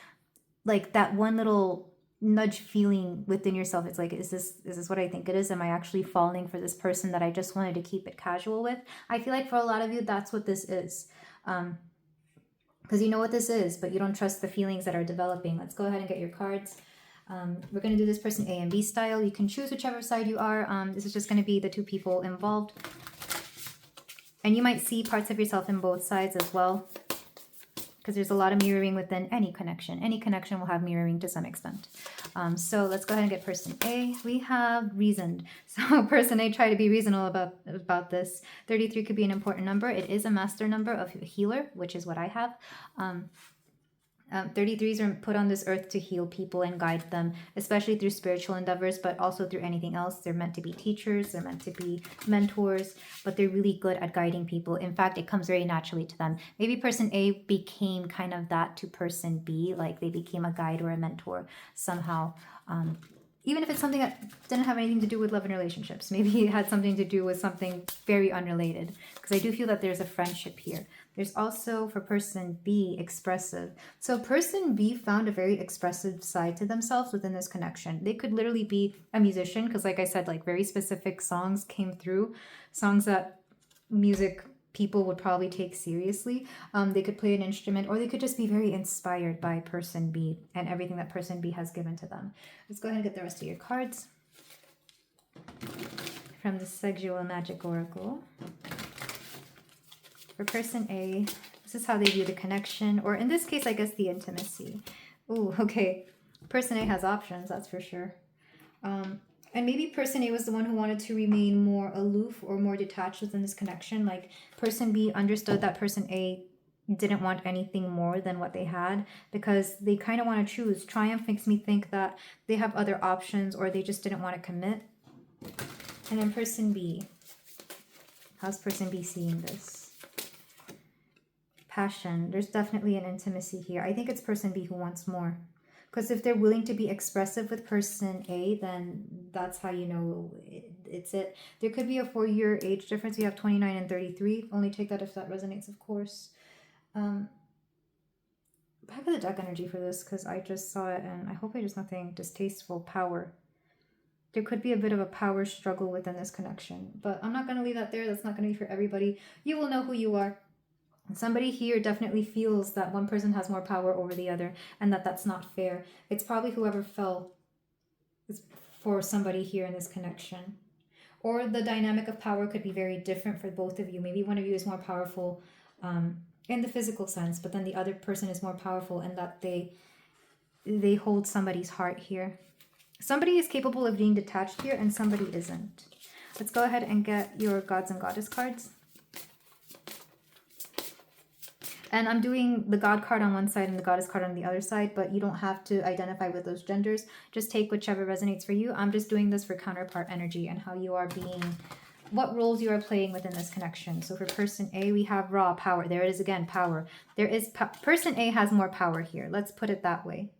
Speaker 1: like that one little nudge feeling within yourself. It's like, is this what I think it is? Am I actually falling for this person that I just wanted to keep it casual with? I feel like for a lot of you, that's what this is. Because you know what this is, but you don't trust the feelings that are developing. Let's go ahead and get your cards. We're going to do this person A and B style. You can choose whichever side you are. This is just going to be the two people involved. And you might see parts of yourself in both sides as well, because there's a lot of mirroring within any connection. Any connection will have mirroring to some extent. So let's go ahead and get person A. We have reasoned. So person A, try to be reasonable about this. 33 could be an important number. It is a master number of a healer, which is what I have. 33s are put on this earth to heal people and guide them, especially through spiritual endeavors, but also through anything else. They're meant to be teachers, they're meant to be mentors, but they're really good at guiding people. In fact, it comes very naturally to them. Maybe person A became kind of that to person B, like they became a guide or a mentor somehow. Even if it's something that didn't have anything to do with love and relationships. Maybe it had something to do with something very unrelated, because I do feel that there's a friendship here. There's also, for person B, expressive. So person B found a very expressive side to themselves within this connection. They could literally be a musician, because like I said, like very specific songs came through, songs that music people would probably take seriously. They could play an instrument, or they could just be very inspired by person B and everything that person B has given to them. Let's go ahead and get the rest of your cards from the Sexual Magic Oracle. For person A, this is how they view the connection, or in this case, I guess the intimacy. Ooh, okay. Person A has options, that's for sure. And maybe person A was the one who wanted to remain more aloof or more detached within this connection. Like person B understood that person A didn't want anything more than what they had, because they kind of want to choose. Triumph makes me think that they have other options, or they just didn't want to commit. And then person B. How's person B seeing this? Passion. There's definitely an intimacy here. I think it's person B who wants more. Because if they're willing to be expressive with person A, then that's how you know it's it. There could be a 4-year age difference. You have 29 and 33. Only take that if that resonates, of course. Back of the deck energy for this, because I just saw it, and I hope there's nothing distasteful. Power. There could be a bit of a power struggle within this connection. But I'm not going to leave that there. That's not going to be for everybody. You will know who you are. Somebody here definitely feels that one person has more power over the other, and that that's not fair. It's probably whoever fell for somebody here in this connection. Or the dynamic of power could be very different for both of you. Maybe one of you is more powerful in the physical sense, but then the other person is more powerful in that they hold somebody's heart here. Somebody is capable of being detached here, and somebody isn't. Let's go ahead and get your gods and goddess cards. And I'm doing the God card on one side and the Goddess card on the other side, but you don't have to identify with those genders. Just take whichever resonates for you. I'm just doing this for counterpart energy and how you are being, what roles you are playing within this connection. So for person A, we have raw power. There it is again, power. There is, person A has more power here. Let's put it that way.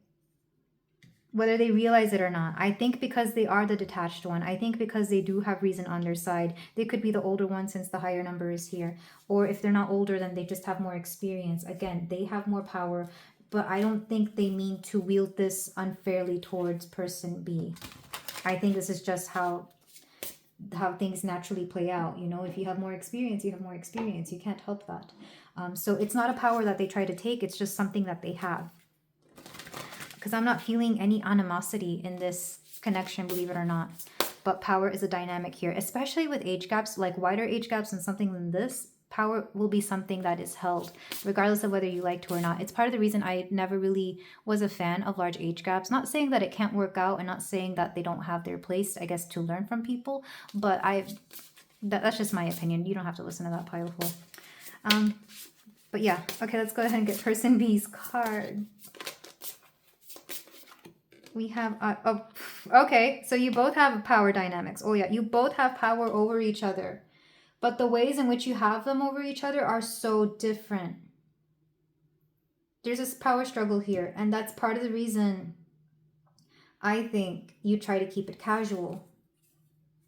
Speaker 1: Whether they realize it or not. I think because they are the detached one. I think because they do have reason on their side. They could be the older one since the higher number is here. Or if they're not older, then they just have more experience. Again, they have more power. But I don't think they mean to wield this unfairly towards person B. I think this is just how things naturally play out. You know, if you have more experience, you have more experience. You can't help that. So it's not a power that they try to take. It's just something that they have. Because I'm not feeling any animosity in this connection, believe it or not. But power is a dynamic here, especially with age gaps, like wider age gaps and something than this. Power will be something that is held, regardless of whether you like to or not. It's part of the reason I never really was a fan of large age gaps. Not saying that it can't work out, and not saying that they don't have their place, I guess, to learn from people. But that's just my opinion. You don't have to listen to that pile full. But yeah, okay, let's go ahead and get person B's card. We have, okay, so you both have power dynamics. Oh yeah, you both have power over each other. But the ways in which you have them over each other are so different. There's this power struggle here, and that's part of the reason I think you try to keep it casual.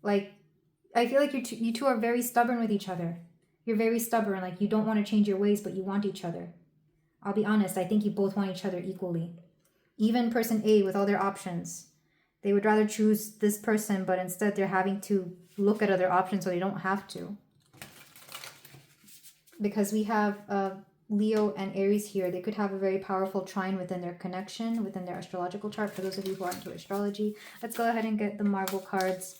Speaker 1: Like, I feel like you two are very stubborn with each other. You're very stubborn, like you don't want to change your ways, but you want each other. I'll be honest, I think you both want each other equally. Even person A with all their options, they would rather choose this person, but instead they're having to look at other options so they don't have to. Because we have Leo and Aries here, they could have a very powerful trine within their connection, within their astrological chart. For those of you who are into astrology, let's go ahead and get the Marvel cards.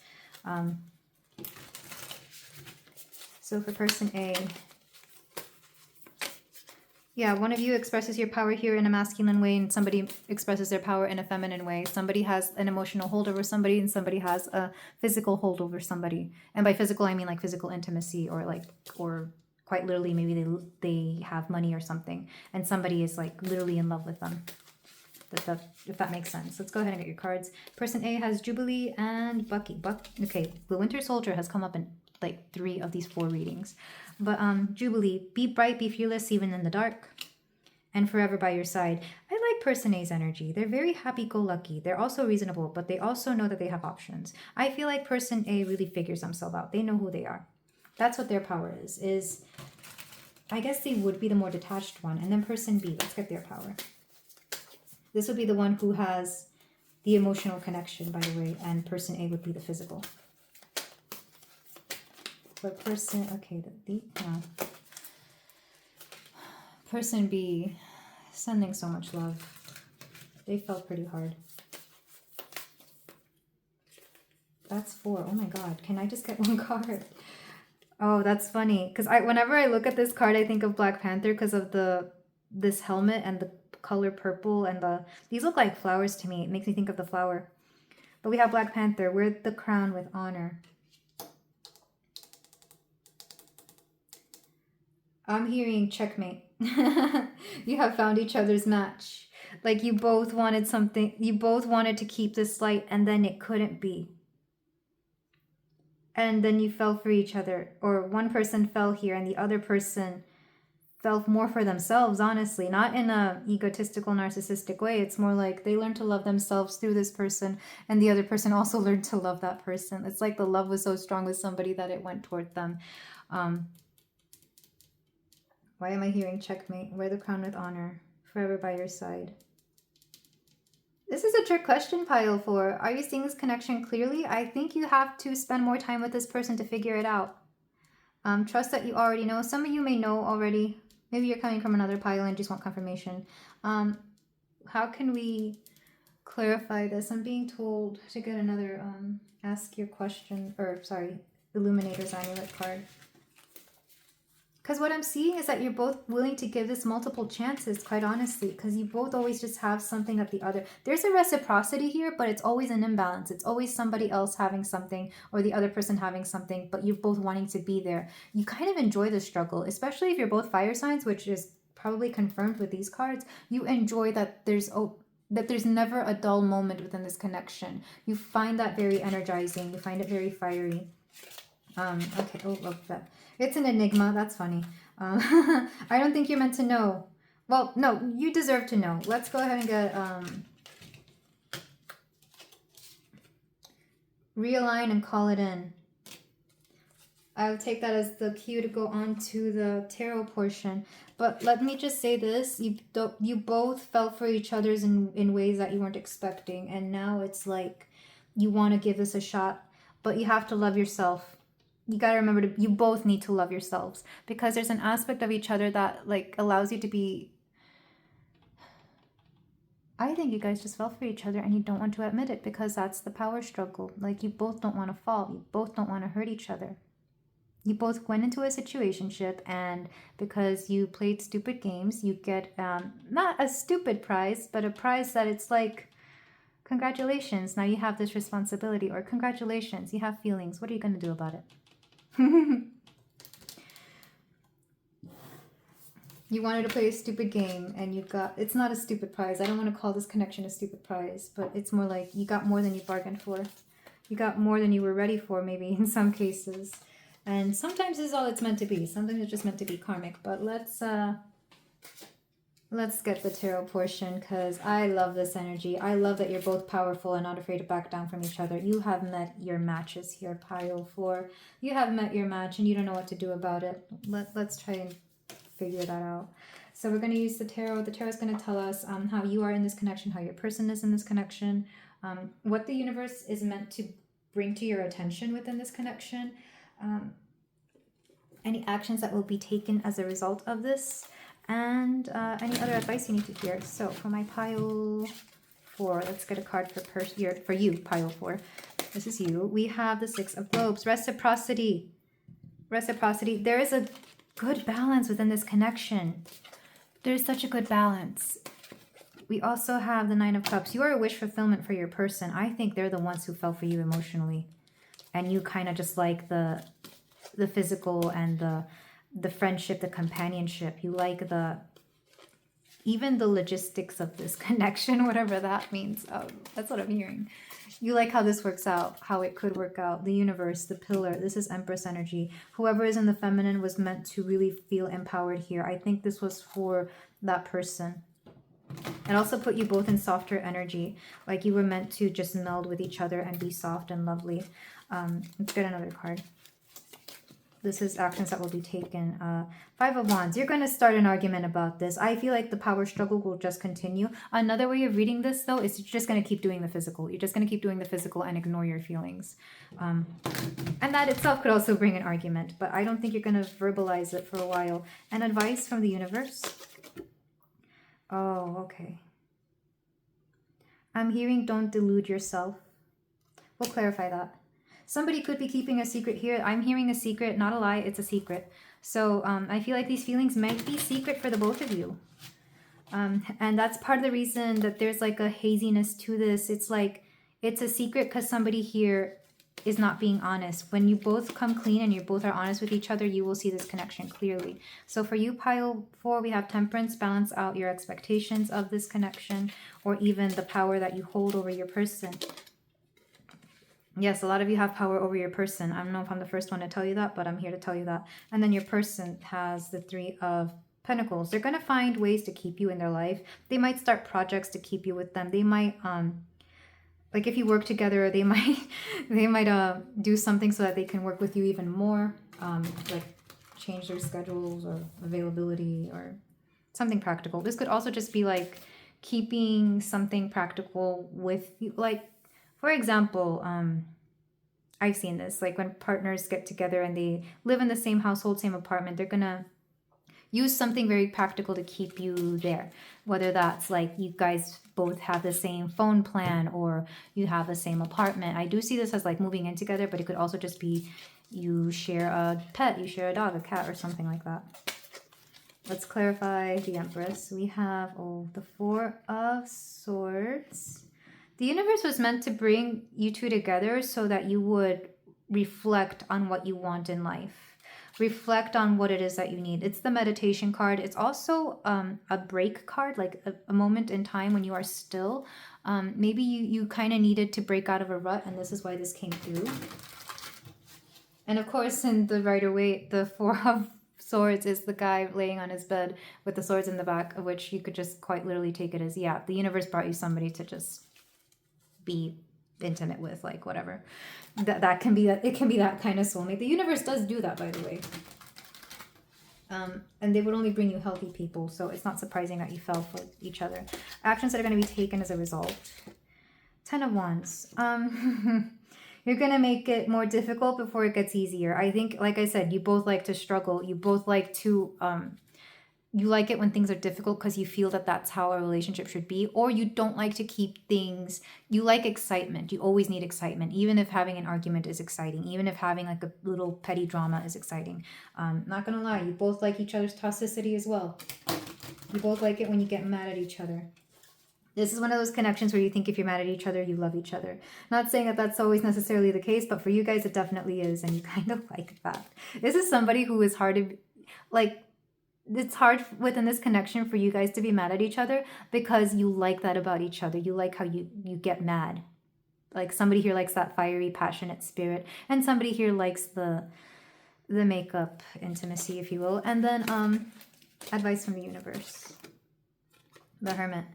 Speaker 1: So for person A, yeah, one of you expresses your power here in a masculine way and somebody expresses their power in a feminine way. Somebody has an emotional hold over somebody and somebody has a physical hold over somebody. And by physical, I mean like physical intimacy or quite literally maybe they have money or something and somebody is like literally in love with them. If that makes sense. Let's go ahead and get your cards. Person A has Jubilee and Bucky. Okay, the Winter Soldier has come up in like 3 of these 4 readings. But Jubilee, be bright, be fearless even in the dark, and forever by your side. I like person A's energy. They're very happy-go-lucky. They're also reasonable, but they also know that they have options. I feel like person A really figures themselves out. They know who they are. That's what their power is I guess they would be the more detached one. And then person B, let's get their power. This would be the one who has the emotional connection, by the way, and person A would be the physical. But person, okay, person B, sending so much love. They felt pretty hard. That's 4. Oh my god, can I just get 1 card? Oh, that's funny. Because whenever I look at this card, I think of Black Panther because of this helmet and the color purple and these look like flowers to me. It makes me think of the flower. But we have Black Panther. Wear the crown with honor. I'm hearing checkmate. You have found each other's match. Like you both wanted something. You both wanted to keep this light and then it couldn't be. And then you fell for each other. Or one person fell here and the other person fell more for themselves, honestly. Not in a egotistical, narcissistic way. It's more like they learned to love themselves through this person and the other person also learned to love that person. It's like the love was so strong with somebody that it went toward them. Why am I hearing checkmate? Wear the crown with honor. Forever by your side. This is a trick question, pile 4. Are you seeing this connection clearly? I think you have to spend more time with this person to figure it out. Trust that you already know. Some of you may know already. Maybe you're coming from another pile and just want confirmation. How can we clarify this? I'm being told to get another ask your question, or sorry, Illuminator's Amulet card. Because what I'm seeing is that you're both willing to give this multiple chances, quite honestly, because you both always just have something at the other. There's a reciprocity here, but it's always an imbalance. It's always somebody else having something or the other person having something, but you're both wanting to be there. You kind of enjoy the struggle, especially if you're both fire signs, which is probably confirmed with these cards. You enjoy that there's never a dull moment within this connection. You find that very energizing. You find it very fiery. Okay, oh, love that. It's an enigma. That's funny. I don't think you're meant to know. Well, no, you deserve to know. Let's go ahead and get realign and call it in. I'll take that as the cue to go on to the tarot portion. But let me just say this. You both fell for each other's in ways that you weren't expecting. And now it's like you want to give this a shot. But you have to love yourself. You got to remember you both need to love yourselves, because there's an aspect of each other that like allows you to be. I think you guys just fell for each other and you don't want to admit it, because that's the power struggle. Like you both don't want to fall. You both don't want to hurt each other. You both went into a situationship, and because you played stupid games, you get not a stupid prize, but a prize that it's like, congratulations, now you have this responsibility, or congratulations, you have feelings. What are you going to do about it? You wanted to play a stupid game and you got, it's not a stupid prize. I don't want to call this connection a stupid prize, but it's more like you got more than you bargained for. You got more than you were ready for, maybe in some cases. And sometimes this is all it's meant to be. Sometimes it's just meant to be karmic. But let's get the tarot portion, because I love this energy. I love that you're both powerful and not afraid to back down from each other. You have met your matches here, pile 4. You have met your match and you don't know what to do about it. Let's try and figure that out. So we're going to use the tarot. The tarot is going to tell us how you are in this connection, how your person is in this connection, what the universe is meant to bring to your attention within this connection, any actions that will be taken as a result of this, and any other advice you need to hear. So for my pile 4, let's get a card for you, pile 4. This is you. We have the 6 of Globes. Reciprocity. Reciprocity. There is a good balance within this connection. There's such a good balance. We also have the 9 of Cups. You are a wish fulfillment for your person. I think they're the ones who fell for you emotionally. And you kind of just like the physical and the friendship, the companionship. You like even the logistics of this connection, whatever that means. That's what I'm hearing. You like how this works out, how it could work out. The universe, the pillar. This is Empress energy. Whoever is in the feminine was meant to really feel empowered here. I think this was for that person. It also put you both in softer energy. Like you were meant to just meld with each other and be soft and lovely. Let's get another card. This is actions that will be taken. 5 of Wands. You're going to start an argument about this. I feel like the power struggle will just continue. Another way of reading this, though, is you're just going to keep doing the physical. You're just going to keep doing the physical and ignore your feelings. And that itself could also bring an argument. But I don't think you're going to verbalize it for a while. And advice from the universe. Oh, okay. I'm hearing don't delude yourself. We'll clarify that. Somebody could be keeping a secret here. I'm hearing a secret, not a lie, it's a secret. So I feel like these feelings might be secret for the both of you. And that's part of the reason that there's like a haziness to this. It's like, it's a secret because somebody here is not being honest. When you both come clean and you both are honest with each other, you will see this connection clearly. So for you, pile 4, we have Temperance. Balance out your expectations of this connection or even the power that you hold over your person. Yes, a lot of you have power over your person. I don't know if I'm the first one to tell you that, but I'm here to tell you that. And then your person has the 3 of Pentacles. They're going to find ways to keep you in their life. They might start projects to keep you with them. They might, like if you work together, they might do something so that they can work with you even more. Like change their schedules or availability or something practical. This could also just be like keeping something practical with you, like, for example, I've seen this, like when partners get together and they live in the same household, same apartment, they're going to use something very practical to keep you there. Whether that's like you guys both have the same phone plan or you have the same apartment. I do see this as like moving in together, but it could also just be you share a pet, you share a dog, a cat, or something like that. Let's clarify the Empress. We have, the 4 of Swords. The universe was meant to bring you two together so that you would reflect on what you want in life. Reflect on what it is that you need. It's the meditation card. It's also a break card, like a moment in time when you are still. Maybe you kind of needed to break out of a rut, and this is why this came through. And of course, in the Rider-Waite, the 4 of Swords is the guy laying on his bed with the swords in the back, of which you could just quite literally take it as, yeah, the universe brought you somebody to just be intimate with, like whatever. That can be it can be that kind of soulmate. The universe does do that, by the way. And they would only bring you healthy people, so it's not surprising that you fell for each other. Actions that are going to be taken as a result. 10 of Wands. You're going to make it more difficult before it gets easier. I think, like I said, you both like to struggle. You both like to you like it when things are difficult because you feel that that's how a relationship should be, or you don't like to keep things, you like excitement. You always need excitement, even if having an argument is exciting, even if having like a little petty drama is exciting. Not gonna lie, you both like each other's toxicity as well. You both like it when you get mad at each other. This is one of those connections where you think if you're mad at each other, you love each other. Not saying that that's always necessarily the case, but for you guys, it definitely is, and you kind of like that. This is somebody who is hard to, like, it's hard within this connection for you guys to be mad at each other because you like that about each other. You like how you get mad. Like somebody here likes that fiery, passionate spirit, and somebody here likes the makeup intimacy, if you will. And then advice from the universe. The Hermit.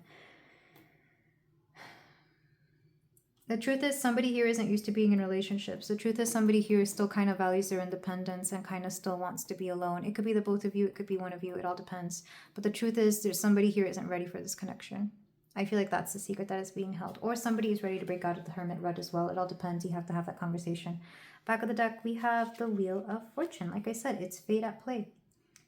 Speaker 1: The truth is somebody here isn't used to being in relationships. The truth is somebody here still kind of values their independence and kind of still wants to be alone. It could be the both of you. It could be one of you. It all depends. But the truth is there's somebody here isn't ready for this connection. I feel like that's the secret that is being held. Or somebody is ready to break out of the hermit rut as well. It all depends. You have to have that conversation. Back of the deck, we have the Wheel of Fortune. Like I said, it's fate at play.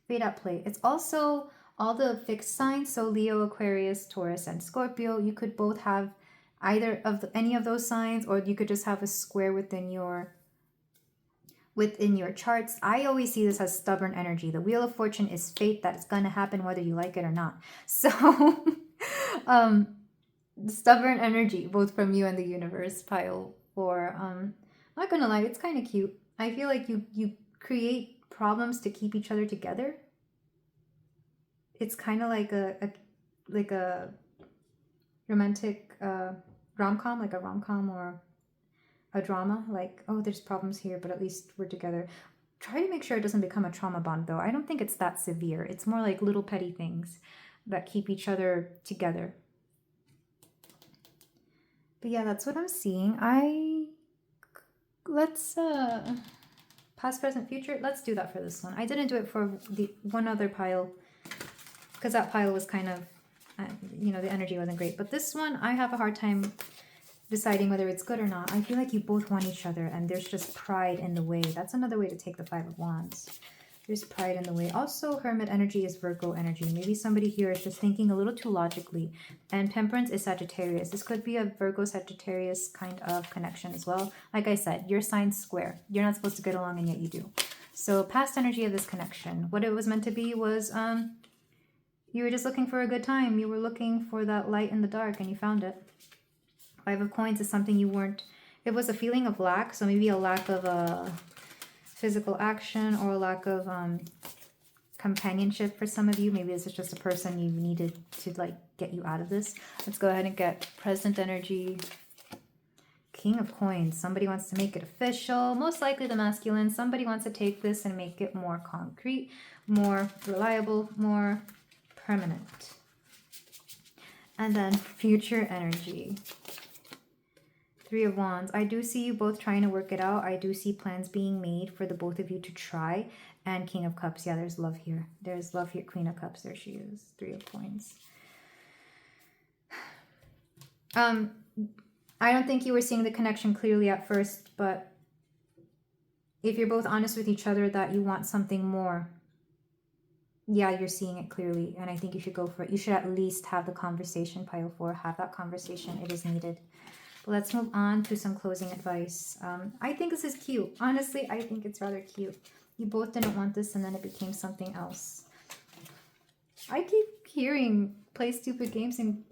Speaker 1: Fate at play. It's also all the fixed signs. So Leo, Aquarius, Taurus, and Scorpio. You could both have either of any of those signs, or you could just have a square within your charts. I always see this as stubborn energy. The Wheel of Fortune is fate that is going to happen whether you like it or not. So stubborn energy both from you and the universe, pile 4. Not gonna lie, it's kind of cute. I feel like you create problems to keep each other together. It's kind of like a romantic rom-com, like a rom-com or a drama, like, oh, there's problems here, but at least we're together. Try to make sure it doesn't become a trauma bond, though. I don't think it's that severe. It's more like little petty things that keep each other together. But yeah, that's what I'm seeing. Let's past, present, future. Let's do that for this one. I didn't do it for the one other pile because that pile was kind of, the energy wasn't great. But this one, I have a hard time deciding whether it's good or not. I feel like you both want each other and there's just pride in the way. That's another way to take the 5 of Wands. There's pride in the way. Also, Hermit energy is Virgo energy. Maybe somebody here is just thinking a little too logically. And Temperance is Sagittarius. This could be a Virgo-Sagittarius kind of connection as well. Like I said, your sign's square. You're not supposed to get along and yet you do. So past energy of this connection. What it was meant to be was you were just looking for a good time. You were looking for that light in the dark and you found it. 5 of Coins is something you weren't. It was a feeling of lack. So maybe a lack of physical action or a lack of companionship for some of you. Maybe this is just a person you needed to like get you out of this. Let's go ahead and get present energy. King of Coins. Somebody wants to make it official. Most likely the masculine. Somebody wants to take this and make it more concrete, more reliable, more permanent. And then future energy. 3 of Wands. I do see you both trying to work it out. I do see plans being made for the both of you to try. And King of Cups. Yeah, there's love here. There's love here. Queen of Cups. There she is. 3 of Coins. I don't think you were seeing the connection clearly at first, but if you're both honest with each other that you want something more, yeah, you're seeing it clearly. And I think you should go for it. You should at least have the conversation, pile 4. Have that conversation. It is needed. Let's move on to some closing advice. I think this is cute. Honestly, I think it's rather cute. You both didn't want this and then it became something else. I keep hearing play stupid games and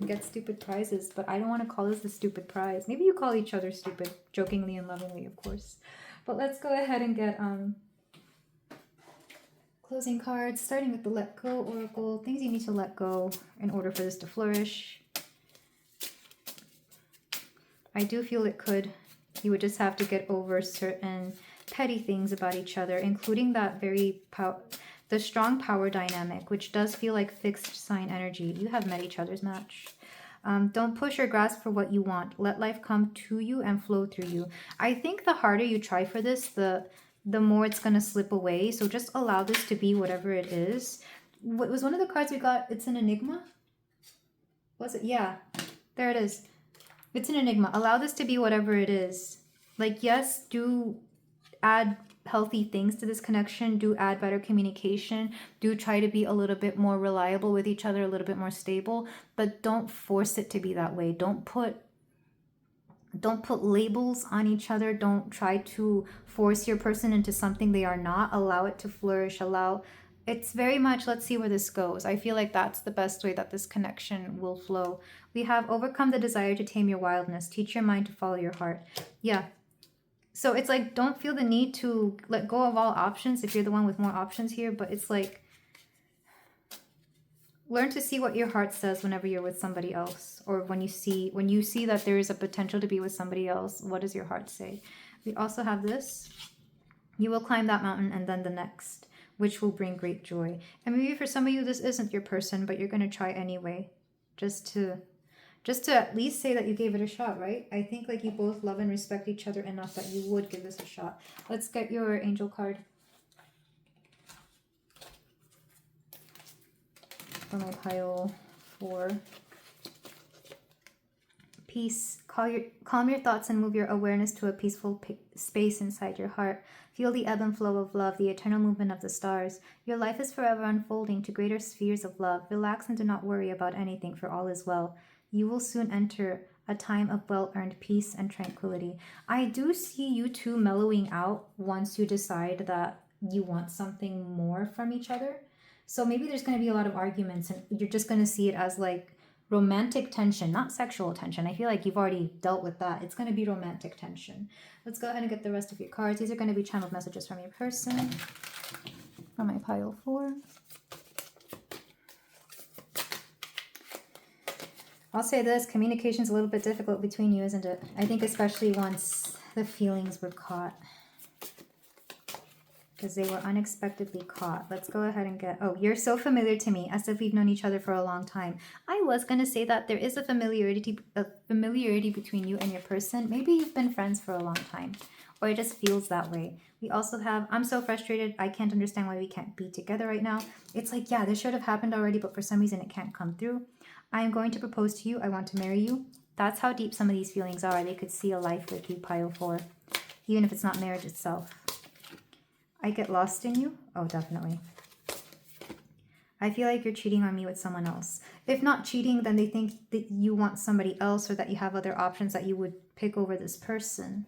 Speaker 1: get stupid prizes, but I don't want to call this the stupid prize. Maybe you call each other stupid, jokingly and lovingly, of course. But let's go ahead and get closing cards, starting with the Let Go Oracle. Things you need to let go in order for this to flourish. I do feel it could. You would just have to get over certain petty things about each other, including that the strong power dynamic, which does feel like fixed sign energy. You have met each other's match. Don't push or grasp for what you want. Let life come to you and flow through you. I think the harder you try for this, the more it's going to slip away. So just allow this to be whatever it is. What was one of the cards we got? It's an enigma? Was it? Yeah, there it is. It's an enigma. Allow this to be whatever it is. Like, yes, do add healthy things to this connection. Do add better communication. Do try to be a little bit more reliable with each other, a little bit more stable. But don't force it to be that way. Don't put labels on each other. Don't try to force your person into something they are not. Allow it to flourish. It's very much, let's see where this goes. I feel like that's the best way that this connection will flow. We have overcome the desire to tame your wildness. Teach your mind to follow your heart. Yeah. So it's like, don't feel the need to let go of all options if you're the one with more options here. But it's like, learn to see what your heart says whenever you're with somebody else. Or when you see that there is a potential to be with somebody else, what does your heart say? We also have this. You will climb that mountain and then the next, which will bring great joy. And maybe for some of you, this isn't your person, but you're going to try anyway, just to just to at least say that you gave it a shot, right? I think like you both love and respect each other enough that you would give this a shot. Let's get your angel card for my pile 4. Peace. Calm your thoughts and move your awareness to a peaceful space inside your heart. Feel the ebb and flow of love, the eternal movement of the stars. Your life is forever unfolding to greater spheres of love. Relax and do not worry about anything, for all is well. You will soon enter a time of well-earned peace and tranquility. I do see you two mellowing out once you decide that you want something more from each other. So maybe there's going to be a lot of arguments and you're just going to see it as like romantic tension, not sexual tension. I feel like you've already dealt with that. It's going to be romantic tension. Let's go ahead and get the rest of your cards. These are going to be channeled messages from your person. For my pile 4. I'll say this, communication's a little bit difficult between you, isn't it? I think especially once the feelings were caught. Because they were unexpectedly caught. Let's go ahead and get... Oh, you're so familiar to me, as if we've known each other for a long time. I was going to say that there is a familiarity between you and your person. Maybe you've been friends for a long time. Or it just feels that way. We also have... I'm so frustrated. I can't understand why we can't be together right now. It's like, yeah, this should have happened already, but for some reason it can't come through. I am going to propose to you. I want to marry you. That's how deep some of these feelings are. They could see a life with you, pile 4. Even if it's not marriage itself. I get lost in you? Oh, definitely. I feel like you're cheating on me with someone else. If not cheating, then they think that you want somebody else or that you have other options that you would pick over this person.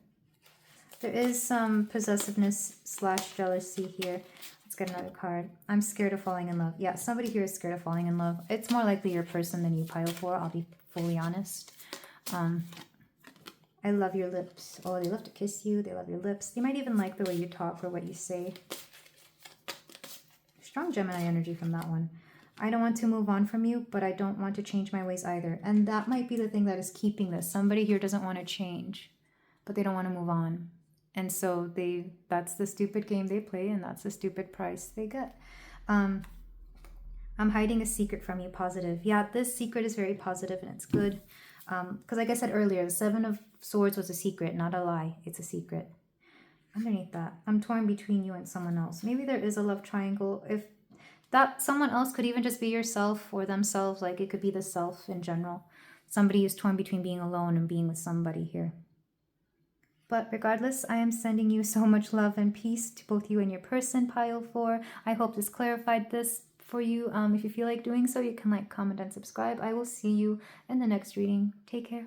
Speaker 1: There is some possessiveness / jealousy here. Let's get another card. I'm scared of falling in love. Yeah, somebody here is scared of falling in love. It's more likely your person than you, pile 4. I'll be fully honest. I love your lips. Oh, they love to kiss you. They love your lips. They might even like the way you talk or what you say. Strong Gemini energy from that one. I don't want to move on from you, but I don't want to change my ways either. And that might be the thing that is keeping this. Somebody here doesn't want to change, but they don't want to move on. And so that's the stupid game they play, and that's the stupid price they get. I'm hiding a secret from you, positive. Yeah, this secret is very positive and it's good. Because like I said earlier, the 7 of Swords was a secret, not a lie. It's a secret. Underneath that, I'm torn between you and someone else. Maybe there is a love triangle. If that someone else could even just be yourself or themselves, like it could be the self in general. Somebody who's torn between being alone and being with somebody here. But regardless, I am sending you so much love and peace to both you and your person, pile 4. I hope this clarified this for you. If you feel like doing so, you can like, comment, and subscribe. I will see you in the next reading. Take care.